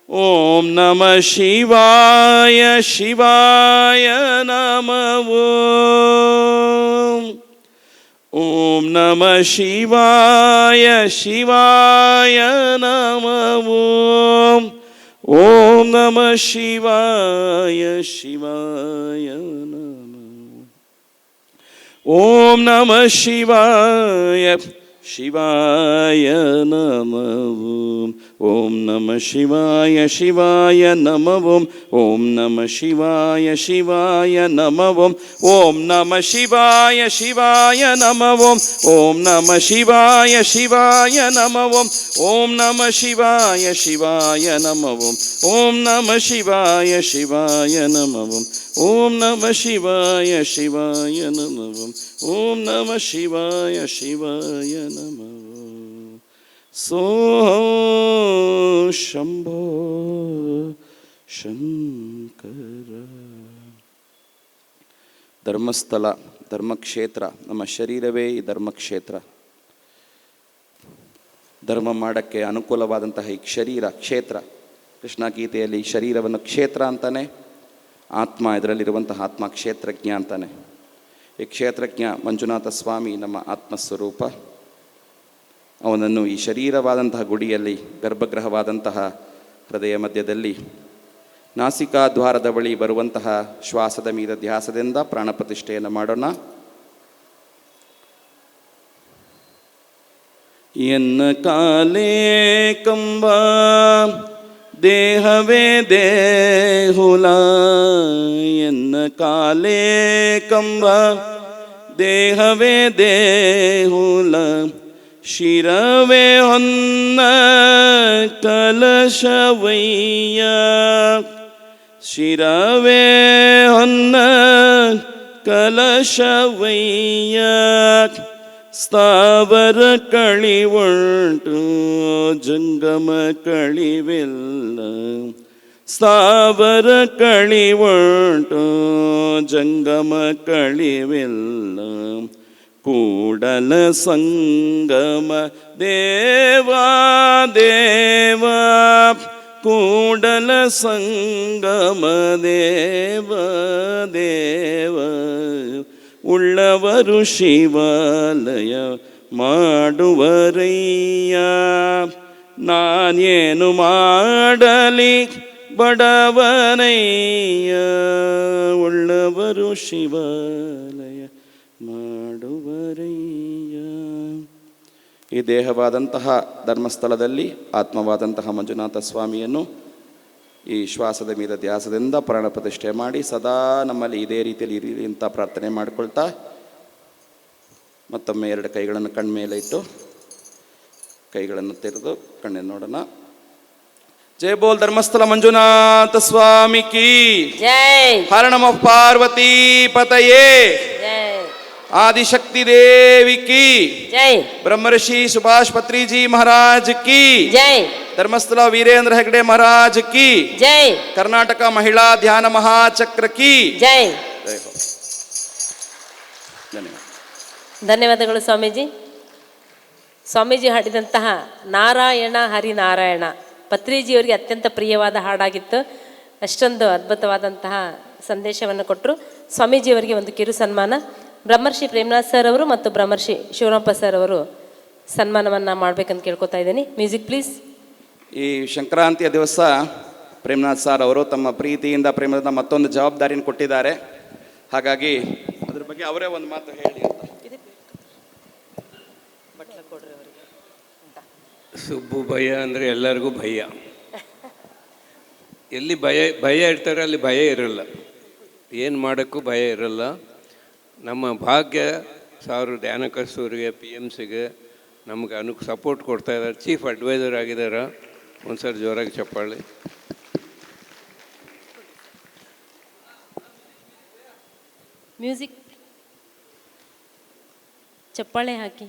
ಓಂ ನಮಃ ಶಿವಾಯ ಶಿವಾಯ ನಮಃ ಓಂ ನಮಃ ಶಿವಾಯ ಶಿವಾಯ ನಮಃ ಓಂ ನಮಃ ಶಿವಾಯ ಶಿವಾಯ ನಮಃ ಓಂ ನಮಃ ಶಿವಾಯ ಶಿವಾಯ ನಮಃ ಓಂ ನಮಃ ಶಿವಾಯ ಶಿವಾಯ ನಮಃ ಓಂ ನಮಃ ಶಿವಾಯ ಶಿವಾಯ ನಮಃ ಓಂ ನಮಃ ಶಿವಾಯ ಶಿವಾಯ ನಮಃ ಓಂ ನಮಃ ಶಿವಾಯ ಶಿವಾಯ ನಮಃ ಓಂ ನಮಃ ಶಿವಾಯ ಶಿವಾಯ ನಮಃ ಓಂ ನಮಃ ಶಿವಾಯ ಶಿವಾಯ ನಮಃ ಓಂ ನಮಃ ಶಿವಾಯ ಶಿವಾಯ ನಮಃ ಓಂ ನಮಃ ಶಿವಾಯ ಶಿವಾಯ ನಮಃ ಸೋ ಶಂಭೋ ಶಂಕರ. ಧರ್ಮಸ್ಥಳ ಧರ್ಮಕ್ಷೇತ್ರ, ನಮ್ಮ ಶರೀರವೇ ಈ ಧರ್ಮಕ್ಷೇತ್ರ. ಧರ್ಮ ಮಾಡೋಕ್ಕೆ ಅನುಕೂಲವಾದಂತಹ ಈ ಶರೀರ ಕ್ಷೇತ್ರ. ಕೃಷ್ಣ ಗೀತೆಯಲ್ಲಿ ಶರೀರವನ್ನು ಕ್ಷೇತ್ರ ಅಂತಾನೆ, ಆತ್ಮ ಇದರಲ್ಲಿರುವಂತಹ ಆತ್ಮ ಕ್ಷೇತ್ರಜ್ಞ ಅಂತಾನೆ. ಈ ಕ್ಷೇತ್ರಜ್ಞ ಮಂಜುನಾಥ ಸ್ವಾಮಿ ನಮ್ಮ ಆತ್ಮಸ್ವರೂಪ. ಅವನನ್ನು ಈ ಶರೀರವಾದಂತಹ ಗುಡಿಯಲ್ಲಿ, ಗರ್ಭಗೃಹವಾದಂತಹ ಹೃದಯ ಮಧ್ಯದಲ್ಲಿ, ನಾಸಿಕಾ ದ್ವಾರದ ಬಳಿ ಬರುವಂತಹ ಶ್ವಾಸದ ಮೀದ ಧ್ಯಾಸದಿಂದ ಪ್ರಾಣ ಪ್ರತಿಷ್ಠೆಯನ್ನು ಮಾಡೋಣ. ಎನ್ನ ಕಾಲೇ ಕಂಬ ದೇಹವೇ ದೇಹುಲ, ಎನ್ನ ಕಾಲೇ ಕಂಬ ದೇಹವೇ ದೇಹುಲ, ಶಿರವೇ ಹೊನ್ನ ಕಲಶವಯ್ಯ, ಶಿರವೇ ಹೊನ್ನ ಕಲಶವಯ್ಯ, ಸ್ಥಾವರ ಕಳಿವುಂಟು ಜಂಗಮ ಕಳಿವಿಲ್ಲ, ಸ್ಥಾವರ ಕಳಿವುಂಟು ಜಂಗಮ ಕಳಿವಿಲ್ಲ, ಕೂಡಲ ಸಂಗಮ ದೇವಾ ದೇವ, ಕೂಡಲ ಸಂಗಮ ದೇವ ದೇವ, ಉಳ್ಳವರು ಶಿವಾಲಯ ಮಾಡುವರಯ್ಯ, ನಾನೇನು ಮಾಡಲಿ ಬಡವನಯ್ಯ, ಉಳ್ಳವರು ಶಿವಾಲಯ ಮಾಡುವರಯ್ಯ. ಈ ದೇಹವಾದಂತಹ ಧರ್ಮಸ್ಥಳದಲ್ಲಿ ಆತ್ಮವಾದಂತಹ ಮಂಜುನಾಥ ಸ್ವಾಮಿಯನ್ನು ಈ ಶ್ವಾಸದ ಮೀದ ಧ್ಯಾಸದಿಂದ ಪ್ರಾಣ ಪ್ರತಿಷ್ಠೆ ಮಾಡಿ ಸದಾ ನಮ್ಮಲ್ಲಿ ಇದೇ ರೀತಿಯಲ್ಲಿ ಇರಿ ಅಂತ ಪ್ರಾರ್ಥನೆ ಮಾಡಿಕೊಳ್ತಾ, ಮತ್ತೊಮ್ಮೆ ಎರಡು ಕೈಗಳನ್ನು ಕಣ್ಮೇಲೆ ಇಟ್ಟು ಕೈಗಳನ್ನು ತೆರೆದು ಕಣ್ಣನ್ನು ನೋಡೋಣ. ಜೈ ಬೋಲ್ ಧರ್ಮಸ್ಥಳ ಮಂಜುನಾಥ ಸ್ವಾಮಿ ಕಿ ಜೈ. ಹರ ನಮಃ ಪಾರ್ವತಿ ಪತಯೇ, आदिशक्ति देवी की जय, ब्रह्मर्षि सुभाष पत्री जी महाराज की जय, धर्मस्थल वीरेंद्र हेगड़े महाराज की जय, कर्नाटक महिला ध्यान महाचक्र की जय. ಧನ್ಯವಾದ. ಧನ್ಯವಾದಗಳು ಸ್ವಾಮೀಜಿ. ಸ್ವಾಮೀಜಿ ಹಾಡಿದಂತಹ ನಾರಾಯಣ ಹರಿನಾರಾಯಣ ಪತ್ರಿಜಿಯವರಿಗೆ ಅತ್ಯಂತ ಪ್ರಿಯವಾದ ಹಾಡಾಗಿತ್ತು. ಅಷ್ಟೊಂದು ಅದ್ಭುತವಾದಂತಹ ಸಂದೇಶವನ್ನು ಕೊಟ್ಟರು. ಸ್ವಾಮೀಜಿಯವರಿಗೆ ಒಂದು ಕಿರು ಸನ್ಮಾನ. ಬ್ರಹ್ಮರ್ಷಿ ಪ್ರೇಮನಾಥ್ ಸರ್ ಅವರು ಮತ್ತು ಬ್ರಹ್ಮರ್ಷಿ ಶಿವರಾಮಪ್ಪ ಸರ್ ಅವರು ಸನ್ಮಾನವನ್ನು ಮಾಡಬೇಕಂತ ಕೇಳ್ಕೊತಾ ಇದ್ದೀನಿ. Music please. ಈ ಸಂಕ್ರಾಂತಿಯ ದಿವಸ ಪ್ರೇಮನಾಥ್ ಸರ್ ಅವರು ತಮ್ಮ ಪ್ರೀತಿಯಿಂದ ಪ್ರೇಮದಿಂದ ಮತ್ತೊಂದು ಜವಾಬ್ದಾರಿಯನ್ನು ಕೊಟ್ಟಿದ್ದಾರೆ. ಹಾಗಾಗಿ ಅದ್ರ ಬಗ್ಗೆ ಅವರೇ ಒಂದು ಮಾತು ಹೇಳಿ ಅಂತ. ಸುಬ್ಬು ಭಯ ಅಂದರೆ ಎಲ್ಲರಿಗೂ ಭಯ. ಎಲ್ಲಿ ಭಯ ಇರ್ತಾರೆ ಅಲ್ಲಿ ಭಯ ಇರಲ್ಲ, ಏನು ಮಾಡೋಕ್ಕೂ ಭಯ ಇರಲ್ಲ. ನಮ್ಮ ಭಾಗ್ಯ ಸಾರು ಧ್ಯಾನ ಕಸ್ತೂರಿಗೆ PMCಗೆ ನಮಗೆ ಸಪೋರ್ಟ್ ಕೊಡ್ತಾ ಇದ್ದಾರೆ. ಚೀಫ್ ಅಡ್ವೈಸರ್ ಆಗಿದ್ದಾರೆ. ಒಂದು ಸರಿ ಜೋರಾಗಿ ಚಪ್ಪಾಳೆ. ಮ್ಯೂಸಿಕ್ ಚಪ್ಪಾಳೆ ಹಾಕಿ.